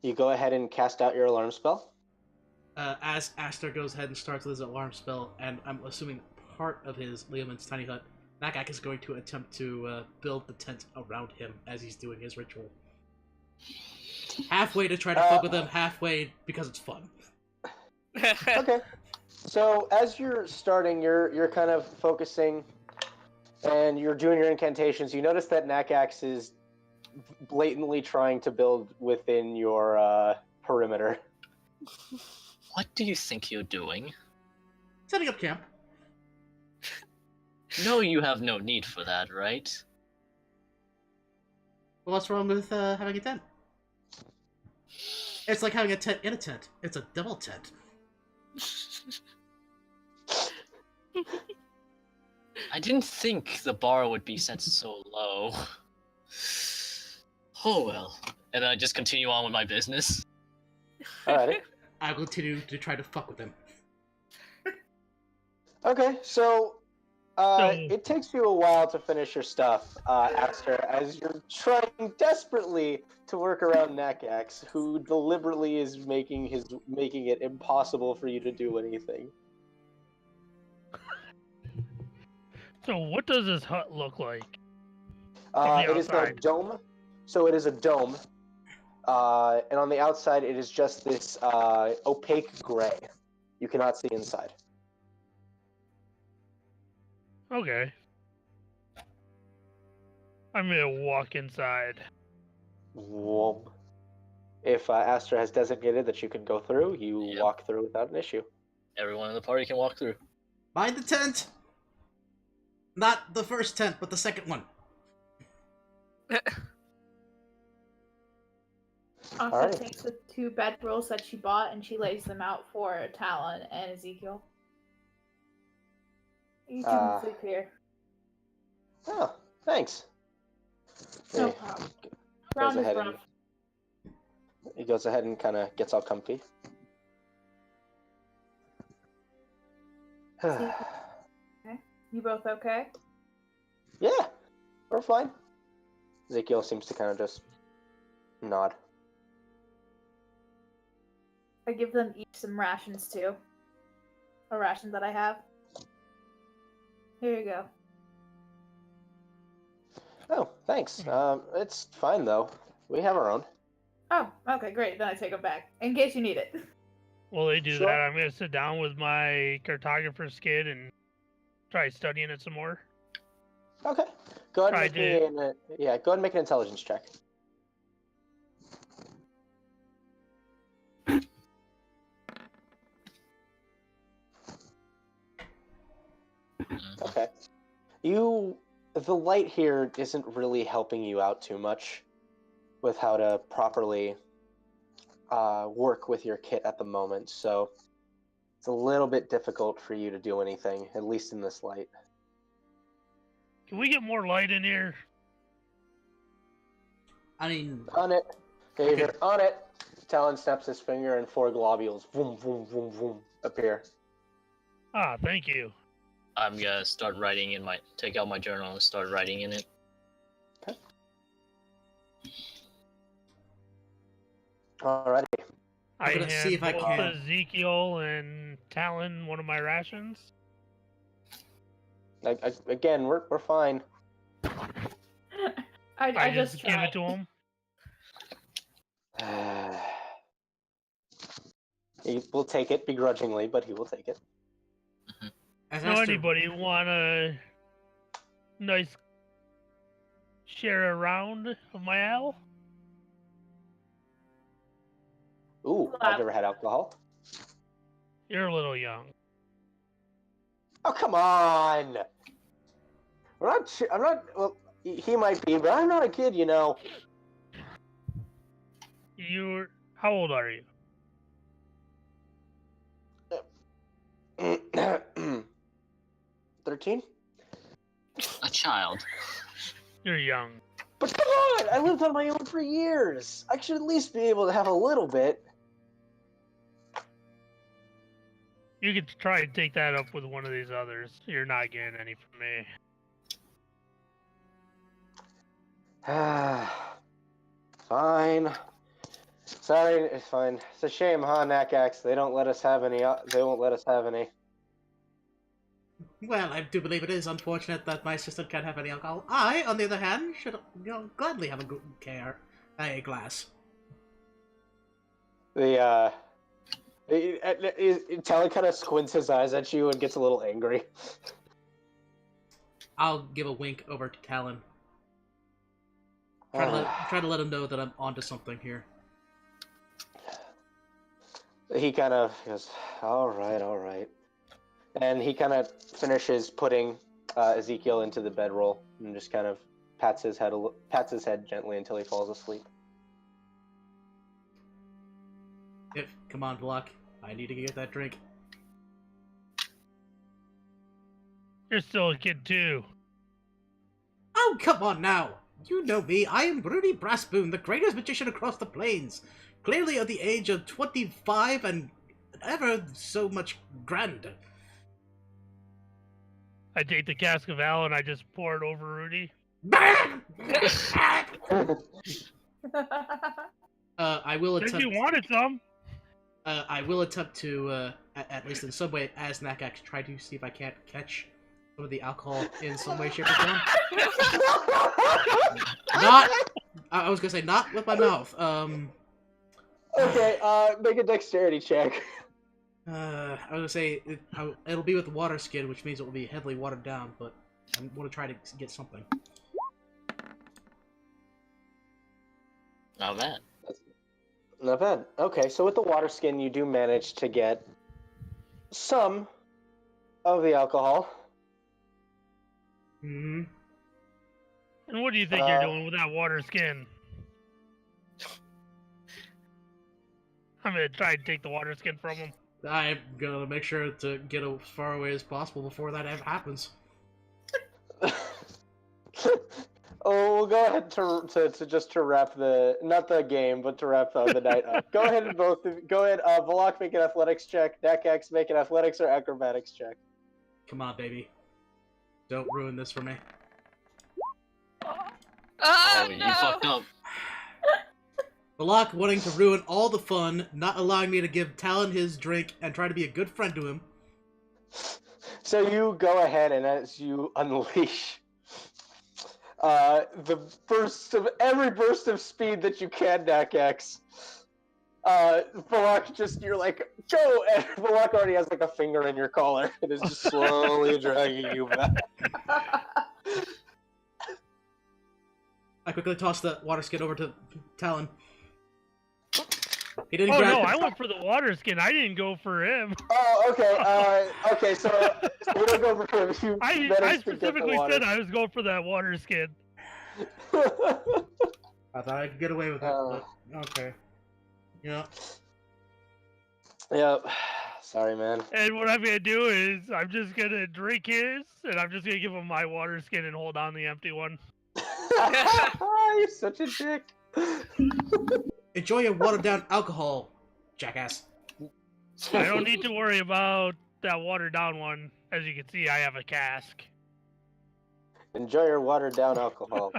You go ahead and cast out your alarm spell. As Aster goes ahead and starts with his alarm spell, and I'm assuming part of his Leoman's tiny hut, Nakax is going to attempt to build the tent around him as he's doing his ritual. Halfway to try to fuck with him, halfway because it's fun. Okay. So as you're starting, you're kind of focusing, and you're doing your incantations. You notice that Nakax is blatantly trying to build within your perimeter. What do you think you're doing? Setting up camp. No, you have no need for that, right? Well, what's wrong with having a tent? It's like having a tent in a tent. It's a double tent. I didn't think the bar would be set so low. Oh well. And I just continue on with my business. Alrighty. I'll continue to try to fuck with him. Okay, so it takes you a while to finish your stuff, Aster, as you're trying desperately to work around Nakax, who deliberately is making it impossible for you to do anything. So what does this hut look like? From the It is a outside. dome. So it is a dome, and on the outside it is just this opaque gray. You cannot see inside. Okay. I'm gonna walk inside. Whoop. If Aster has designated that you can go through, you Yep. walk through without an issue. Everyone in the party can walk through. Mind the tent! Not the first tent, but the second one. Asta Alright. takes the 2 bedrolls that she bought and she lays them out for Talon and Ezekiel. You two can sleep here. Oh, thanks. No He problem. goes Ground is ahead and rough. he goes ahead and kind of gets all comfy. You both okay? Yeah, we're fine. Ezekiel seems to kind of just nod. I give them each some rations too. A ration that I have. Here you go. Oh, thanks. It's fine though. We have our own. Oh, okay, great. Then I take them back in case you need it. While they do Sure. that, I'm gonna sit down with my cartographer's kit and try studying it some more. Okay. Go ahead Try and make to- me go ahead and make an intelligence check. Okay. The light here isn't really helping you out too much with how to properly work with your kit at the moment, so it's a little bit difficult for you to do anything, at least in this light. Can we get more light in here? I mean, On it. Okay, Okay. on it. Talon snaps his finger and 4 globules, boom, boom, boom, boom, appear. Ah, thank you. I'm gonna start writing in take out my journal and start writing in it. Alrighty. I gonna see if I both can. Ezekiel and Talon one of my rations. Again, we're fine. I just give tried. it to him. He will take it begrudgingly, but he will take it. as Know has to- anybody want a nice share around of my ale? Ooh, I've never had alcohol. You're a little young. Oh, come on! I'm not. Well, he might be, but I'm not a kid, you know. How old are you? 13? A child. You're young. But come on! I lived on my own for years. I should at least be able to have a little bit. You could try and take that up with one of these others. You're not getting any from me. Fine. Sorry, it's fine. It's a shame, huh, Nakax? They don't let us have any. They won't let us have any. Well, I do believe it is unfortunate that my sister can't have any alcohol. I, on the other hand, should gladly have a glass. Talon kind of squints his eyes at you and gets a little angry. I'll give a wink over to Talon. Try to let him know that I'm onto something here. He kind of goes, all right. And he kind of finishes putting Ezekiel into the bedroll and just kind of pats his head gently until he falls asleep. Come on, Block. I need to get that drink. You're still a kid too. Oh, come on now! You know me, I am Broody Brassboon, the greatest magician across the plains. Clearly at the age of 25 and ever so much grand. I take the cask of ale and I just pour it over Rudy. I will If attempt. you wanted some. I will attempt to, at least in some way, as Nakax, try to see if I can't catch some of the alcohol in some way, shape, or form. I was gonna say not with my mouth. Okay, make a dexterity check. I was gonna say it'll be with the water skin, which means it will be heavily watered down. But I want to try to get something. Not bad. Not bad. Okay, so with the water skin, you do manage to get some of the alcohol. Hmm. And what do you think you're doing with that water skin? I'm gonna try and take the water skin from him. I'm gonna make sure to get as far away as possible before that ever happens. Oh, we'll go ahead to just to wrap not the game, but to wrap the night up. Go ahead and Volok, make an athletics check. Nakax, make an athletics or acrobatics check. Come on, baby. Don't ruin this for me. Oh, No. you fucked up. Balak wanting to ruin all the fun, not allowing me to give Talon his drink, and try to be a good friend to him. So you go ahead and as you unleash every burst of speed that you can, Nakax. Balak you're like, go! And Balak already has like a finger in your collar and is just slowly dragging you back. I quickly tossed the water skin over to Talon. He didn't Oh grab no, I went for the water skin. I didn't go for him. Oh, okay. Okay, so we don't go for him. You I managed to get the specifically water. said I was going for that water skin. I thought I could get away with it, but okay. Yeah. Yep. Sorry, man. And what I'm gonna do is I'm just gonna drink his, and I'm just gonna give him my water skin and hold on the empty one. You're such a dick. Enjoy your watered down alcohol, jackass. I don't need to worry about that watered down one. As you can see, I have a cask. Enjoy your watered down alcohol.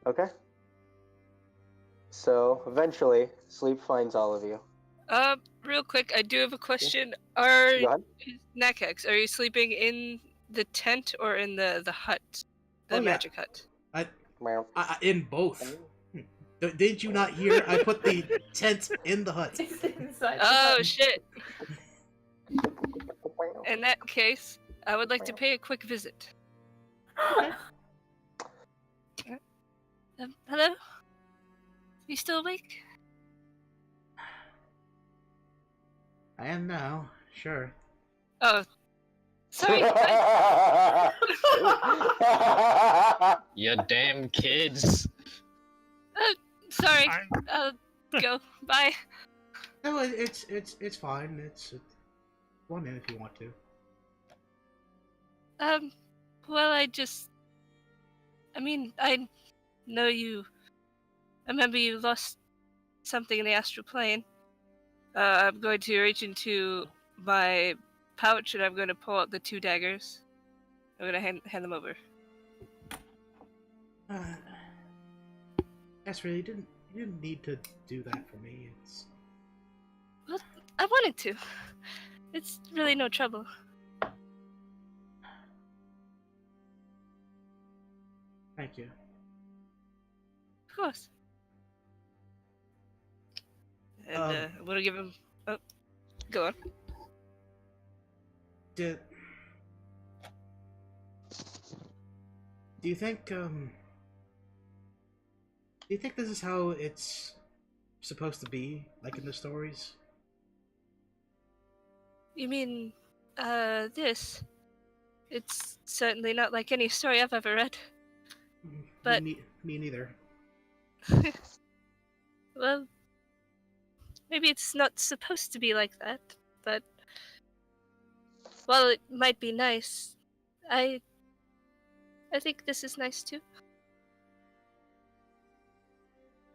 Okay. So eventually, sleep finds all of you. Real quick, I do have a question. Are Go ahead. Nakax, are you sleeping in the tent or in the hut, the Oh, yeah. magic hut? Meow. In both. Didn't you not hear? I put the tent in the hut. It's inside. Oh shit! In that case, I would like to pay a quick visit. Hello? You still awake? I am now, sure. Oh, sorry. You damn kids. Sorry. I'm- I'll go. Bye. No, it's fine. It's one in if you want to. Well, I know you. I remember you lost something in the astral plane. I'm going to reach into my pouch and I'm going to pull out the 2 daggers. I'm going to hand them over. Ezra, you didn't need to do that for me. It's I wanted to. It's really no trouble. thank you. Of course. And I'm going to give him. Oh, go on. Do you think this is how it's supposed to be, like in the stories? You mean, this? It's certainly not like any story I've ever read. But- me neither. Well, maybe it's not supposed to be like that, but while it might be nice, I think this is nice too.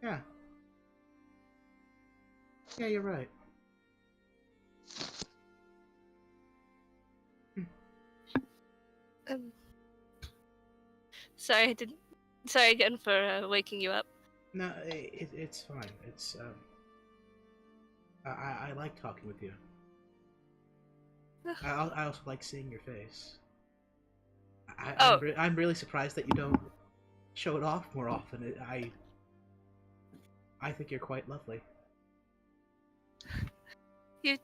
Yeah. Yeah, you're right. Sorry again for waking you up. No, it's fine. It's I like talking with you. I also like seeing your face. I'm really surprised that you don't show it off more often. I think you're quite lovely. You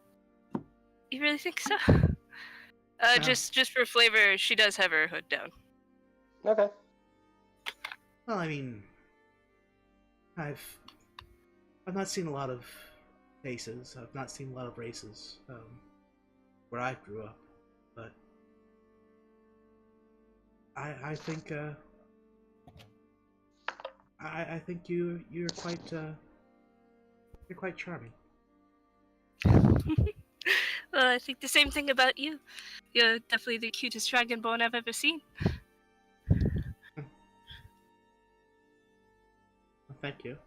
really think so? Just for flavor, she does have her hood down. Okay. Well, I mean, I've not seen a lot of faces. I've not seen a lot of races where I grew up, but I think I think you're quite charming. Well, I think the same thing about you. You're definitely the cutest dragonborn I've ever seen. Well, thank you.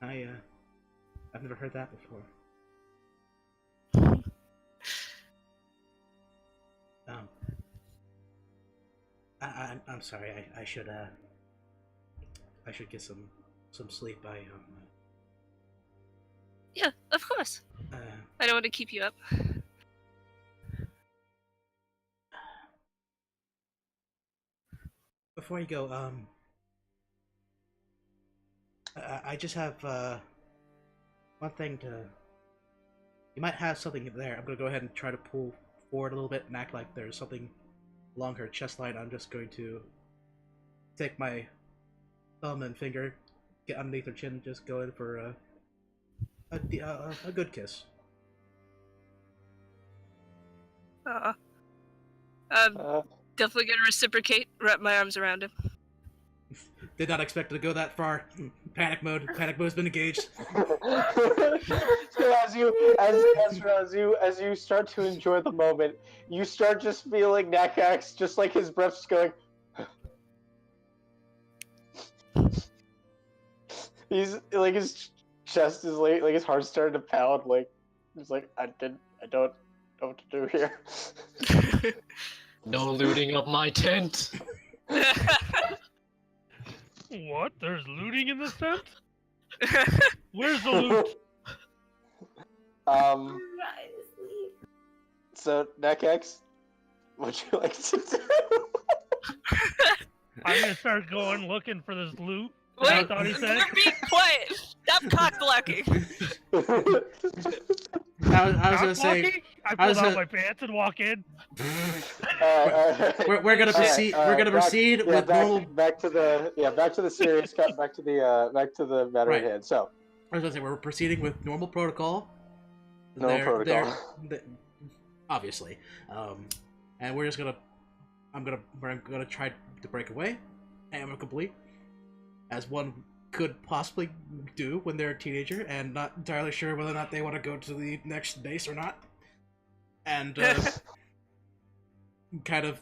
I've never heard that before. I'm sorry. I should get some sleep. Yeah, of course. I don't want to keep you up. before you go, I just have one thing to. You might have something there. I'm gonna go ahead and try to pull forward a little bit and act like there's something along her chest line. I'm just going to take my thumb and finger, get underneath her chin, and just go in for a good kiss. I'm Uh, definitely gonna reciprocate. Wrap my arms around him. Did not expect it to go that far. Panic mode. Panic mode's been engaged. so as you start to enjoy the moment, you start just feeling Nakax, just like his breath's just going. He's like his chest is like his heart's starting to pound. Like he's like I don't know what to do here. No looting of my tent. What? There's looting in this tent? Where's the loot? So Nakax, what'd you like to do? I'm gonna start going looking for this loot. Wait, I thought he said. you're being quiet. Stop cock blocking. I was Cock gonna say blocking? I I was pulled out gonna- my pants and walk in. we're gonna proceed. We're gonna proceed with normal. back to the serious cut. Back to the matter Right. at hand. So I was gonna say we're proceeding with normal protocol. Normal protocol. Obviously, and we're just gonna. We're gonna try to break away, amicably, as one could possibly do when they're a teenager and not entirely sure whether or not they want to go to the next base or not. And kind of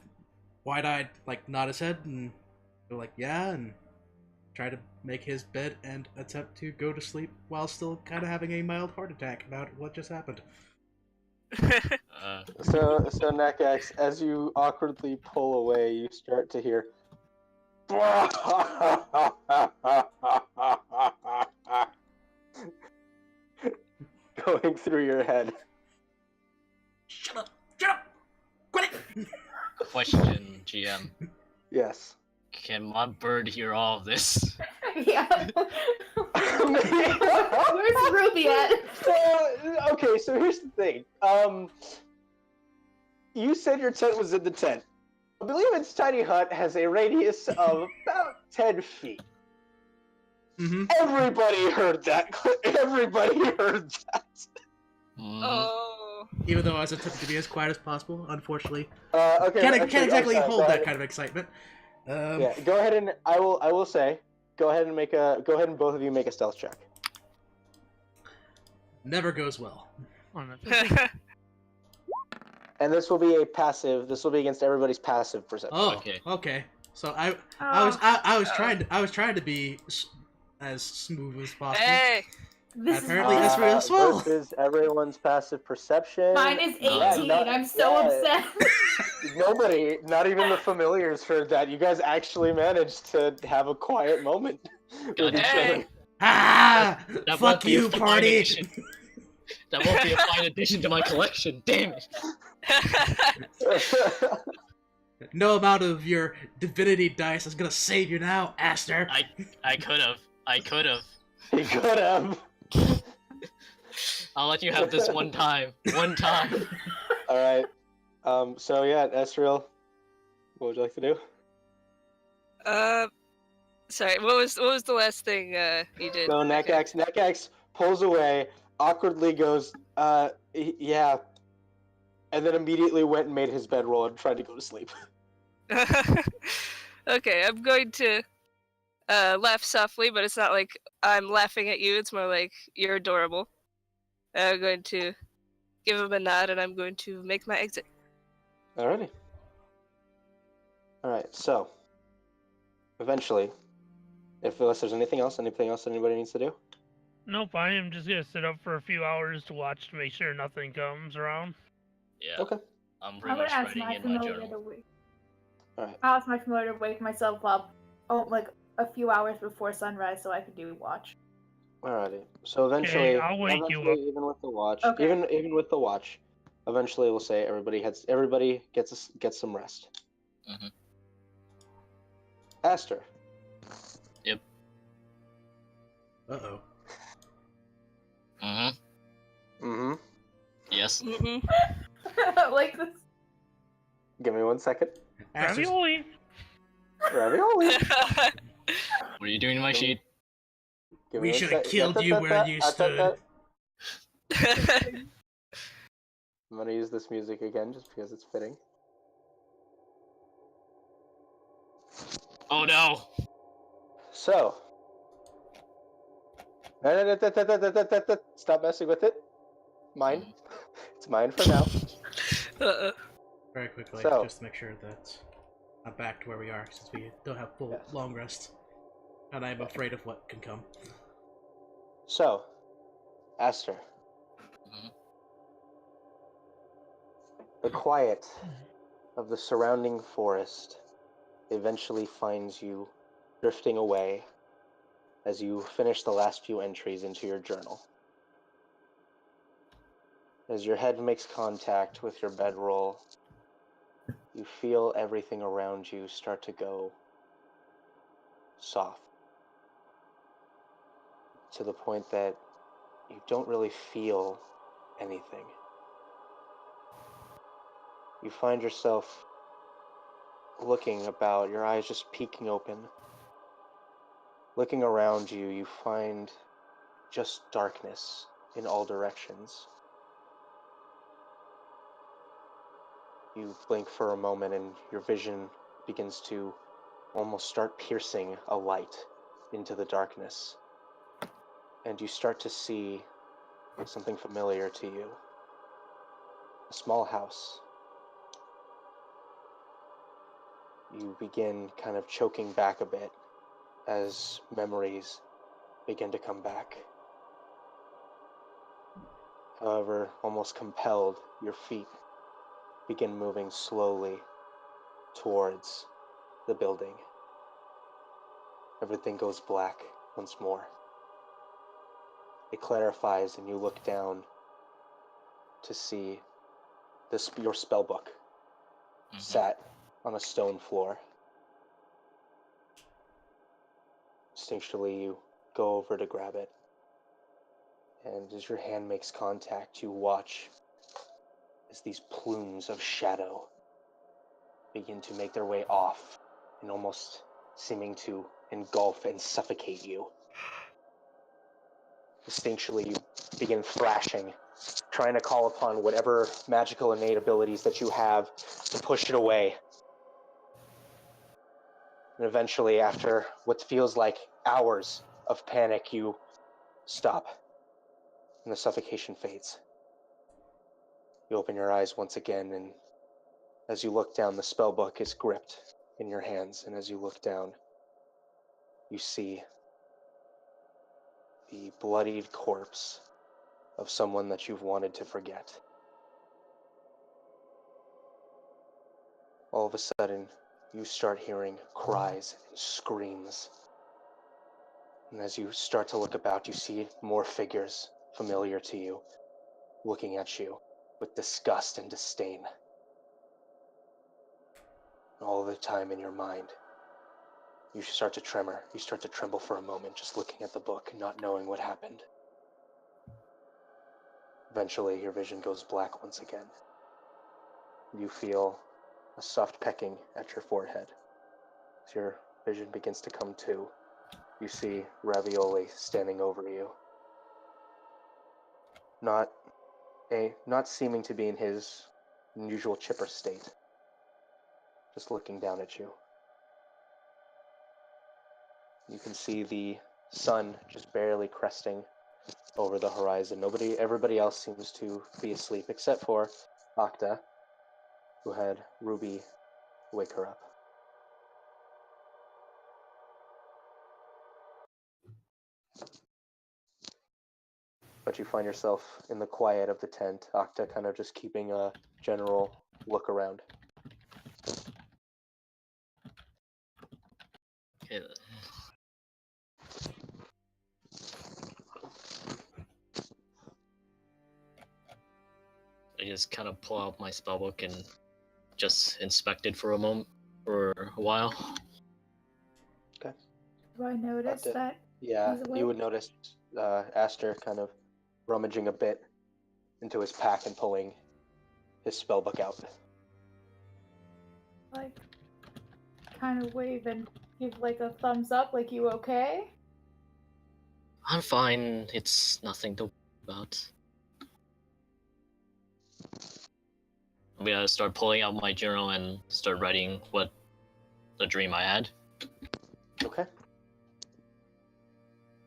wide-eyed, like, nod his head and go like, yeah, and try to make his bed and attempt to go to sleep while still kind of having a mild heart attack about what just happened. So Nakax, as you awkwardly pull away, you start to hear going through your head. Shut up! Shut up! Quit it! Question, GM. Yes. Can my bird hear all of this? Yeah. Where's Ruby at? Okay, so here's the thing. You said your tent was in the tent. I believe its tiny hut has a radius of about 10 feet. Mm-hmm. Everybody heard that. Everybody heard that. Oh. Even though I was attempting to be as quiet as possible, unfortunately, Okay. can't okay, exactly sorry, hold go that ahead. kind of excitement. Yeah, go ahead and I will say, go ahead and both of you make a stealth check. Never goes well. And this will be a passive. This will be against everybody's passive perception. Oh, Okay. okay. So I Oh. was trying to be as smooth as possible. Hey. This Apparently is that's real as well. Versus everyone's passive perception. mine is Yeah, 18. not- I'm so yeah. upset. Nobody, not even the familiars, heard that. You guys actually managed to have a quiet moment with each Hey. Ah! That won't Fuck be a you, fine party! addition. That won't be a fine addition to my collection. Damn it. other. No amount of your divinity dice is gonna save you now, Aster. I could have. He could have. I'll let you have this one time. One time. All right. So yeah, Esriel, what would you like to do? Sorry. What was the last thing you did? So Nakax pulls away, awkwardly goes, yeah, and then immediately went and made his bedroll and tried to go to sleep. Okay, I'm going to laugh softly, but it's not like I'm laughing at you. It's more like you're adorable. I'm going to give him a nod, and I'm going to make my exit. Alrighty. Alright, so eventually, unless there's anything else anybody needs to do? Nope, I am just gonna sit up for a few hours to watch to make sure nothing comes around. Yeah. Okay. I'm I'm pretty gonna much ask writing my in my familiar journal. to wake. Alright. I'll ask my familiar to wake myself up, like a few hours before sunrise, so I can do watch. Alrighty. So eventually, I'll wake you eventually, up. even with the watch, Okay. even with the watch, eventually we'll say everybody gets some rest. Aster. Uh-oh. Mm-hmm. Mm-hmm. Yes. Like this. Give me 1 second. Aster's- Ravioli. Ravioli. What are you doing to my Give me- sheet? Give We me 1 should have sec- killed you where you stood. I'm gonna use this music again just because it's fitting. Oh no! So. Stop messing with it. Mine. It's mine for now. Very quickly, So- just to make sure that I'm back to where we are, since we don't have full Yes. long rest. And I'm afraid of what can come. So, Aster. Mhm. The quiet of the surrounding forest eventually finds you drifting away as you finish the last few entries into your journal. As your head makes contact with your bedroll, you feel everything around you start to go soft. To the point that you don't really feel anything. You find yourself looking about, your eyes just peeking open. Looking around you, you find just darkness in all directions. You blink for a moment and your vision begins to almost start piercing a light into the darkness. And you start to see something familiar to you. A small house. You begin kind of choking back a bit as memories begin to come back. However, almost compelled, your feet begin moving slowly towards the building. Everything goes black once more. It clarifies and you look down to see your spell book sat on a stone floor. Instinctually, you go over to grab it. And as your hand makes contact, you watch as these plumes of shadow begin to make their way off and almost seeming to engulf and suffocate you. Instinctually, you begin thrashing, trying to call upon whatever magical innate abilities that you have to push it away. And eventually, after what feels like hours of panic, you stop, and the suffocation fades. You open your eyes once again, and as you look down, the spellbook is gripped in your hands, and as you look down, you see the bloodied corpse of someone that you've wanted to forget. All of a sudden, you start hearing cries and screams. And as you start to look about, you see more figures familiar to you, looking at you with disgust and disdain. All the time in your mind, you start to tremor. You start to tremble for a moment, just looking at the book, not knowing what happened. Eventually, your vision goes black once again. You feel a soft pecking at your forehead. As your vision begins to come to, you see Ravioli standing over you. Not seeming to be in his usual chipper state. Just looking down at you. You can see the sun just barely cresting over the horizon. Everybody else seems to be asleep except for Octa, who had Ruby wake her up. But you find yourself in the quiet of the tent, Octa kind of just keeping a general look around. Okay. I just kind of pull out my spellbook and just inspect it for a while. Do I notice to- that? Yeah, He's you awake? would notice Aster kind of rummaging a bit into his pack and pulling his spellbook out. Like, kind of wave and give like a thumbs up, like you okay? I'm fine. It's nothing to worry about. I'm gonna start pulling out my journal and start writing what the dream I had. Okay.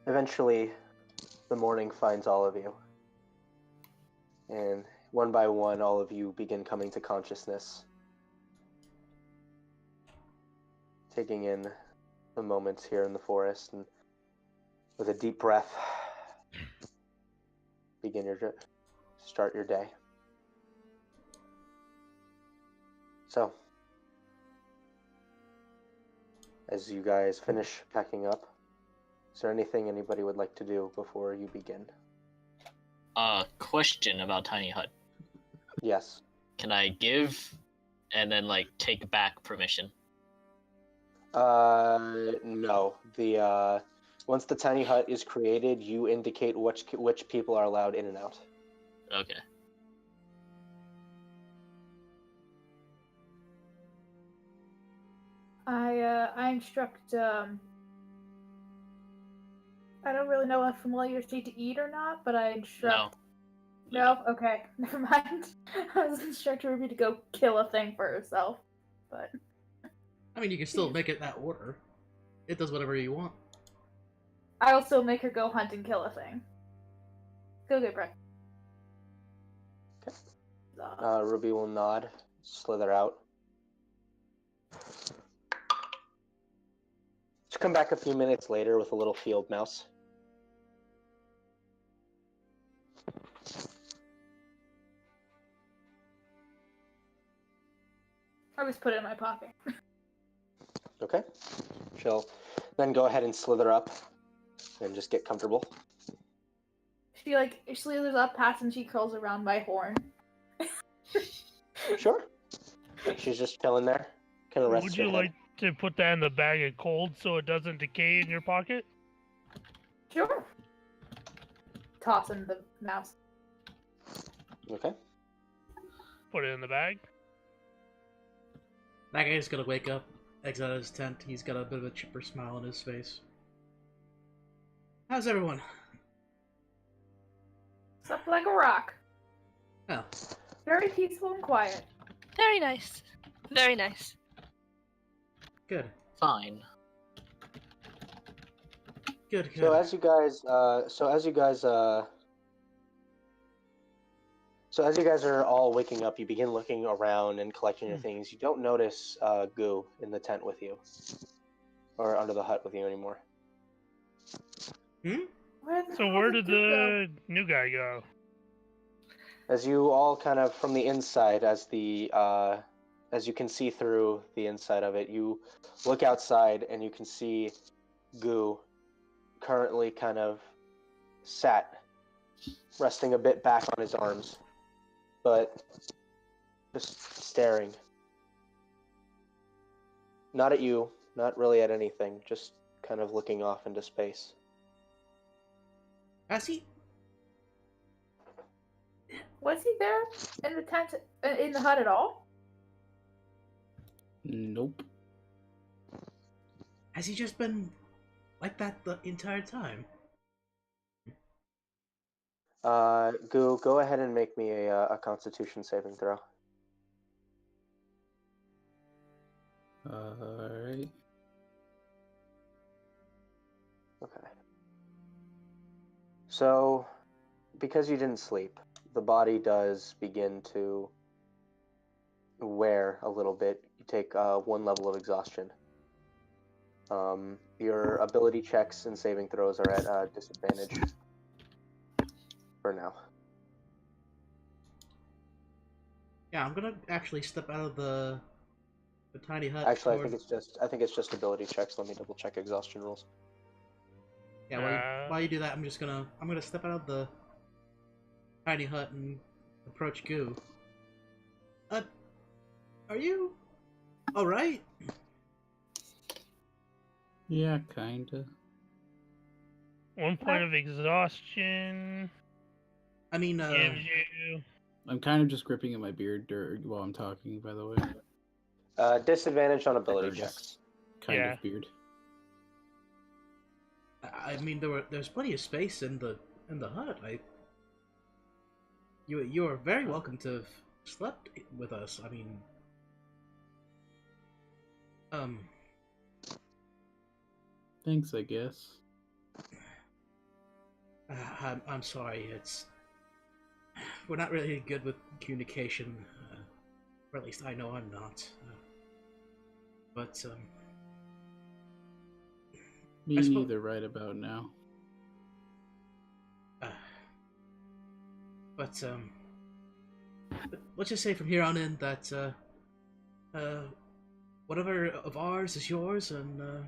Eventually, the morning finds all of you. And one by one, all of you begin coming to consciousness. Taking in the moments here in the forest, and with a deep breath, start your day. So, as you guys finish packing up, is there anything anybody would like to do before you begin? Question about Tiny Hut. Yes. Can I give and then like take back permission? No. Once the tiny hut is created, you indicate which people are allowed in and out. Okay. I instruct. I don't really know if familiars need to eat or not, but I instruct. No. Okay. Never mind. I was instructing Ruby to go kill a thing for herself, but I mean, you can still make it that order. It does whatever you want. I'll still make her go hunt and kill a thing. Go get breakfast. Ruby will nod, slither out. She'll come back a few minutes later with a little field mouse. I just put it in my pocket. Okay. She'll then go ahead and slither up and just get comfortable. She slithers up past and she curls around my horn. Sure. She's just chilling there. Kind of rests Would her you head. like to put that in the bag of cold so it doesn't decay in your pocket? Sure. Tossing the mouse. Okay. Put it in the bag. That guy's gonna wake up, exit out of his tent. He's got a bit of a chipper smile on his face. How's everyone? Slept like a rock. Oh, Very peaceful and quiet. Very nice. Very nice. good. Fine. Good, good. So as you guys are all waking up, you begin looking around and collecting your things. You don't notice Goo in the tent with you, or under the hut with you anymore. So where did the new guy go? As you all kind of from the inside, as you can see through the inside of it, you look outside and you can see Goo currently kind of sat, resting a bit back on his arms, but just staring. Not at you, not really at anything, just kind of looking off into space. Has he? Was he there in the tent, in the hut at all? Nope. Has he just been like that the entire time? Goo, go ahead and make me a Constitution saving throw. Alright. Okay. So, because you didn't sleep, the body does begin to wear a little bit. You take 1 level of exhaustion. Your ability checks and saving throws are at disadvantage for now. Yeah, I'm gonna actually step out of the tiny hut. Actually, toward... I think it's just ability checks. Let me double check exhaustion rules. Yeah, while you do that, I'm gonna step out of the tiny hut and approach Goo. Are you alright? Yeah, kinda. 1 point of exhaustion I mean, gives you. I'm kind of just gripping at my beard while I'm talking, by the way. Disadvantage on Or ability just checks. kind Yeah. of beard. I mean, there's plenty of space in the hut. You are very welcome to have slept with us. I mean, Thanks, I guess. I'm sorry. We're not really good with communication, or at least I know I'm not. But Me I suppose- neither right about now. But let's just say from here on in that whatever of ours is yours, and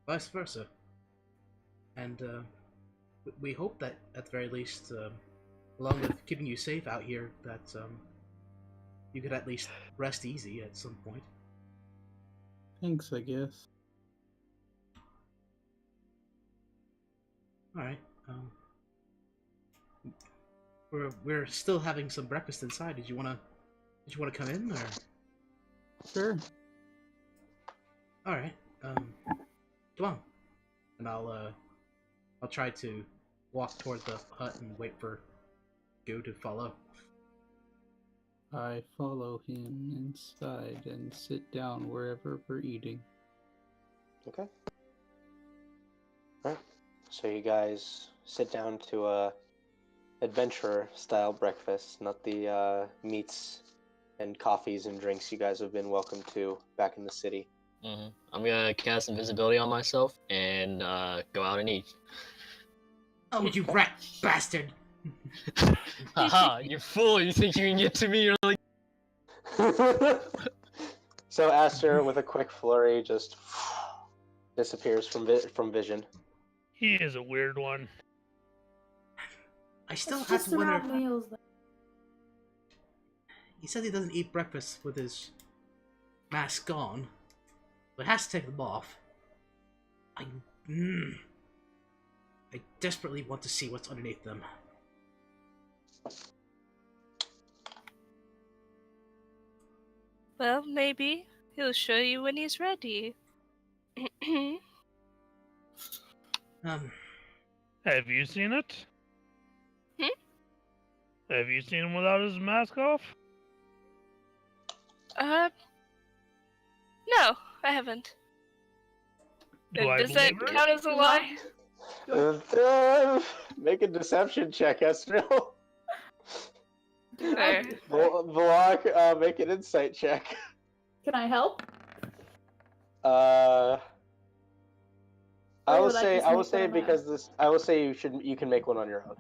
vice versa. And we hope that at the very least, along with keeping you safe out here, that you could at least rest easy at some point. Thanks, I guess. All right. We're still having some breakfast inside. Did you wanna come in, or? Sure. All right. Come on, and I'll try to walk toward the hut and wait for Go to follow. I follow him inside and sit down wherever we're eating. Okay. Alright. So you guys sit down to a adventurer-style breakfast, not the meats and coffees and drinks you guys have been welcome to back in the city. I'm gonna cast invisibility on myself and go out and eat. Oh, you rat bastard! Haha, you fool! You think you can get to me? You're like. So Aster, with a quick flurry, just disappears from vision. He is a weird one. I still It's have just to wonder. around meals. He said he doesn't eat breakfast with his mask on, but has to take them off. I desperately want to see what's underneath them. Well, maybe he'll show you when he's ready. Have you seen it? Hmm? Have you seen him without his mask off? No, I haven't. Do I Does that believe her? count as a lie? Make a deception check, Esriel. Fair. Vlog, make an insight check. Can I help? I Or will would I say just I will make say that because this I will say you can make one on your own.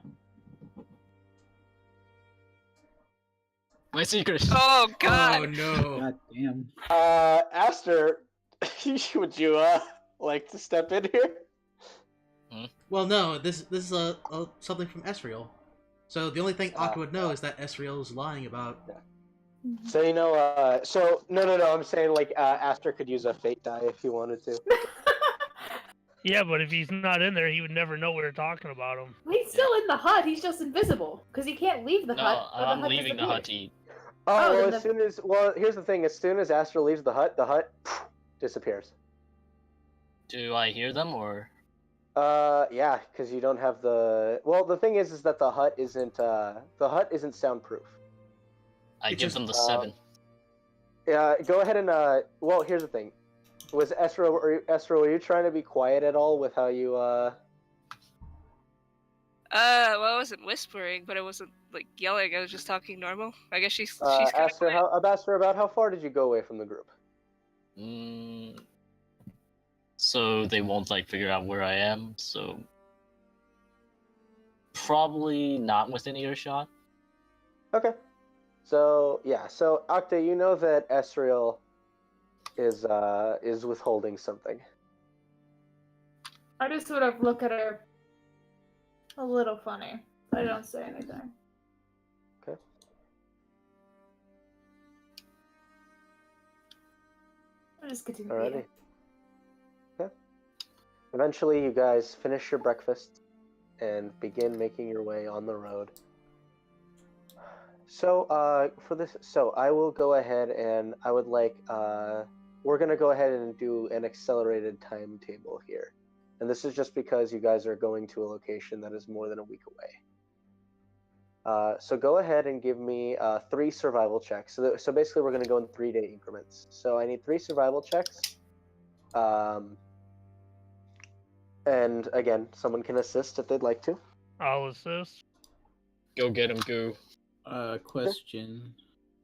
My secret. Oh Oh God! no! God damn. Aster, would you like to step in here? Well, no. This is something from Esriel. So the only thing Akka would know yeah. is that Esriel is lying about. So you know, so no, I'm saying like Aster could use a fate die if he wanted to. Yeah, but if he's not in there, he would never know we were talking about him. He's still in the hut. He's just invisible because he can't leave the No, hut. or I'm hut leaving the hut to disappears. eat. Oh, Oh, well, then here's the thing. As soon as Aster leaves the hut disappears. Do I hear them or? Yeah, because you don't have the. Well, the thing is that the hut isn't soundproof. I It give just- them the 7. Yeah, go ahead and Well, here's the thing. Was Esther, were you trying to be quiet at all with how you Well, I wasn't whispering, but I wasn't like yelling. I was just talking normal. I guess she's kind of Aster, asked her about how far did you go away from the group? So they won't like figure out where I am. So probably not within earshot. Okay. So yeah, so Octa, you know that Esriel is withholding something. I just sort of look at her a little funny. I don't say anything. Okay. I just continue. Alrighty. Okay. Eventually, you guys finish your breakfast and begin making your way on the road. So, I will go ahead and I would like, we're gonna go ahead and do an accelerated timetable here, and this is just because you guys are going to a location that is more than a week away. So go ahead and give me 3 survival checks. So basically, we're gonna go in 3-day increments. So I need 3 survival checks. And again, someone can assist if they'd like to. I'll assist. Go get him, Goo. Question.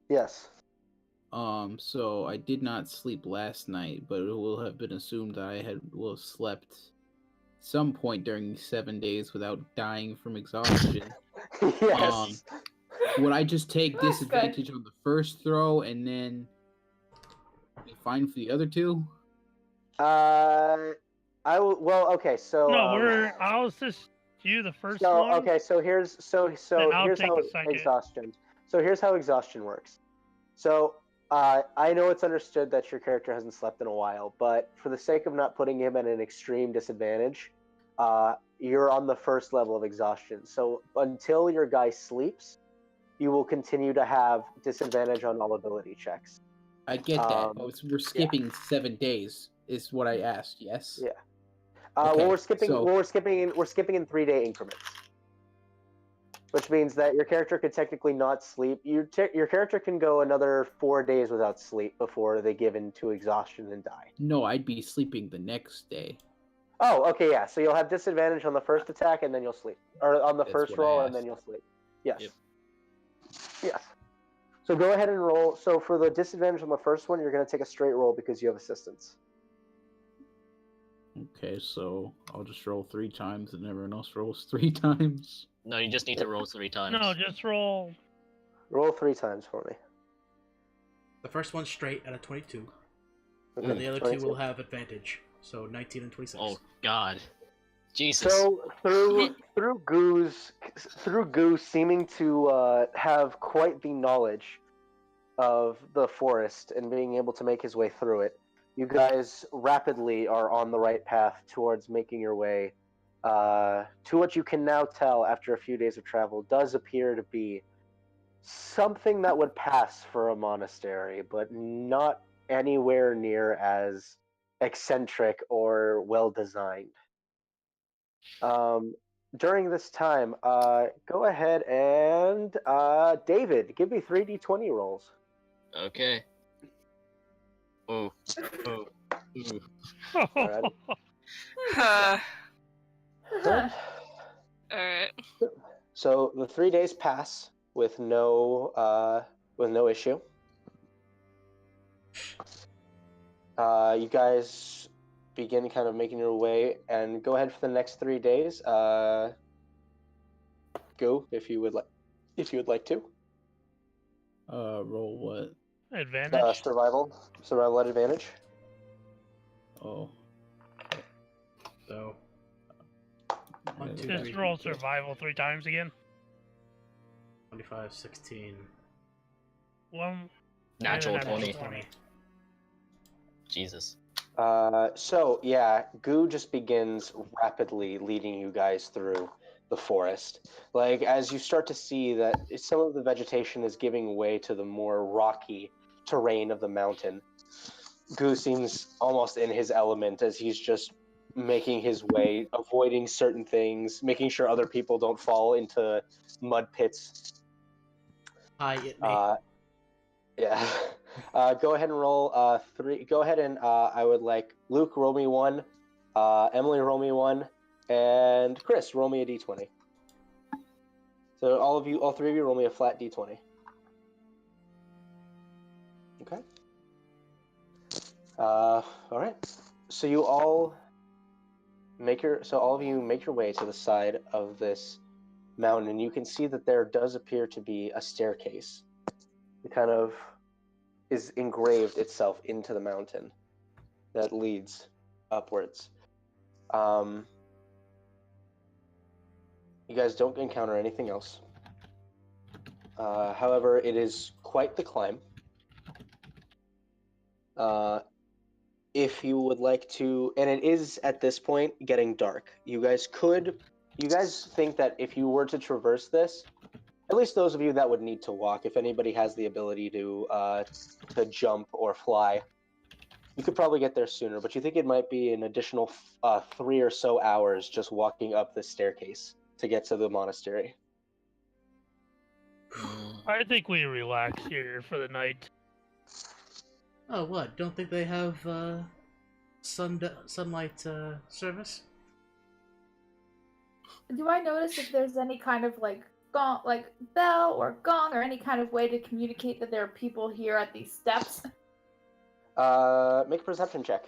Yes. So I did not sleep last night, but it will have been assumed that I will have slept some point during 7 days without dying from exhaustion. Yes. Would I just take That's disadvantage on the first throw and then be fine for the other 2? I will. Well, okay. So No, I'll assist you the first so one. okay. So here's Then I'll here's take how the second. exhaustion. So here's how exhaustion works. So I know it's understood that your character hasn't slept in a while, but for the sake of not putting him at an extreme disadvantage, you're on the first level of exhaustion. So until your guy sleeps, you will continue to have disadvantage on all ability checks. I get that, but we're skipping 7 days, is what I asked. Yes. Yeah. Okay, well, we're skipping. so- Well, we're skipping in 3-day increments, which means that your character could technically not sleep. Your character can go another 4 days without sleep before they give in to exhaustion and die. No, I'd be sleeping the next day. Oh, okay, yeah. So you'll have disadvantage on the first attack, and then you'll sleep, or on the That's first what I roll, asked. and then you'll sleep. Yes. Yep. Yes. So go ahead and roll. So for the disadvantage on the first one, you're going to take a straight roll because you have assistance. Okay, so I'll just roll 3 times and everyone else rolls 3 times. No, you just need to roll 3 times. No, just roll. Roll 3 times for me. The first one's straight at a 22, Okay, and the other 22. two will have advantage. So 19 and 26. Oh God, Jesus. So through Goo seeming to have quite the knowledge of the forest and being able to make his way through it, you guys rapidly are on the right path towards making your way to what you can now tell after a few days of travel does appear to be something that would pass for a monastery, but not anywhere near as eccentric or well designed. During this time, go ahead and David, give me 3d20 rolls. Okay. Oh. Oh. Ooh. Alright. Alright. So the 3 days pass with no issue. You guys begin kind of making your way, and go ahead for the next 3 days. Go if you would like to. Roll what? Advantage. Survival at advantage. Oh. So. One, two, Just roll survival 3 times again. 25, 16, One. Natural and then 20. 20. Jesus. So yeah, Goo just begins rapidly leading you guys through the forest. Like, as you start to see that some of the vegetation is giving way to the more rocky terrain of the mountain, Goo seems almost in his element as he's just making his way, avoiding certain things, making sure other people don't fall into mud pits. Hi, it me. Yeah. Go ahead and roll 3. Go ahead and I would like Luke, roll me 1, Emily, roll me 1, and Chris, roll me a d20. So all 3 of you, roll me a flat d20. Okay. All right. So all of you make your way to the side of this mountain, and you can see that there does appear to be a staircase. It kind of is engraved itself into the mountain that leads upwards. You guys don't encounter anything else. However, it is quite the climb. if you would like to, and it is at this point getting dark. You guys think that if you were to traverse this, at least those of you that would need to walk, if anybody has the ability to jump or fly, you could probably get there sooner. But you think it might be an additional 3 or so hours just walking up the staircase to get to the monastery. I think we relax here for the night. Oh, what? Don't think they have sunlight service? Do I notice if there's any kind of like gong, like bell or gong, or any kind of way to communicate that there are people here at these steps? Make a perception check.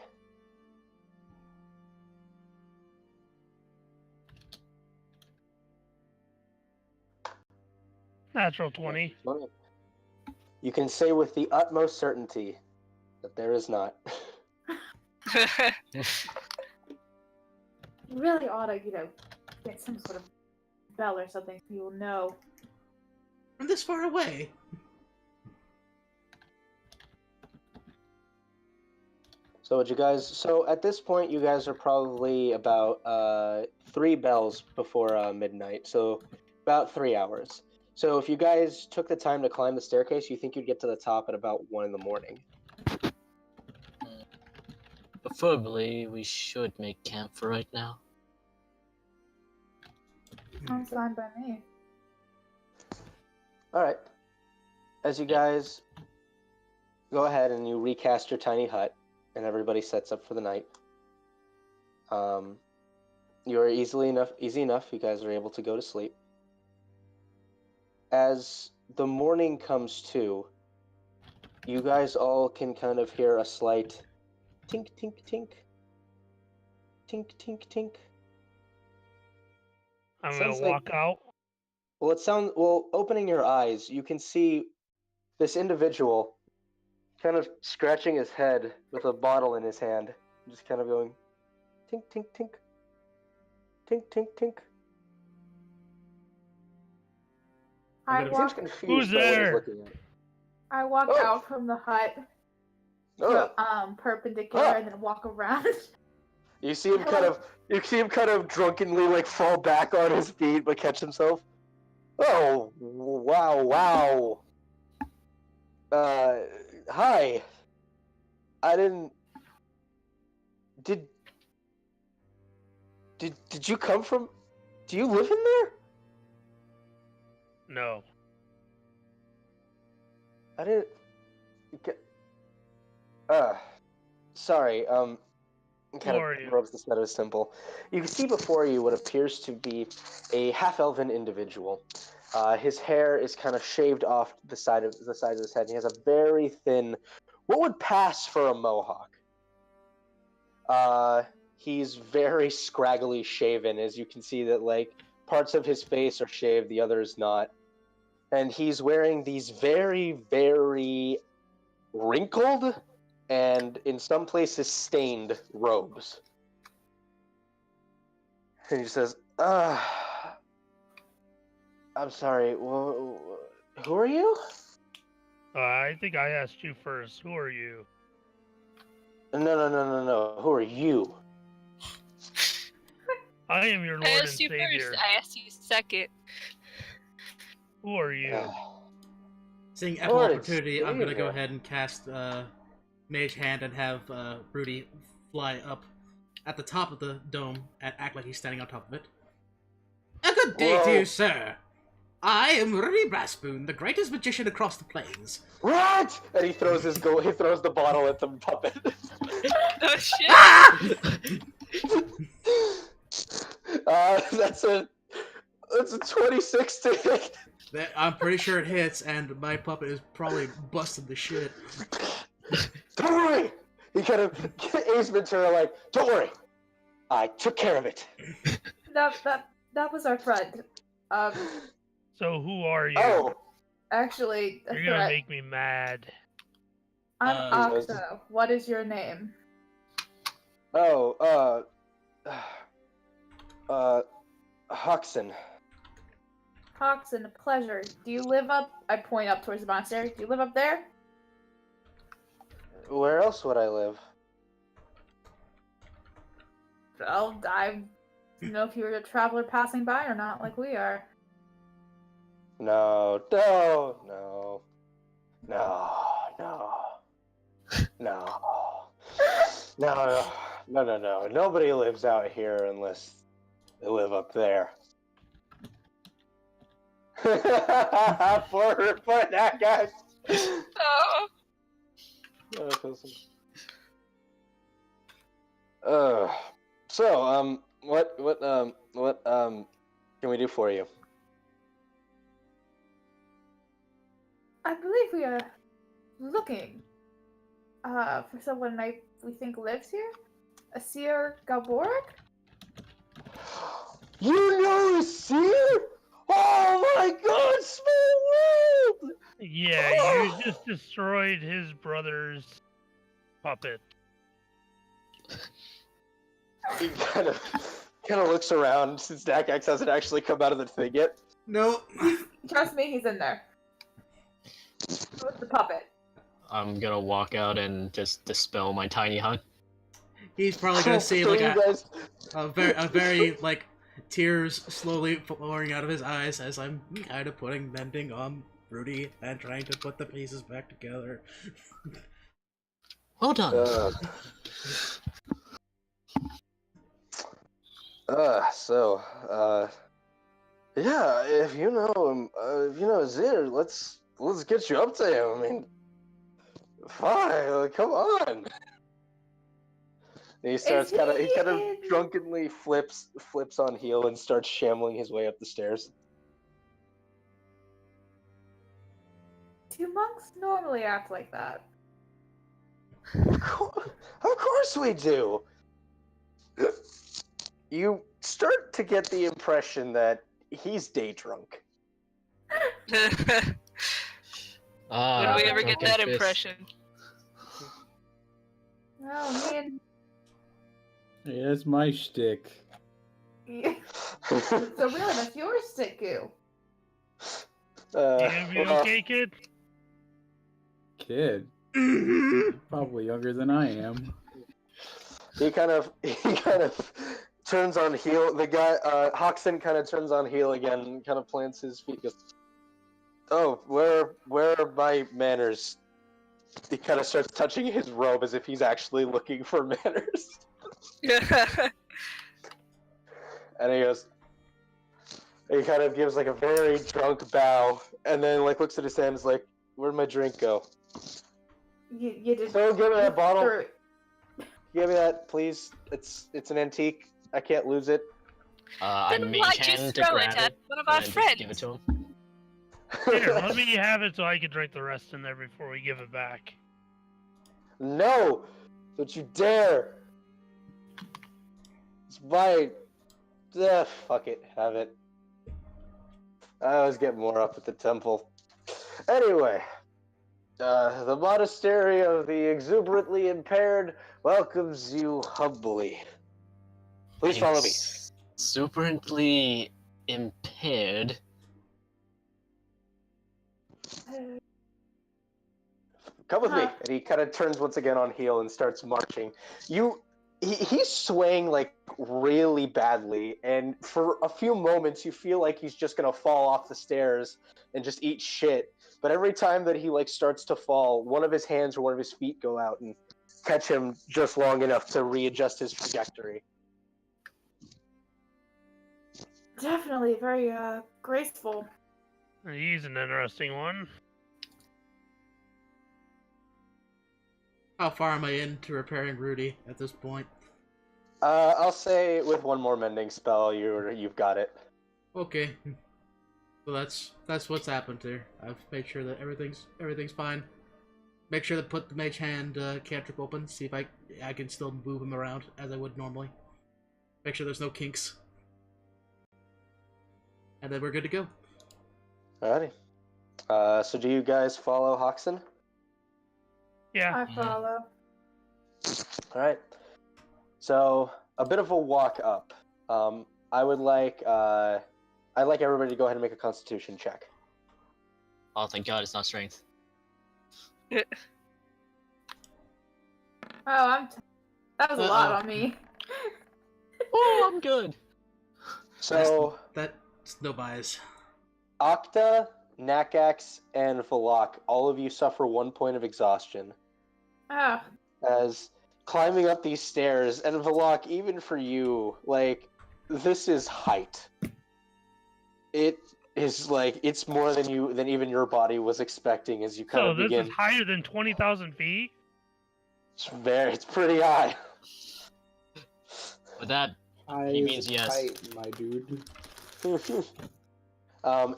Natural 20. You can say with the utmost certainty that there is not. You really ought to, get some sort of bell or something so you'll know. From this far away? So at this point, you guys are probably about 3 bells before midnight, so about 3 hours. So if you guys took the time to climb the staircase, you think you'd get to the top at about 1 in the morning. Preferably, we should make camp for right now. Sounds fine by me. All right. As you guys go ahead and you recast your tiny hut, and everybody sets up for the night. You're easy enough. You guys are able to go to sleep. As the morning comes to, you guys all can kind of hear a slight tink, tink, tink, tink, tink, tink. I'm Sounds gonna walk out. Well, opening your eyes, you can see this individual kind of scratching his head with a bottle in his hand, just kind of going tink, tink, tink, tink, tink, tink. I He seems walk, confused Who's by what he's there? looking at. I walk Oh. out from the hut, Oh. perpendicular, Ah. and then walk around. You see him kind of drunkenly like fall back on his feet, but catch himself. Oh, wow. Hi. I didn't. Did you come from? Do you live in there? No. I didn't. Sorry. Kind Who are you? of rubs the side of his temple. You can see before you what appears to be a half-elven individual. His hair is kind of shaved off the side of his head. And he has a very thin, what would pass for a mohawk. He's very scraggly shaven, as you can see that like parts of his face are shaved, the others not. And he's wearing these very, very wrinkled and in some places stained robes. And he says, I'm sorry, who are you? I think I asked you first. Who are you? No. Who are you? I am your I Lord and asked you Savior. first. I asked you second. Who are you? Seeing ample Lord, opportunity, I'm gonna go Savior. ahead and cast Mage Hand and have Rudy fly up at the top of the dome and act like he's standing on top of it. A good day to Whoa. you, sir. I am Rudy Brasspoon, the greatest magician across the plains. What? And he throws the bottle at the puppet. Oh shit! Ah! That's a 26 to hit. I'm pretty sure it hits, and my puppet is probably busted the shit. Don't worry. He kind of Ace Ventura like, don't worry. I took care of it. That was our friend. So who are you? Oh, Actually, a You're gonna threat. make me mad. I'm Uh, Oxo. What is your name? Hoxton. Hoxton, a pleasure. Do you live up? I point up towards the monastery. Do you live up there? Where else would I live? I don't know if you were a traveler passing by or not, like we are. No, no, no, no, no, no, no. Nobody lives out here unless they live up there. For that guy. Oh. So, what can we do for you? I believe we are looking for someone we think lives here. Asir Galborik? You know Seer? Oh my god, small world! Yeah, Oh! you just destroyed his brother's puppet. He kind of looks around since Nakax hasn't actually come out of the thing yet. No. Trust me, he's in there. With the puppet. I'm gonna walk out and just dispel my tiny hut. He's probably gonna see So like you guys... a very like tears slowly flowing out of his eyes as I'm kind of mending on Rudy and trying to put the pieces back together. Well done. Yeah, if you know him, if you know Zir, let's get you up to him. I mean, fine, come on. And he starts he kind of drunkenly flips on heel and starts shambling his way up the stairs. Do monks normally act like that? Of course we do. You start to get the impression that he's day drunk. When we ever get that fist. impression? Oh man. Yeah, that's my shtick. So really, that's your stick goo. You gonna be okay, kid? Kid? Probably younger than I am. He kind of turns on heel. The guy, Hoxton, kind of turns on heel again and kind of plants his feet. Goes, "Oh, where are my manners?" He kind of starts touching his robe as if he's actually looking for manners. And he goes, he kind of gives like a very drunk bow, and then like looks at his hands like, "Where'd my drink go?" You did. So give me that bottle. Sure. Give me that, please. It's an antique. I can't lose it. I Then mage why'd you hand to throw grab it at it one of and our then just friends? give it to him. Here, let me have it so I can drink the rest in there before we give it back. No! Don't you dare! It's mine. Fuck it. Have it. I always get more up at the temple. Anyway, the monastery of the exuberantly impaired welcomes you humbly. Please follow me. Exuberantly impaired. Come with me. And he kind of turns once again on heel and starts marching. He's swaying like really badly, and for a few moments you feel like he's just gonna fall off the stairs and just eat shit. But every time that he like starts to fall, one of his hands or one of his feet go out and catch him just long enough to readjust his trajectory. Definitely very graceful. He's an interesting one. How far am I into repairing Rudy at this point? I'll say with one more mending spell, you've got it. Okay. So that's what's happened here. I've made sure that everything's fine. Make sure to put the mage hand cantrip open. See if I can still move him around as I would normally. Make sure there's no kinks. And then we're good to go. Alrighty. So do you guys follow Hoxton? Yeah. I follow. Alright. So, a bit of a walk up. I'd like everybody to go ahead and make a constitution check. Oh, thank God it's not strength. Oh, that was a lot on me. I'm good. So, That's no bias. Octa, Nakax, and Valak, all of you suffer 1 point of exhaustion Ah, as climbing up these stairs. And Valak, even for you, like, this is height. It is like it's more than even your body was expecting as you kind So of this begin. is higher than 20,000 feet? It's pretty high. With that, he means yes. Height, my dude.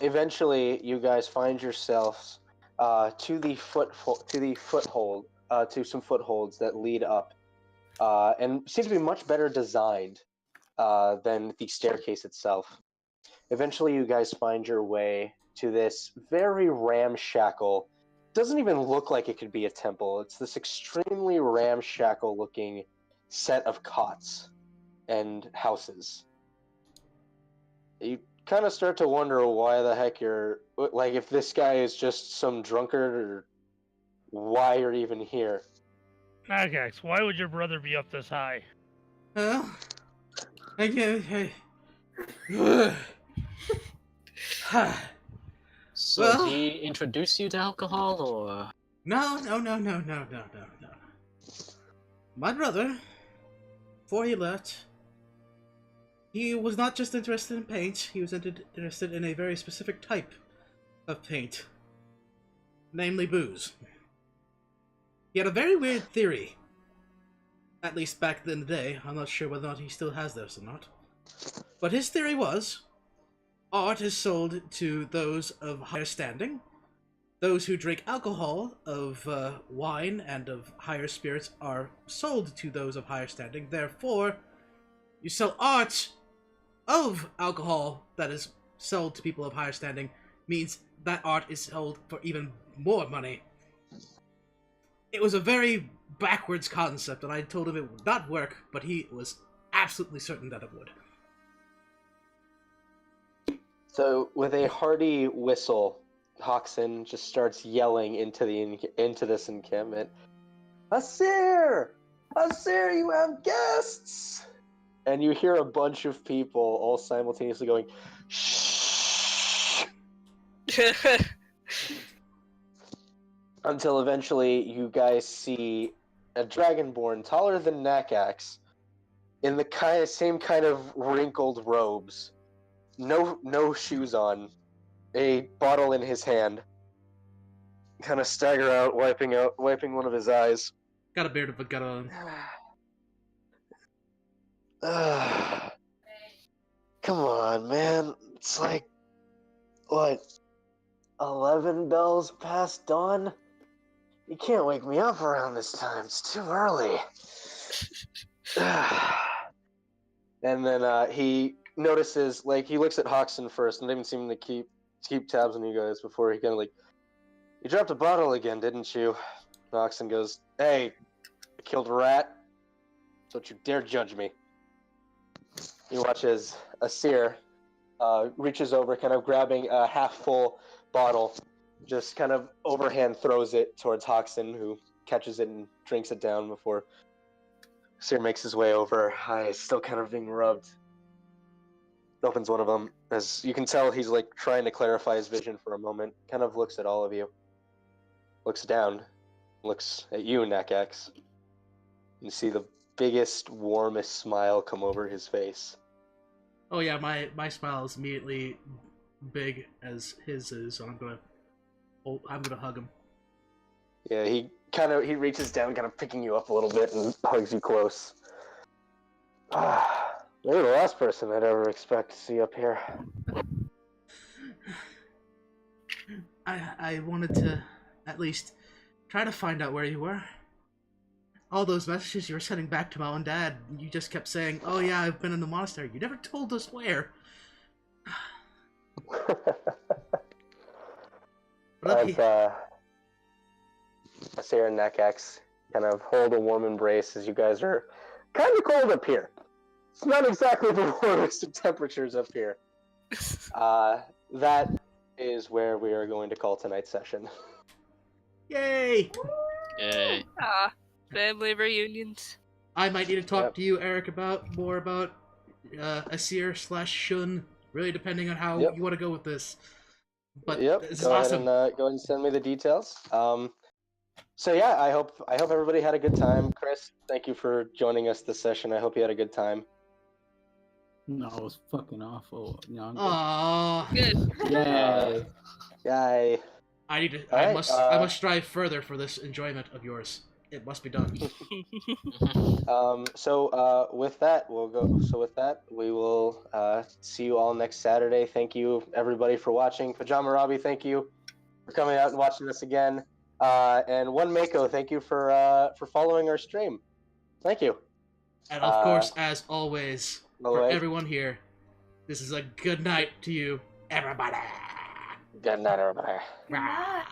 Eventually, you guys find yourselves to some footholds that lead up, and seem to be much better designed than the staircase itself. Eventually, you guys find your way to this very ramshackle. Doesn't even look like it could be a temple. It's this extremely ramshackle-looking set of cots and houses. You kind of start to wonder why the heck you're like, if this guy is just some drunkard, or why you're even here. Nakax, why would your brother be up this high? Well, okay. So Well- did he introduce you to alcohol, or? No. My brother, before he left, he was not just interested in paint, he was interested in a very specific type of paint. Namely booze. He had a very weird theory. At least back in the day. I'm not sure whether or not he still has this or not. But his theory was, art is sold to those of higher standing. Those who drink alcohol of wine and of higher spirits are sold to those of higher standing. Therefore, you sell art of alcohol that is sold to people of higher standing means that art is sold for even more money. It was a very backwards concept, and I told him it would not work, but he was absolutely certain that it would. So, with a hearty whistle, Hoxton just starts yelling into this encampment. Asir! Asir, you have guests! And you hear a bunch of people all simultaneously going, shh! Until eventually you guys see a dragonborn taller than Nakax in the same kind of wrinkled robes. No shoes on. A bottle in his hand. Kind of stagger out, wiping one of his eyes. Got a beard of a gut on. Come on, man. It's like, what, 11 bells past dawn? You can't wake me up around this time. It's too early. And then he notices, like, he looks at Hoxton first, and they even seem to keep tabs on you guys before he kind of like, you dropped a bottle again, didn't you? Hoxton goes, hey, I killed a rat. Don't you dare judge me. You watch as Asir reaches over, kind of grabbing a half-full bottle, just kind of overhand throws it towards Hoxton, who catches it and drinks it down before Asir makes his way over, eyes still kind of being rubbed. Opens one of them. As you can tell, he's like trying to clarify his vision for a moment. Kind of looks at all of you. Looks down. Looks at you, Nakax. You see the biggest, warmest smile come over his face. Oh yeah, my smile is immediately big as his is, so I'm gonna hug him. Yeah, he reaches down, kind of picking you up a little bit and hugs you close. You're the last person I'd ever expect to see up here. I wanted to at least try to find out where you were. All those messages you were sending back to Mom and Dad, you just kept saying, oh yeah, I've been in the monastery. You never told us where. Asir and Nakax kind of hold a warm embrace as you guys are kind of cold up here. It's not exactly the warmest of temperatures up here. That is where we are going to call tonight's session. Yay! Yay. Family reunions. I might need to talk to you, Eric, more about Asir / Shun, really depending on how Yep. you want to go with this. But Yep. this is Go awesome. ahead and go ahead and send me the details. So yeah, I hope everybody had a good time. Chris, thank you for joining us this session. I hope you had a good time. No, it was fucking awful. No, I'm good. Aww. Good. Yay. Yay. I Alright, must strive further for this enjoyment of yours. It must be done. So with that, we'll go. So with that, we will see you all next Saturday. Thank you everybody for watching. Pajama Robbie, thank you for coming out and watching this again. And One Mako, thank you for following our stream. Thank you. And of course, as always, for always. everyone here, this is a good night to you, everybody. Good night, everybody. Good night.